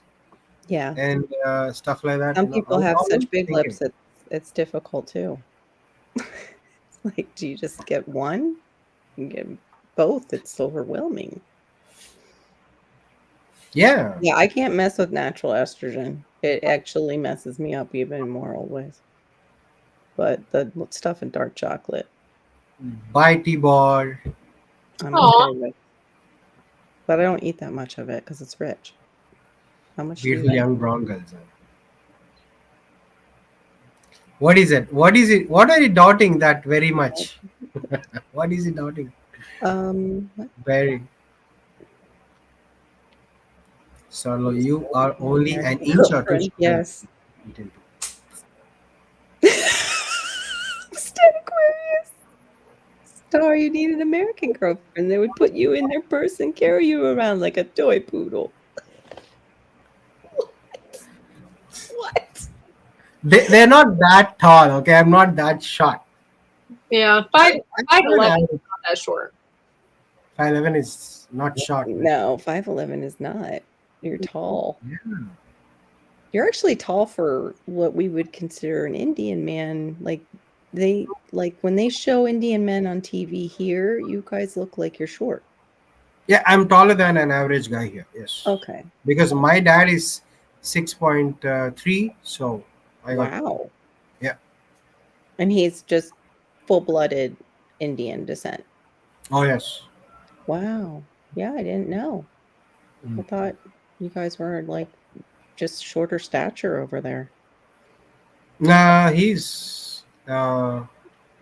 Yeah.
and stuff like that.
Some
No,
people have
I was
such big
thinking.
lips it's difficult too. It's like, do you just get one? You get both. It's overwhelming.
Yeah,
Yeah, I can't mess with natural estrogen. It actually messes me up even in more old ways. But the stuff in dark chocolate,
buy T-ball.
I'm
Aw.
okay with. But I don't eat that much of it because it's rich. How much do you
Beautiful
like?
young brown girls. What is it? What is it? What are you doubting that very much? What is it doubting?
What?
Very. So you are only an
American
inch or two
girlfriend,
square.
yes. Instead Aquarius. Star, you need an American girlfriend. They would put you in their purse and carry you around like a toy poodle. What?
They're not that tall, okay? I'm not that short.
Yeah,
I'm
5'11", not that short.
5'11" is not short. man.
No, 5'11" is not. You're tall.
Yeah.
You're actually tall for what we would consider an Indian man. Like when they show Indian men on TV here, you guys look like you're short.
Yeah, I'm taller than an average guy here. Yes.
Okay.
Because my dad is 6.3, so I got.
Wow.
Yeah.
And he's just full-blooded Indian descent.
Oh yes.
Wow. Yeah, I didn't know. I thought you guys were like just shorter stature over there.
Nah, he's.
Not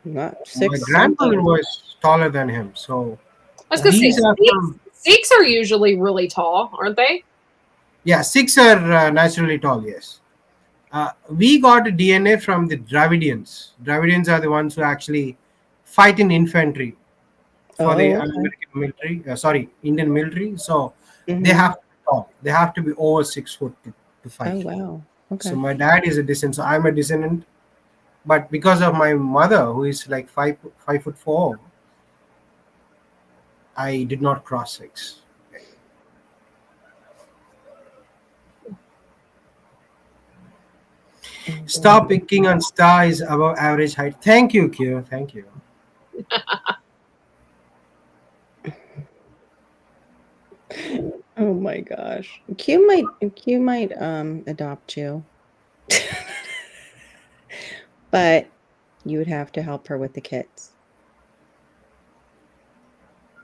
My
6
grandfather
something.
was taller than him, so
I was gonna say
these are from.
Sikhs are usually really tall, aren't they?
Yeah, Sikhs are naturally tall. Yes. We got DNA from the Dravidians. Dravidians are the ones who actually fight in infantry for the
Oh, okay.
American military. Indian military. So they
Mhm.
have to be tall. They have to be over 6 foot to fight.
Oh, wow. Okay.
So my dad is a descendant. So I'm a descendant. But because of my mother, who is like 5'4", I did not cross 6. Stop picking on Star is above average height. Thank you, Q. Thank you.
Oh my gosh. Q might adopt you. But you would have to help her with the kids.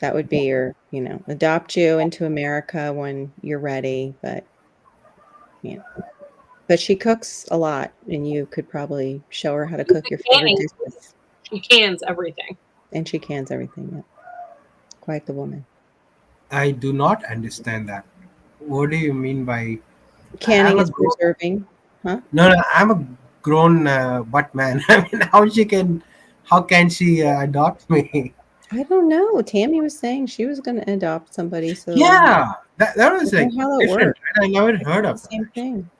That would be your, adopt you into America when you're ready, but yeah. But she cooks a lot, and you could probably show her how to cook your favorite
Canning.
dishes.
She cans everything.
And she cans everything. Yeah. Quite the woman.
I do not understand that. What do you mean by
Canning
I'm a
is
grown-
preserving, huh?
No, I'm a grown butt man. I mean, how can she adopt me?
I don't know. Tammy was saying she was going to adopt somebody, so
Yeah, that
I
was
don't
like
know how that
different.
works.
I never
It's
heard
not
of
the
that.
same
Actually.
thing.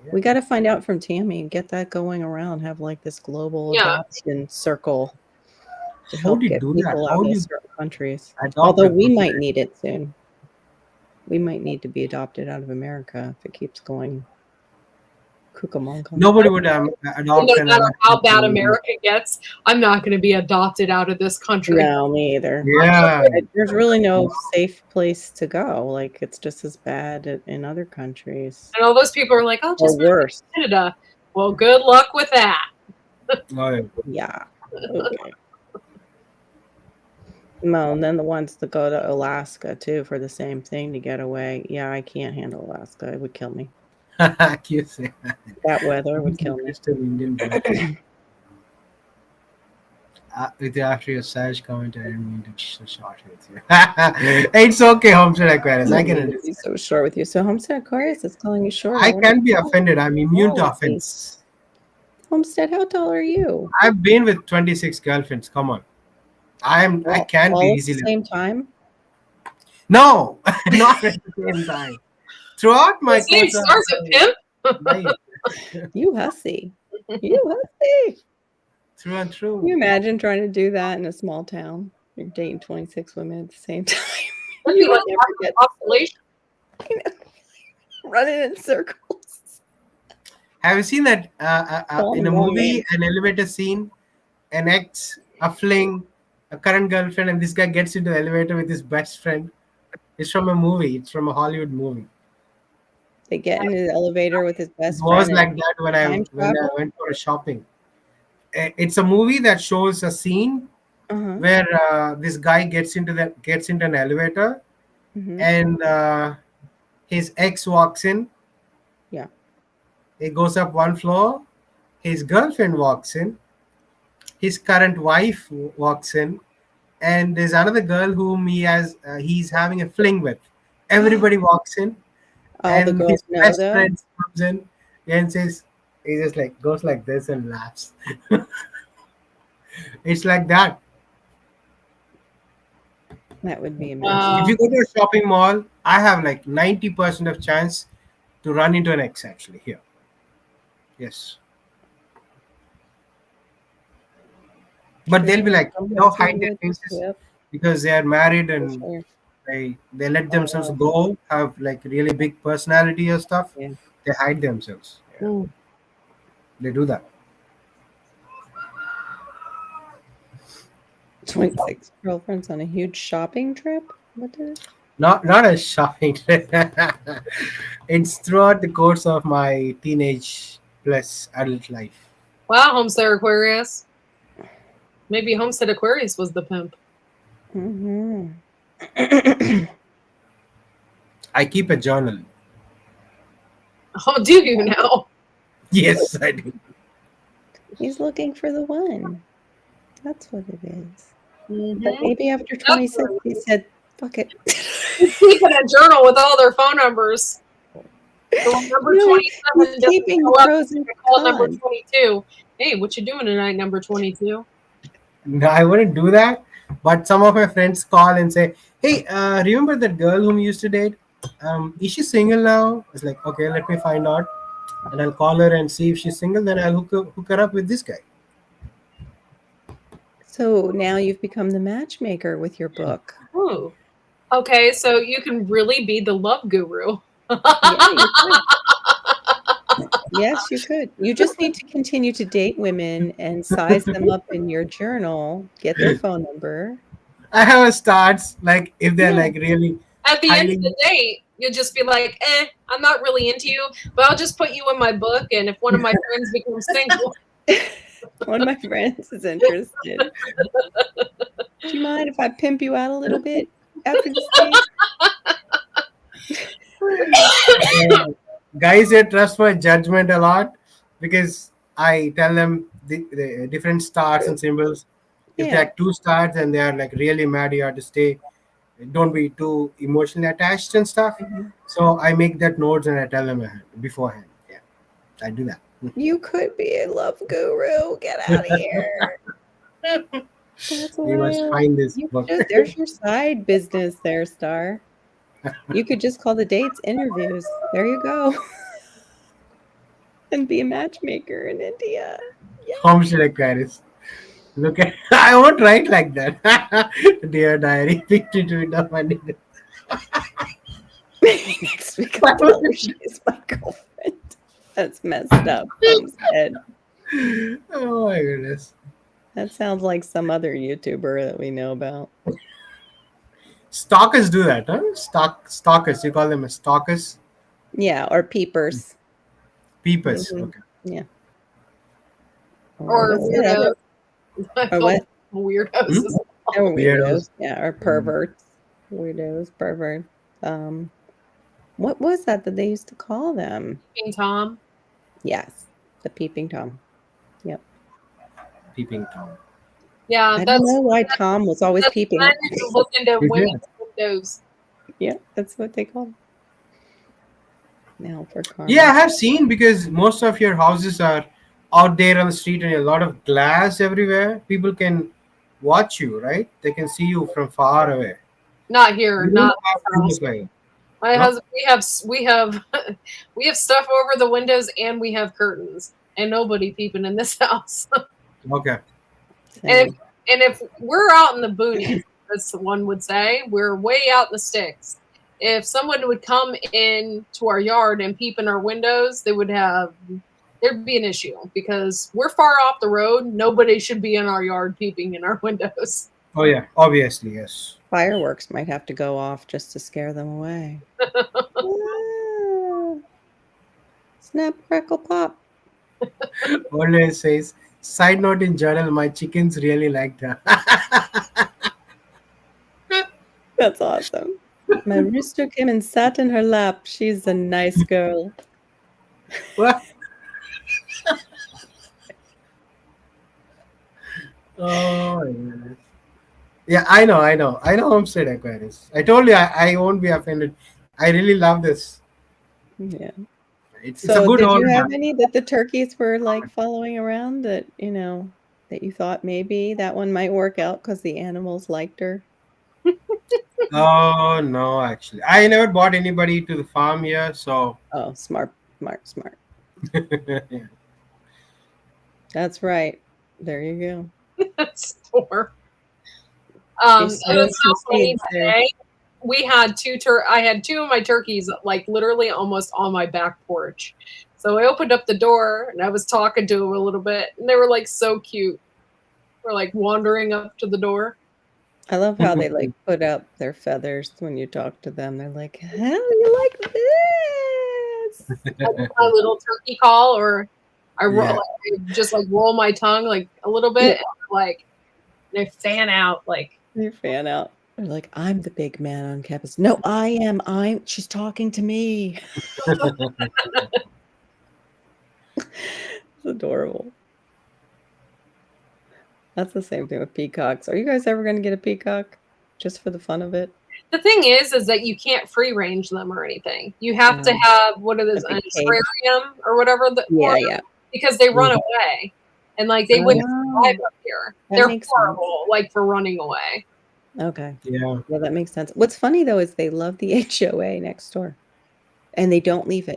Yeah.
We got to find out from Tammy and get that going around. Have like this global
Yeah.
adoption circle to
How
help
do you
get
do that?
people
How
out
do
of
you
certain countries.
adopt
Although
a
we
good
might
man?
need it soon. We might need to be adopted out of America if it keeps going cucamonga.
Nobody would
And
adopt
no
an
matter how bad
American.
America gets, I'm not going to be adopted out of this country.
No, me either.
Yeah,
There's really no safe place to go. Like it's just as bad in other countries
And all those people are like, "Oh,
or
just move
worse.
to Canada." Well, good luck with that.
Oh,
Yeah. Okay. No, and then the ones that go to Alaska too for the same thing to get away. Yeah, I can't handle Alaska. It would kill me.
QC.
That weather would kill me.
Crystal Indian blood. After your Saj comment, I didn't mean to short with you. It's okay, Homestead Aquarius. I can
Be
understand.
so short with you. So Homestead Aquarius is calling you short.
I
wonder-
can be offended. I'm immune to
Oh, I see.
offense.
Homestead, how tall are you?
I've been with 26 girlfriends. Come on. I can
all
be
at the
easily.
same time.
No, not at the same time. Throughout my
His name
course of
starts with pimp.
life,
You hussy. You hussy.
through and through.
Can you imagine trying to do that in a small town? You're dating 26 women at the same time.
That'd
You
be
would
like
never get
population.
running in circles.
Have you seen that
Call
in
me
a
wrong
movie,
name.
an elevator scene, an ex, a fling, a current girlfriend, and this guy gets into the elevator with his best friend? It's from a movie. It's from a Hollywood movie.
They get into the elevator with his
It
best
was
friend.
like that when I
time travel?
went for a shopping. It's a movie that shows a scene
Uh-huh.
where this guy gets into an elevator,
Mhm.
and his ex walks in.
Yeah.
He goes up one floor. His girlfriend walks in. His current wife walks in, and there's another girl whom he's having a fling with. Everybody walks in,
All the
and
girls
his
know
best
though.
friend comes in and says, he just like goes like this and laughs. It's like that.
That would be
Wow.
amazing.
If you go to a shopping mall, I have like 90% of chance to run into an ex actually here. Yes. But they'll be like, hide their faces because they are married and
Sure.
they let themselves go, have like really big personality or stuff.
Yeah.
They hide themselves. Yeah.
Mm.
They do that.
26 girlfriends on a huge shopping trip? What the?
Not a shopping trip. It's throughout the course of my teenage plus adult life.
Wow, Homestead Aquarius. Maybe Homestead Aquarius was the pimp.
Mm-hmm.
I keep a journal.
Oh, do you now?
Yes, I do.
He's looking for the one. That's what it is. But
Mhm.
maybe after 26, he said, fuck it.
Keeping a journal with all their phone numbers. So number
No,
27
he's keeping
doesn't show up.
pros and
Call number
cons.
22. Hey, what you doing tonight, number 22?
No, I wouldn't do that. But some of my friends call and say, "Hey, remember that girl whom you used to date? Is she single now?" It's like, okay, let me find out, and I'll call her and see if she's single. Then I'll hook her up with this guy.
So now you've become the matchmaker with your book.
Ooh. Okay, so you can really be the love guru.
Yeah, you could. Yes, you could. You just need to continue to date women and size them up in your journal, get their phone number.
I have a starts like if they're
Yeah.
like really
At the end of
highly.
the date, you'll just be like, I'm not really into you, but I'll just put you in my book, and if one of my friends becomes single,
One of my friends is interested. Do you mind if I pimp you out a little bit after this date?
Guys, they trust my judgment a lot because I tell them the different stars and symbols. If
Yeah.
they are 2 stars and they are like really mad, you have to stay. Don't be too emotionally attached and stuff.
Mhm.
So I make that notes and I tell them beforehand. Yeah, I do that.
You could be a love guru. Get out of here. That's
You must
wild.
find this
You
book.
there's your side business there, Star. You could just call the dates interviews. There you go. And be a matchmaker in India.
Homestead Aquarius. Look at I won't write like that. Dear diary, pick to do it up and
Next week I'll tell her she's my girlfriend. That's messed up. Homestead.
oh my goodness.
That sounds like some other YouTuber that we know about.
Stalkers do that, huh? Stalkers. You call them as stalkers?
Yeah, or peepers.
Peepers.
Mhm.
Okay.
Yeah.
or
what's that other-
weirdos.
Or what?
Weirdos.
Or
Weirdos.
weirdos. Yeah, or perverts. Weirdos, perverts. What was that they used to call them?
King Tom.
Yes, the peeping Tom. Yep.
Peeping Tom.
Yeah,
I don't
that's
know why Tom was always
that's
peeping.
men who look into
Is it?
women's windows.
Yeah, that's what they call him. Now for karma.
Yeah, I have seen, because most of your houses are out there on the street and a lot of glass everywhere. People can watch you, right? They can see you from far away.
Not here,
You
not
don't have
this house.
windows like that.
My
No?
husband, we have we have stuff over the windows and we have curtains and nobody peeping in this house.
Okay.
And if we're out in the boonies, as one would say, we're way out in the sticks. If someone would come in to our yard and peep in our windows, there'd be an issue because we're far off the road. Nobody should be in our yard peeping in our windows.
Oh yeah, obviously, yes.
Fireworks might have to go off just to scare them away. Ah. Snap, crackle, pop.
Always says, side note in journal, my chickens really liked her.
That's awesome. My rooster came and sat in her lap. She's a nice girl.
What? Oh, yeah. Yeah, I know. Homestead Aquarius. I told you I won't be offended. I really love this.
Yeah.
It's a
So
good
did you
old
have
man.
any that the turkeys were like following around that, that you thought maybe that one might work out because the animals liked her?
Oh no, actually, I never bought anybody to the farm here, so
Oh, smart.
yeah.
That's right. There you go.
Store.
They
It was so
some
funny
seeds there.
today. We had I had two of my turkeys like literally almost on my back porch. So I opened up the door and I was talking to them a little bit, and they were like so cute. We're like wandering up to the door.
I love how they like put out their feathers when you talk to them. They're like, "How do you like this?"
My little turkey call, or I
Yeah.
just like roll my tongue like a little bit, and like they fan out like.
They fan out. They're like, "I'm the big man on campus." No, I am. She's talking to me. It's adorable. That's the same thing with peacocks. Are you guys ever going to get a peacock just for the fun of it?
The thing is that you can't free range them or anything. You have to have what it is,
A
an
big cage.
aquarium or whatever.
Yeah.
Because they run away, and like they wouldn't survive up here.
That
They're
makes
horrible, like for running away.
Okay.
Yeah.
Yeah, that makes sense. What's funny though is they love the HOA next door, and they don't leave it.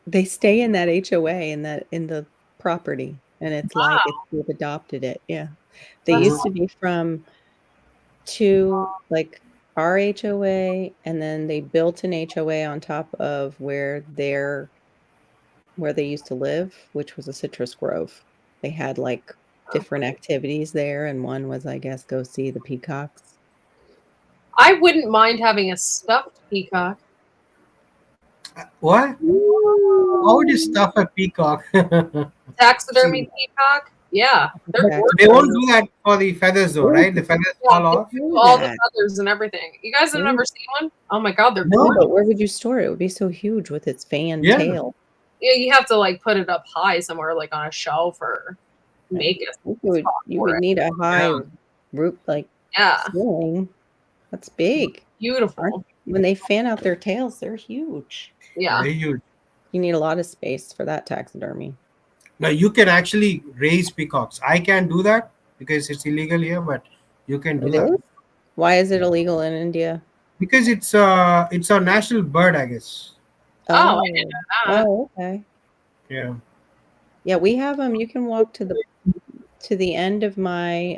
They stay in that HOA in the property, and it's like they've adopted it. Yeah, they used to be from like our HOA, and then they built an HOA on top of where they used to live, which was a citrus grove. They had like different activities there, and one was, I guess, go see the peacocks.
I wouldn't mind having a stuffed peacock.
What? How would you stuff a peacock?
Taxidermy peacock? Yeah. They're
Okay.
They won't do that for the feathers though, right? The feathers fall off.
all the feathers and everything. You guys have never seen one? Oh my god, they're
No,
gorgeous.
but where would you store it? It would be so huge with its fan
Yeah.
tail.
Yeah, you have to like put it up high somewhere, like on a shelf or make it.
You would need a high roof, like ceiling. That's big.
Beautiful.
When they fan out their tails, they're huge.
Yeah.
Very huge.
You need a lot of space for that taxidermy.
Now you can actually raise peacocks. I can't do that because it's illegal here, but you can do that.
Why is it illegal in India?
Because it's a national bird, I guess.
Oh, I didn't know that.
Oh, okay.
Yeah.
Yeah, we have them. You can walk to the end of my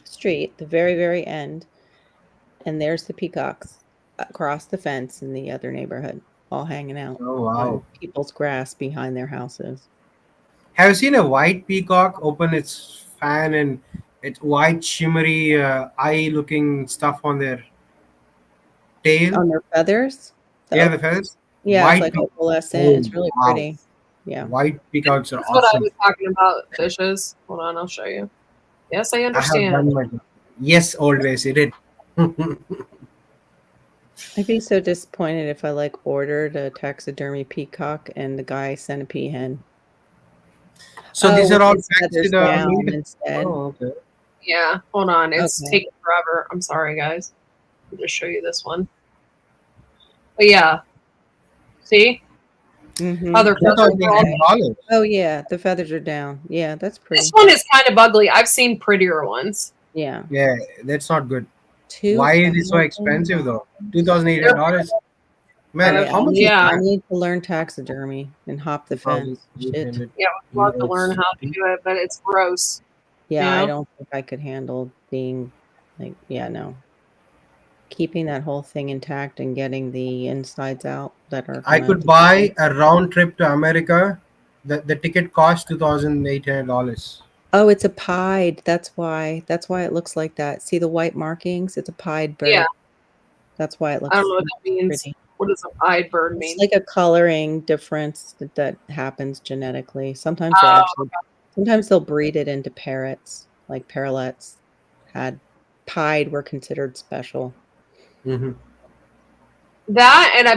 street, the very, very end, and there's the peacocks across the fence in the other neighborhood, all hanging out.
Oh wow!
On people's grass behind their houses.
Have you seen a white peacock open its fan and it's white shimmery eye-looking stuff on their tail?
On their feathers?
The feathers.
Yeah,
White
it's like
peacock.
opalescent. It's really
wow.
pretty. Yeah.
White peacocks are
That's what I
awesome.
was talking about, fishes. Hold on, I'll show you. Yes, I
I have
understand.
done my job. Yes, always it did.
I'd be so disappointed if I like ordered a taxidermy peacock and the guy sent a peahen.
So these are
with
all
his feathers
taxidermy.
down instead.
Oh, okay.
Yeah, hold on. It's
Okay.
taking forever. I'm sorry, guys. I'll just show you this one. But yeah. See?
Mhm.
Other feathers are all-
$2,800.
Oh yeah, the feathers are down. Yeah, that's pretty.
This one is kind of ugly. I've seen prettier ones.
Yeah.
Yeah, that's not good.
Two.
Why is it so expensive though? $2,800. Man,
Yeah,
how much?
Yeah.
I need to learn taxidermy and hop the fence. Shit.
Yeah, we'd love to learn how to do it, but it's gross.
Yeah, I
Yeah.
don't think I could handle being like, yeah, no. Keeping that whole thing intact and getting the insides out that are.
I
gonna
could buy a round trip to America. The ticket cost $2,800.
Oh, it's a pied. That's why. That's why it looks like that. See the white markings? It's a pied bird.
Yeah.
That's why it looks
I don't know what that means.
pretty.
What does a pied bird mean?
It's like a coloring difference that happens genetically. Sometimes
Oh,
sometimes they'll breed it into parrots, like parrotlets had pied were considered special.
Mhm.
That, and I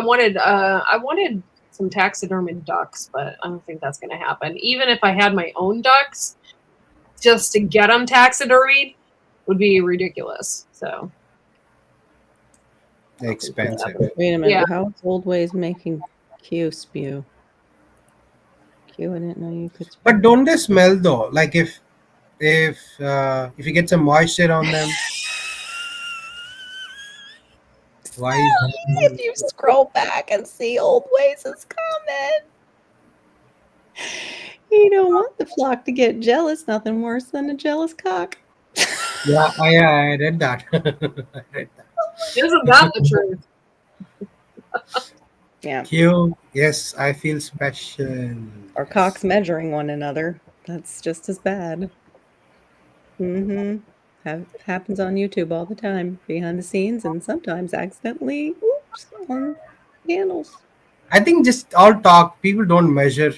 wanted some taxidermy ducks, but I don't think that's going to happen. Even if I had my own ducks, just to get them taxidermied would be ridiculous. So
Expensive.
Wait a minute.
Yeah.
How is Old Ways making Q spew? Q, I didn't know you could spew.
But don't they smell though? Like if you get some moisture on them. Why is
If you scroll back and see Old Ways is coming. You don't want the flock to get jealous. Nothing worse than a jealous cock.
Yeah, I read that. I read that.
isn't that the truth?
Yeah.
Q, yes, I feel special.
Or cocks measuring one another. That's just as bad. Mm-hmm. Happens on YouTube all the time, behind the scenes, and sometimes accidentally, oops, on handles.
I think just all talk. People don't measure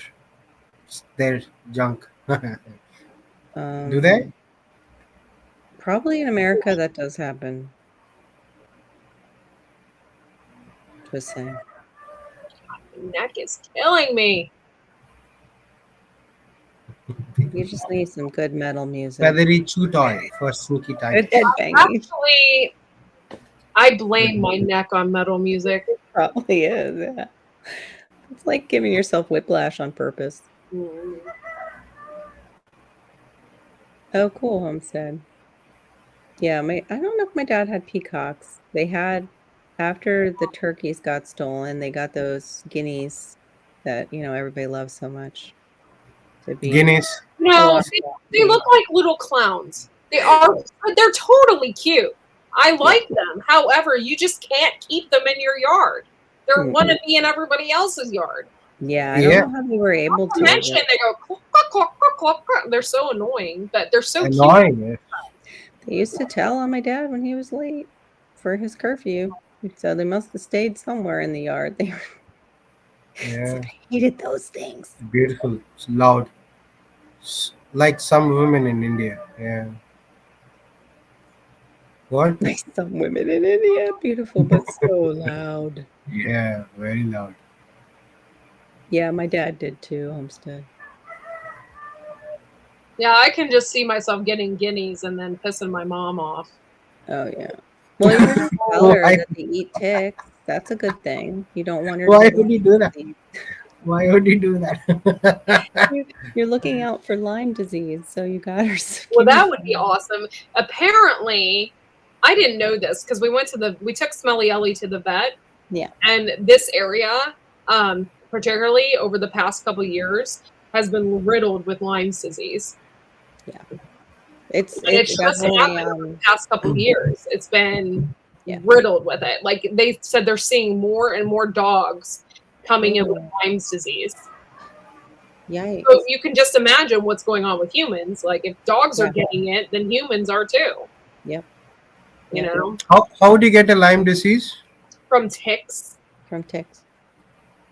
their junk. Do they?
Probably in America that does happen. Just saying.
Neck is killing me.
You just need some good metal music.
Feathery chew toy for sneaky
Good
time.
head banging.
Actually, I blame my neck on metal music.
Probably is, yeah. It's like giving yourself whiplash on purpose. Oh, cool, Homestead. Yeah, I don't know if my dad had peacocks. They had, after the turkeys got stolen, they got those guineas that, everybody loves so much. To be
Guinness.
No, they look like little clowns. They're totally cute. I like them. However, you just can't keep them in your yard. They're want to be in everybody else's yard.
Yeah, I don't know how they were able
Not
to.
to mention, they go cluck, cluck, cluck, cluck, cluck, cluck. They're so annoying, but they're so cute.
Annoying.
They used to tell on my dad when he was late for his curfew. So they must have stayed somewhere in the yard. They
Yeah.
hated those things.
Beautiful. It's loud. Like some women in India. Yeah. What?
Like some women in India, beautiful but so loud.
Yeah, very loud.
Yeah, my dad did too, Homestead.
Yeah, I can just see myself getting guineas and then pissing my mom off.
Oh yeah. Well, you just tell her that they eat ticks. That's a good thing. You don't want her.
Why would you do that? Why would you do that?
You're looking out for Lyme disease, so you got her.
Well, that would be awesome. Apparently, I didn't know this because we took Smelly Ellie to the vet.
Yeah.
And this area, particularly over the past couple of years, has been riddled with Lyme disease.
Yeah. It's
just happened over the past couple of years. It's been riddled with it. Like they said, they're seeing more and more dogs coming in with Lyme disease.
Yikes.
So you can just imagine what's going on with humans. Like if dogs are getting it, then humans are too.
Yep.
You know?
How do you get a Lyme disease?
From ticks.
From ticks.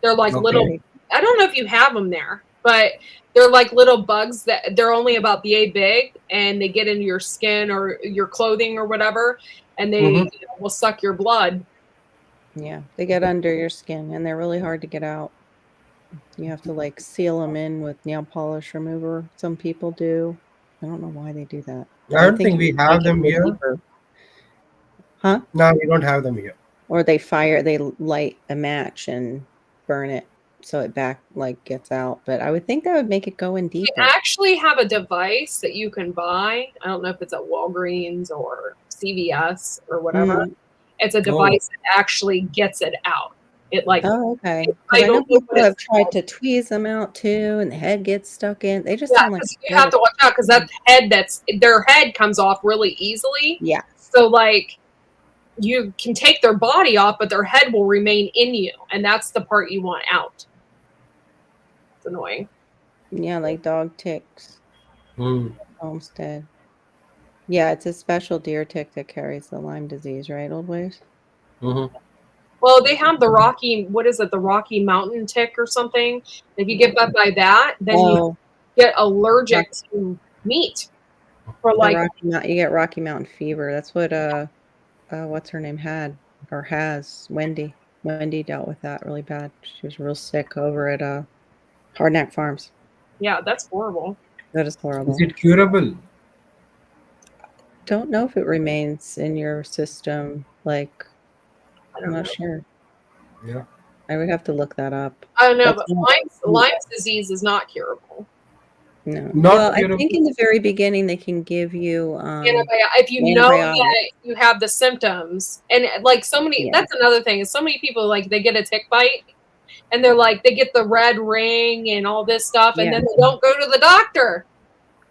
They're like little, I don't know if you have them there, but they're like little bugs that they're only about yay big and they get into your skin or your clothing or whatever. And they will suck your blood
Yeah, they get under your skin and they're really hard to get out. You have to like seal them in with nail polish remover. Some people do. I don't know why they do that.
I
I
don't
think
think we
it
have
make it
them
go
here.
deeper. Huh?
No, we don't have them here.
Or they light a match and burn it so it gets out. But I would think that would make it go in
You
deeper.
actually have a device that you can buy. I don't know if it's at Walgreens or CVS or whatever. It's a device that actually gets it out. It like
Oh, okay.
I
Because I know
don't know
people
what
have
it's
tried
called.
to tweeze them out too, and the head gets stuck in. They just
Yeah,
sound like
'cause you have to watch out because that head their head comes off really easily.
Yeah.
So like you can take their body off, but their head will remain in you, and that's the part you want out. It's annoying.
Yeah, like dog ticks.
Hmm.
Homestead. Yeah, it's a special deer tick that carries the Lyme disease, right, Old Ways?
Mm-hmm.
Well, they have the the Rocky Mountain tick or something. If you get bit by that, then you get allergic to meat for like
you get Rocky Mountain fever. That's what what's her name had or has, Wendy. Wendy dealt with that really bad. She was real sick over at Hardneck Farms.
yeah, that's horrible.
That is horrible.
Is it curable?
Don't know if it remains in your system. Like,
I
I'm
don't
not
know.
sure.
Yeah.
I would have to look that up.
I don't know,
That's
but Lyme's disease is not curable.
No.
Not
Well, I
curable.
think in the very beginning they can give you
If you know
antibiotics.
that you have the symptoms, and like so many, that's another thing is so many people like they get a tick bite, and they're like they get the red ring and all this stuff, and then they don't go to the doctor.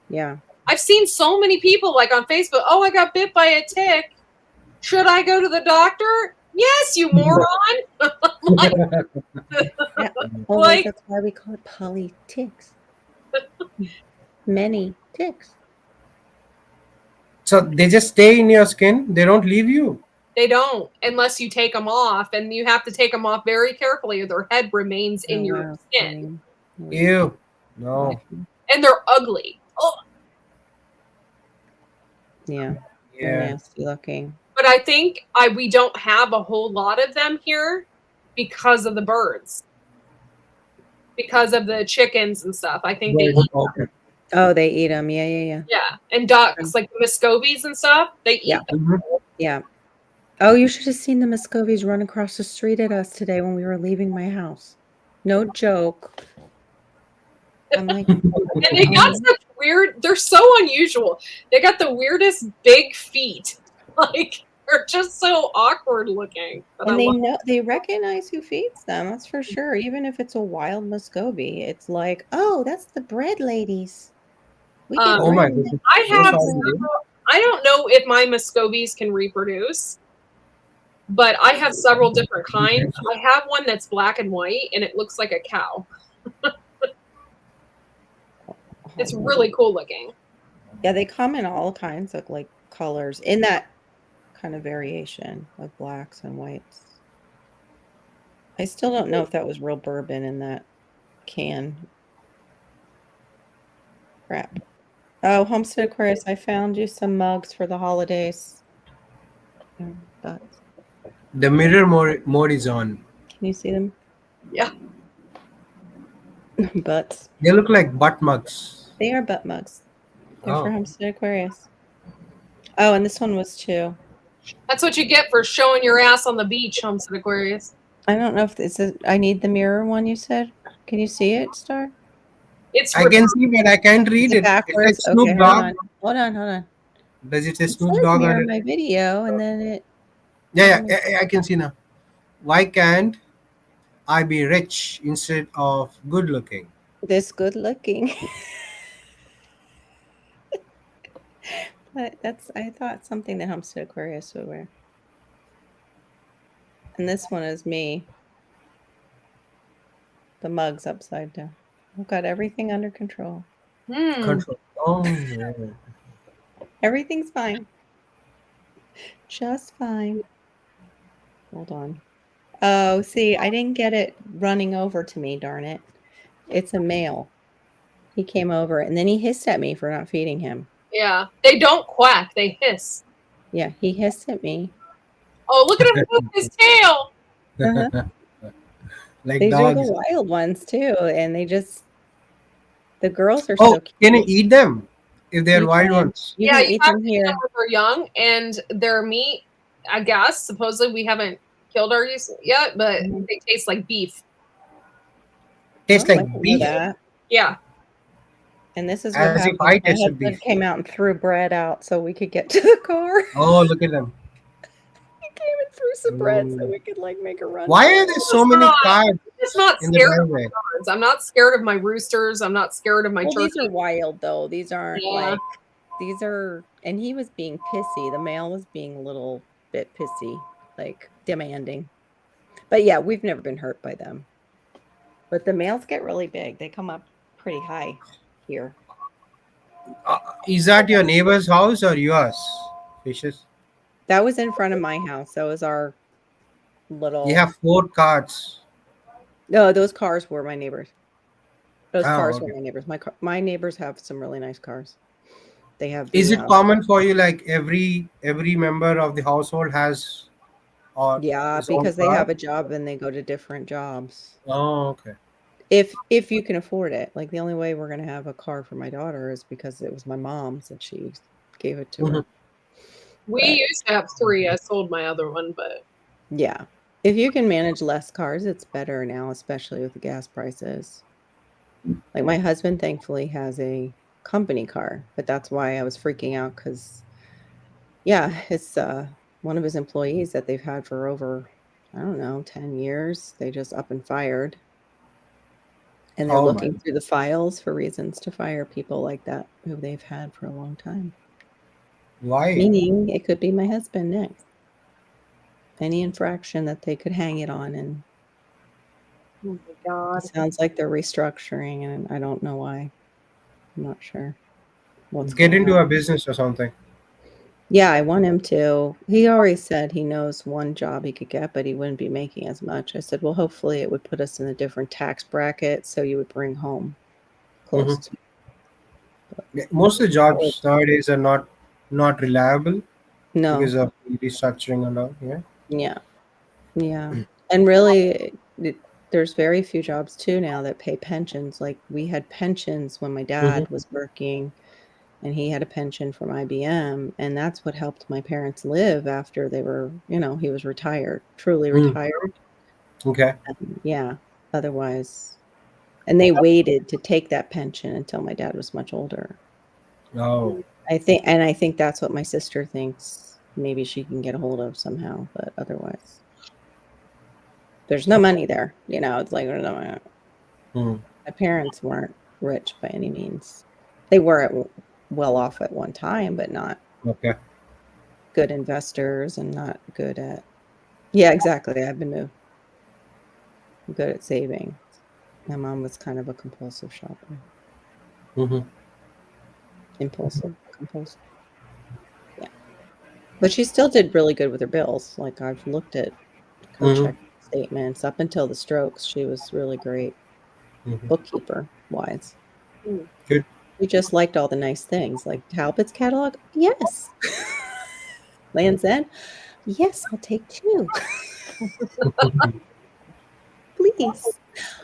Yeah.
I've seen so many people like on Facebook. Oh, I got bit by a tick. Should I go to the doctor? Yes, you moron. Like,
Yeah.
like
That's why we call it polyticks. Many ticks.
So they just stay in your skin. They don't leave you.
they don't unless you take them off, and you have to take them off very carefully, or their head remains in your skin.
Ew. No.
And they're ugly. Oh.
Yeah. They're nasty looking.
But I think we don't have a whole lot of them here because of the birds. Because of the chickens and stuff. I think they eat them.
Oh, they eat them. Yeah.
Yeah. And ducks, like the Muscovies and stuff, they eat them.
Yeah. Oh, you should have seen the Muscovies run across the street at us today when we were leaving my house. No joke. I'm like,
and they got such weird, they're so unusual. They got the weirdest big feet. Like, they're just so awkward looking. But
and they recognize who feeds them, that's for sure. Even if it's a wild Muscovy, it's like, oh, that's the bread ladies. We get
Oh my goodness.
I don't know if my Muscovies can reproduce, but I have several different kinds. I have one that's black and white, and it looks like a cow. It's really cool looking.
Yeah, they come in all kinds of like colors in that kind of variation of blacks and whites. I still don't know if that was real bourbon in that can. Crap. Oh, Homestead Aquarius, I found you some mugs for the holidays.
The mirror mode is on.
Can you see them?
Yeah.
Butts.
They look like butt mugs.
They are butt mugs. They're for Homestead Aquarius. Oh, and this one was too.
That's what you get for showing your ass on the beach, Homestead Aquarius.
I don't know if this is. I need the mirror one you said. Can you see it, Star?
I can see, but I can't read it.
Backwards.
It's Snoop
Okay,
Dogg.
hold on.
Does it say
It
Snoop
says
Dogg
mirror
on it?
my video, and then it.
Yeah, I can see now. Why can't I be rich instead of good looking?
This good looking. But I thought something that Homestead Aquarius would wear. And this one is me. The mug's upside down. I've got everything under control.
Control. Oh, yeah.
Everything's fine. Just fine. Hold on. Oh, see, I didn't get it running over to me, darn it. It's a male. He came over and then he hissed at me for not feeding him.
Yeah. They don't quack, they hiss.
Yeah, he hissed at me.
Oh, look at him with his tail.
Uh-huh.
Like
These are the
dogs.
wild ones too, and the girls are
Oh,
so
can you
cute.
eat them if they're
You
wild
can
ones?
you
Yeah,
can
you
eat
have
them
to eat them
here.
when they're young, and their meat, I guess, supposedly we haven't killed ours yet, but
Mhm.
they taste like beef.
Tastes
Oh, I
like
didn't know
beef,
that.
Yeah.
And this is what
as if
happened.
I
My
tasted
husband
beef.
came out and threw bread out so we could get to the car.
Oh, look at them.
He came and threw some bread so
Mm.
we could like make a run
Why
for
are
it.
there
It's
so many
not,
cars
I'm just not
in the
scared of
driveway?
birds. I'm not scared of my roosters. I'm not scared of my
Well, these are
turkey.
wild though. These aren't
Yeah.
these are, and he was being pissy. The male was being a little bit pissy, like demanding. But yeah, we've never been hurt by them. But the males get really big. They come up pretty high here.
Is that your neighbor's house or yours? Fishes.
That was in front of my house. That was our
You
little.
have 4 cars.
No, those cars were my neighbors. Those
Oh,
cars were
okay.
my neighbors. My neighbors have some really nice cars. They have
Is
the
it common for you like every member of the household has or
yeah,
his own
because they
car?
have a job and they go to different jobs.
Oh, okay.
If you can afford it. Like the only way we're gonna have a car for my daughter is because it was my mom's and she gave it to
Mhm.
her.
We
But
used to have 3. I sold my other one, but
yeah. If you can manage less cars, it's better now, especially with the gas prices. Like my husband thankfully has a company car, but that's why I was freaking out because yeah, it's one of his employees that they've had for over, I don't know, 10 years. They just up and fired. And they're
Oh my.
looking through the files for reasons to fire people like that who they've had for a long time.
Why?
Meaning it could be my husband next. Any infraction that they could hang it on, and
oh my God.
it sounds like they're restructuring, and I don't know why. I'm not sure what's
Get
going
into
on.
a business or something.
Yeah, I want him to. He already said he knows one job he could get, but he wouldn't be making as much. I said, well, hopefully it would put us in a different tax bracket, so you would bring home close
Mhm.
to.
Most of the jobs nowadays are not reliable
No,
because of the restructuring and all. Yeah.
yeah, yeah. And really, there's very few jobs too now that pay pensions. Like we had pensions when my
Mhm.
dad was working, and he had a pension from IBM, and that's what helped my parents live after they were, he was retired, truly
Mm.
retired.
Okay.
Yeah, otherwise, and they waited to take that pension until my dad was much older.
Oh.
I think that's what my sister thinks maybe she can get a hold of somehow, but otherwise, there's no money there. It's like
Mm.
my parents weren't rich by any means. They were well off at one time, but not
Okay.
good investors and not good at. Yeah, exactly. I've been good at saving. My mom was kind of a compulsive shopper.
Mhm.
Impulsive, compulsive. Yeah. But she still did really good with her bills. Like I've looked at her
Mhm.
check statements up until the strokes. She was really great
Mhm.
bookkeeper wise.
Mm.
Good.
We just liked all the nice things like Talbot's catalog. Yes. Land's End. Yes, I'll take 2. Please.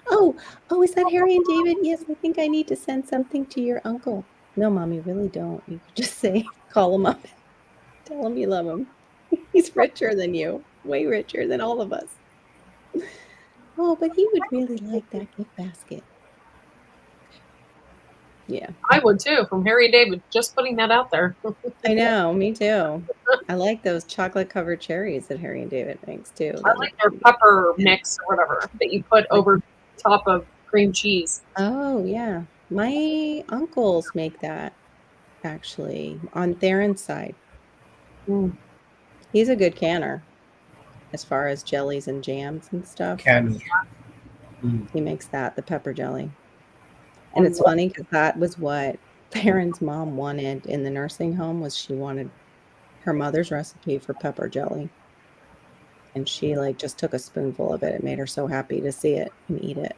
Oh, is that Harry and David? Yes, I think I need to send something to your uncle. No, Mom, you really don't. You could just call him up, tell him you love him. He's richer than you, way richer than all of us. Oh, but he would really like that gift basket. Yeah,
I would too, from Harry and David. Just putting that out there.
I know. Me too. I like those chocolate covered cherries that Harry and David makes too.
I like their pepper mix or whatever that you put over top of cream cheese.
Oh, yeah. My uncles make that actually on Theron's side.
Mm.
He's a good canner as far as jellies and jams and stuff.
Can. Mm.
He makes the pepper jelly. And it's funny because that was what Theron's mom wanted in the nursing home was she wanted her mother's recipe for pepper jelly. And she just took a spoonful of it. It made her so happy to see it and eat it.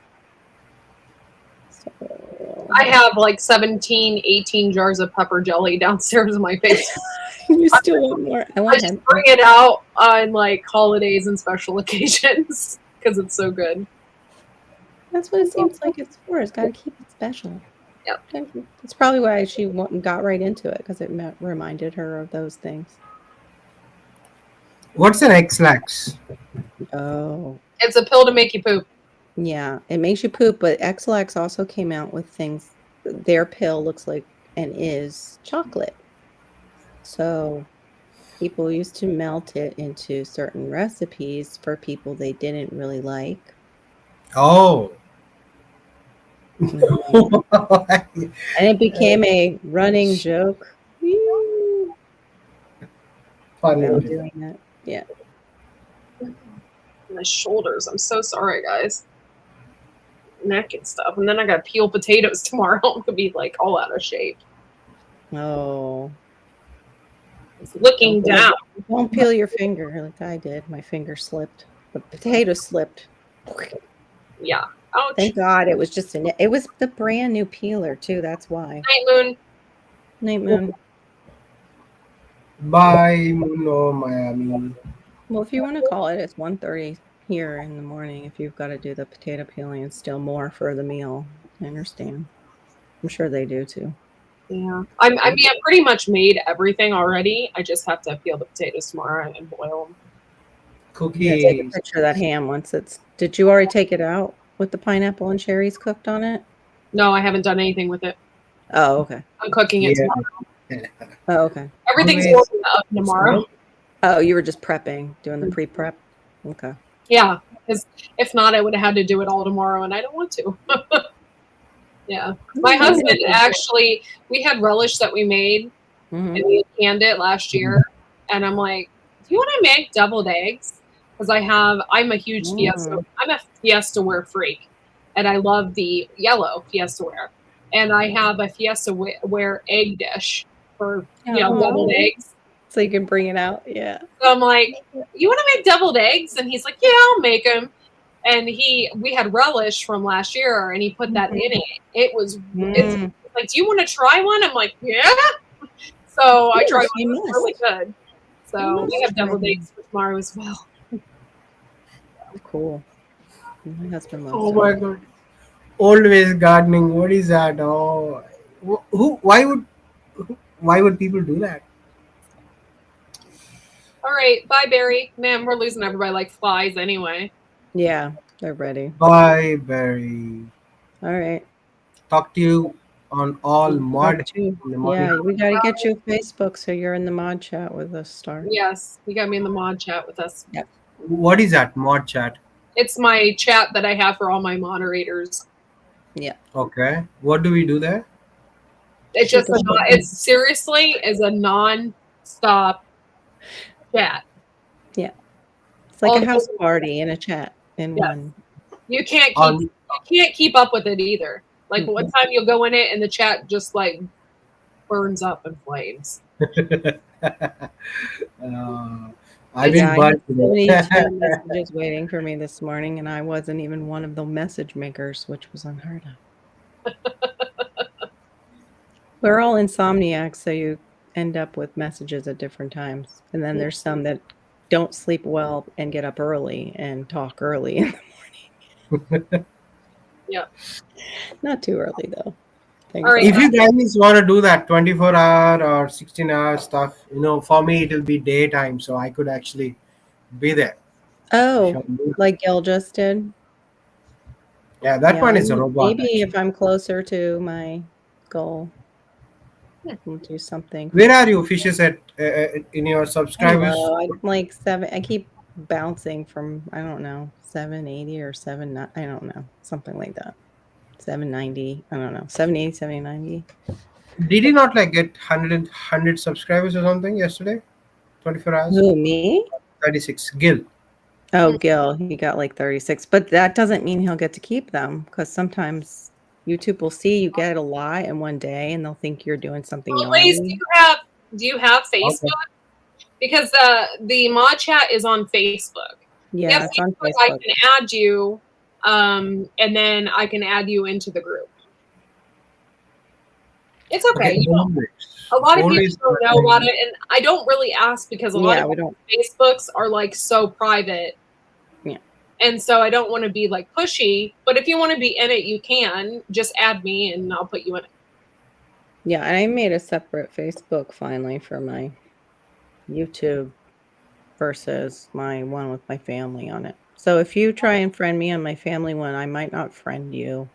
So
I have like 17, 18 jars of pepper jelly downstairs in my basement.
You still want more? I
I
want
just
him.
bring it out on like holidays and special occasions because it's so good.
That's what it seems like it's for. It's got to keep it special.
Yep.
That's probably why she got right into it, because it reminded her of those things.
What's an X-Lax?
Oh,
It's a pill to make you poop.
yeah. It makes you poop, but X-Lax also came out with things. Their pill looks like and is chocolate. So people used to melt it into certain recipes for people they didn't really like.
Oh.
Mhm. And it became a running joke.
Funny.
About doing that. Yeah.
My shoulders. I'm so sorry, guys. Neck and stuff. And then I got to peel potatoes tomorrow. I'm going to be like all out of shape.
Oh.
It's looking down.
Don't peel your finger like I did. My finger slipped. The potato slipped.
Yeah. Ouch.
Thank God it was just it was the brand new peeler too. That's why.
Night moon.
Night moon.
Bye, Muno, Miami.
Well, if you want to call it, it's 1:30 here in the morning. If you've got to do the potato peeling, it's still more for the meal. I understand. I'm sure they do too.
Yeah. I mean, I pretty much made everything already. I just have to peel the potatoes tomorrow and boil them.
Cookies.
Yeah, take a picture of that ham once it's. Did you already take it out with the pineapple and cherries cooked on it?
No, I haven't done anything with it.
Oh, okay.
I'm cooking it tomorrow.
Oh, okay.
Everything's
Always-
going up tomorrow.
Oh, you were just prepping, doing the pre-prep? Okay.
Yeah, because if not, I would have had to do it all tomorrow, and I don't want to. Yeah. My husband actually, we had relish that we made,
Mhm.
and we canned it last year, and I'm like, do you want to make deviled eggs? Because I'm a huge I'm a Fiesta-ware freak, and I love the yellow Fiesta-ware. And I have a Fiesta-ware egg dish for, deviled eggs.
So you can bring it out, yeah.
So I'm like, you want to make deviled eggs? And he's like, yeah, I'll make them. And we had relish from last year, and he put that in it. It's like, do you want to try one? I'm like, yeah. So I tried one. It was really good. So we have deviled eggs for tomorrow as well.
Cool. My husband loves
Oh
it.
my God. Always gardening. What is that? Oh, why would people do that?
All right. Bye, Barry. Man, we're losing everybody like flies anyway.
Yeah, they're ready.
Bye, Barry.
All right.
Talk to you on all mod.
Talk to you. Yeah, we got to get you a Facebook so you're in the mod chat with us, Star.
Yes, you got me in the mod chat with us.
Yep.
What is that mod chat?
It's my chat that I have for all my moderators.
Yeah.
Okay. What do we do there?
It's just it's seriously is a non-stop chat.
Yeah. It's like a house party in a chat in one.
You can't keep up with it either. Like one time you'll go in it and the chat just like burns up in flames.
I've been
I had 72 messages waiting for me this morning, and I wasn't even one of the message makers, which was unheard of. We're all insomniacs, so you end up with messages at different times. And then there's some that don't sleep well and get up early and talk early in the morning.
Yeah.
Not too early, though.
All right.
If you guys want to do that 24-hour or 16-hour stuff, for me it'll be daytime, so I could actually be there.
Oh, like Gil just did?
Yeah, that one is a robot.
Maybe if I'm closer to my goal, we'll do something.
Where are you, Fishes, at in your subscribers?
I'm like 7. I keep bouncing from, I don't know, 780 or 7, I don't know, something like that. 790, I don't know, 780, 790.
Did you not get 100 subscribers or something yesterday? 24 hours?
Who, me?
36. Gil.
Oh, Gil, he got like 36, but that doesn't mean he'll get to keep them, because sometimes YouTube will see you get a lot in one day and they'll think you're doing something
Please, do you have Facebook? Okay. Because the mod chat is on Facebook.
Yeah, it's on Facebook.
I can add you, and then I can add you into the group. It's okay. A lot of
Always
people don't know about it, and I don't really ask because a lot
Yeah,
of
we don't.
Facebooks are like so private.
Yeah.
And so I don't want to be like pushy, but if you want to be in it, you can just add me and I'll put you in it.
Yeah, I made a separate Facebook finally for my YouTube versus my one with my family on it. So if you try and friend me on my family one, I might not friend you.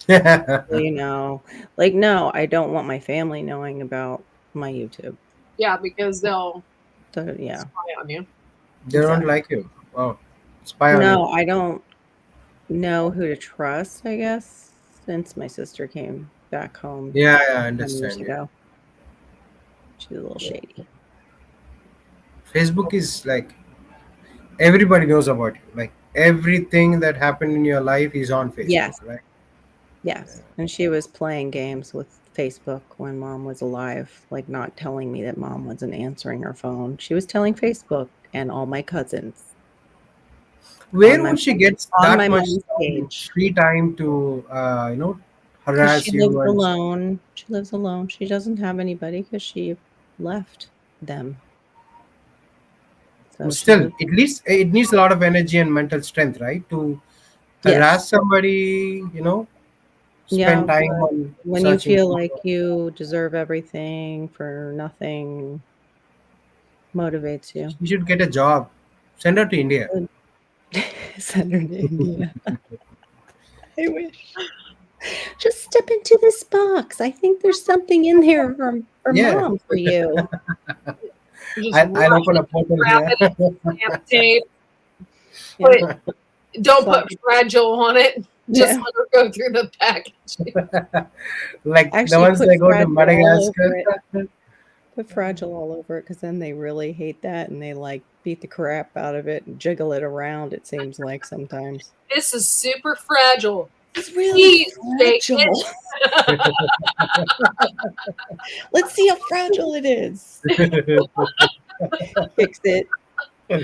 You know, like, no, I don't want my family knowing about my YouTube.
Yeah, because they'll
So yeah,
spy on you.
They don't like you. Oh, spy on
no,
you.
I don't know who to trust, I guess, since my sister came back home
Yeah, I
10 years
understand. Yeah.
ago. She's a little shady.
Facebook is like everybody knows about you. Like everything that happened in your life is on Facebook,
Yes.
right?
Yes. And she was playing games with Facebook when mom was alive, like not telling me that mom wasn't answering her phone. She was telling Facebook and all my cousins
Where
my
would she get
on
that
my
much
mom's page.
free time to,
Because she
harass
lives
you? And
alone. She lives alone. She doesn't have anybody because she left them. So she
still,
lives.
at least it needs a lot of energy and mental strength, right? To
Yes.
harass somebody,
Yeah,
spend time
but
on
when you
searching.
feel like you deserve everything for nothing, motivates you.
You should get a job. Send her to India.
Send her to India. I wish. Just step into this box. I think there's something in there for
Yeah.
mom for you.
Just
I'll open a portal
wrap
here.
it in stamp tape.
Yeah.
Don't
Slap
put
it.
fragile on it. Just
Yeah.
let her go through the package.
Like the
Actually,
ones
put
that go to
fragile all
Madagascar.
over it. Put fragile all over it because then they really hate that and they like beat the crap out of it and jiggle it around. It seems like sometimes
This is super fragile.
it's really
Please take
fragile. Let's see how fragile it is. Fix it.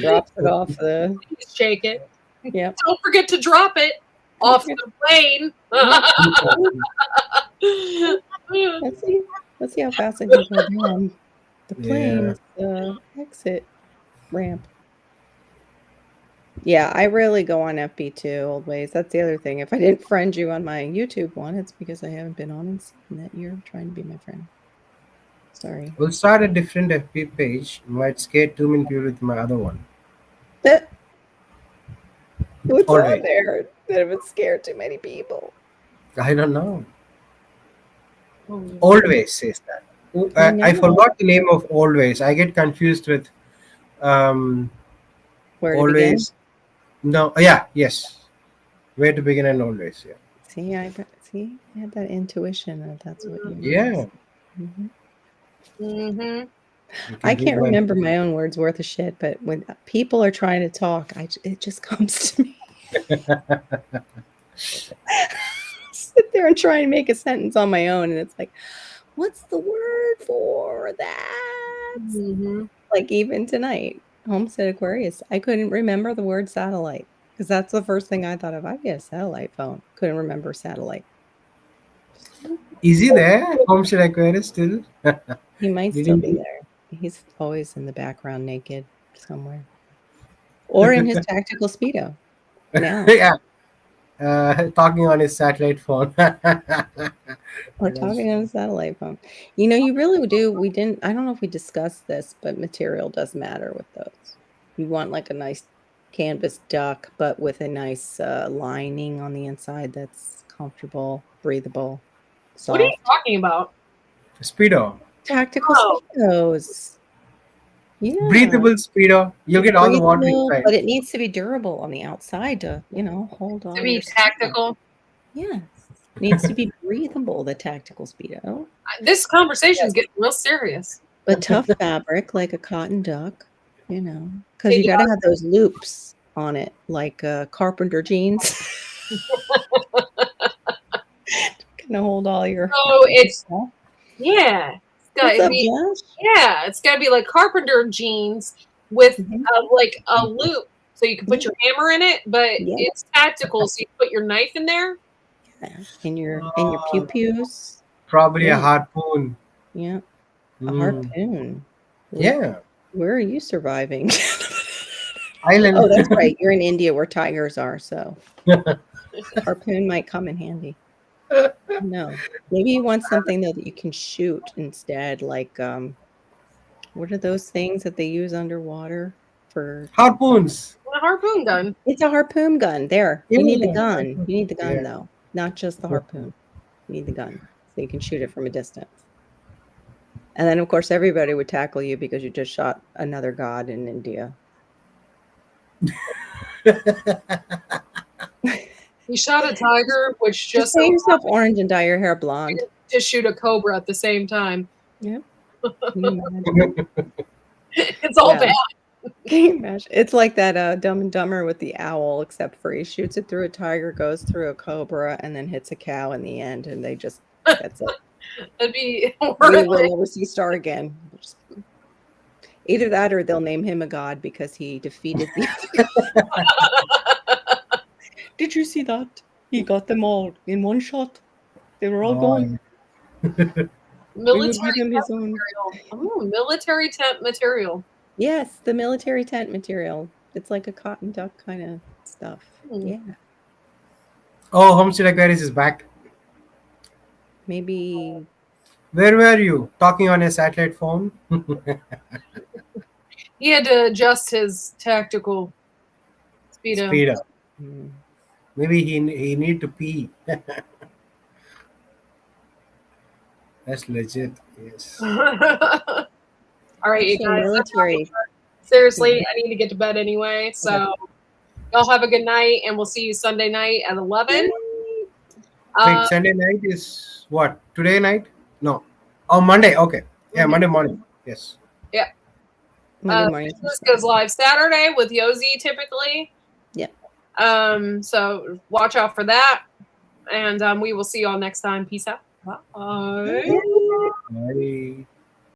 Drops it off the.
Please shake it.
Yep.
Don't forget to drop it off the plane.
Let's see how fast I can go down the plane's exit ramp. Yeah, I really go on FB2 old ways. That's the other thing. If I didn't friend you on my YouTube one, it's because I haven't been on and seen that you're trying to be my friend. Sorry.
We'll start a different FB page. Might scare too many people with my other one.
What's
Always.
on there that would scare too many people?
I don't know. Always says that. I
know.
forgot the name of always. I get confused with
Where to begin?
always. No, yeah, yes. Where to begin and always, yeah.
See, I had that intuition that that's what you
Yeah.
Mhm.
Mm-hmm.
I can't remember my own words worth of shit, but when people are trying to talk, it just comes to me. Sit there and try and make a sentence on my own, and it's like, what's the word for that?
Mm-hmm.
Like even tonight, Homestead Aquarius, I couldn't remember the word satellite because that's the first thing I thought of. I get a satellite phone. Couldn't remember satellite.
Is he there? Homestead Aquarius still?
He might
Did
still
he-
be there. He's always in the background naked somewhere. Or in his tactical Speedo. Now.
Yeah. Talking on his satellite phone.
Or talking on a satellite phone. You know, you really do. I don't know if we discussed this, but material does matter with those. You want like a nice canvas duck, but with a nice lining on the inside that's comfortable, breathable, soft.
What are you talking about?
Speedo.
Tactical Speedos. Yeah.
Breathable Speedo. You'll get all the water
Breathable,
inside.
but it needs to be durable on the outside to, hold on.
To be tactical.
Yes. Needs to be breathable, the tactical Speedo.
This conversation is getting real serious.
But tough fabric, like a cotton duck, because you got to have those loops on it, like carpenter jeans. Gonna hold all your.
So it's yeah.
What's up,
Be,
Josh?
yeah, it's got to be like carpenter jeans with like a loop, so you can put your hammer in it, but it's tactical, so you put your knife in there.
Yeah, in your pew pews.
Probably a harpoon.
Yeah. A
Mm.
harpoon.
Yeah.
Where are you surviving?
Island.
Oh, that's right. You're in India where tigers are, so harpoon might come in handy. No. Maybe you want something though that you can shoot instead, like what are those things that they use underwater for
Harpoons.
A harpoon gun.
it's a harpoon gun. There. You need the
Yeah.
gun. You need the gun
Yeah.
though, not just the harpoon. You need the gun. So you can shoot it from a distance. And then of course everybody would tackle you because you just shot another god in India.
You shot a tiger, which
Just
just
paint
so
yourself orange and dye your hair blonde.
to shoot a cobra at the same time.
Yeah. Can you imagine?
It's all
Yeah.
bad.
Can you imagine? It's like that Dumb and Dumber with the owl, except for he shoots it through a tiger, goes through a cobra, and then hits a cow in the end, and they just that's it.
That'd be
We
horrific.
will never see Star again. Either that or they'll name him a god because he defeated the other god. Did you see that? He got them all in one shot. They were all gone. We would
Military
give him his
tent
own.
material. Oh, military tent material.
Yes, the military tent material. It's like a cotton duck kind of stuff.
Hmm.
Yeah.
Oh, Homestead Aquarius is back.
Maybe
Where were you? Talking on a satellite phone?
He had to adjust his tactical speedo.
Speedo.
mm,
Maybe he need to pee. That's legit. Yes.
All right, you
actually
guys.
military.
Seriously, I need to get to bed anyway. So y'all have a good night, and we'll see you Sunday night at 11.
Wait, Sunday night is what? Today night? No. Oh, Monday. Okay. Yeah,
Mhm.
Monday morning. Yes.
Monday morning.
This goes live Saturday with Yosi typically.
Yeah.
So watch out for that, and we will see y'all next time. Peace out. Bye.
Bye.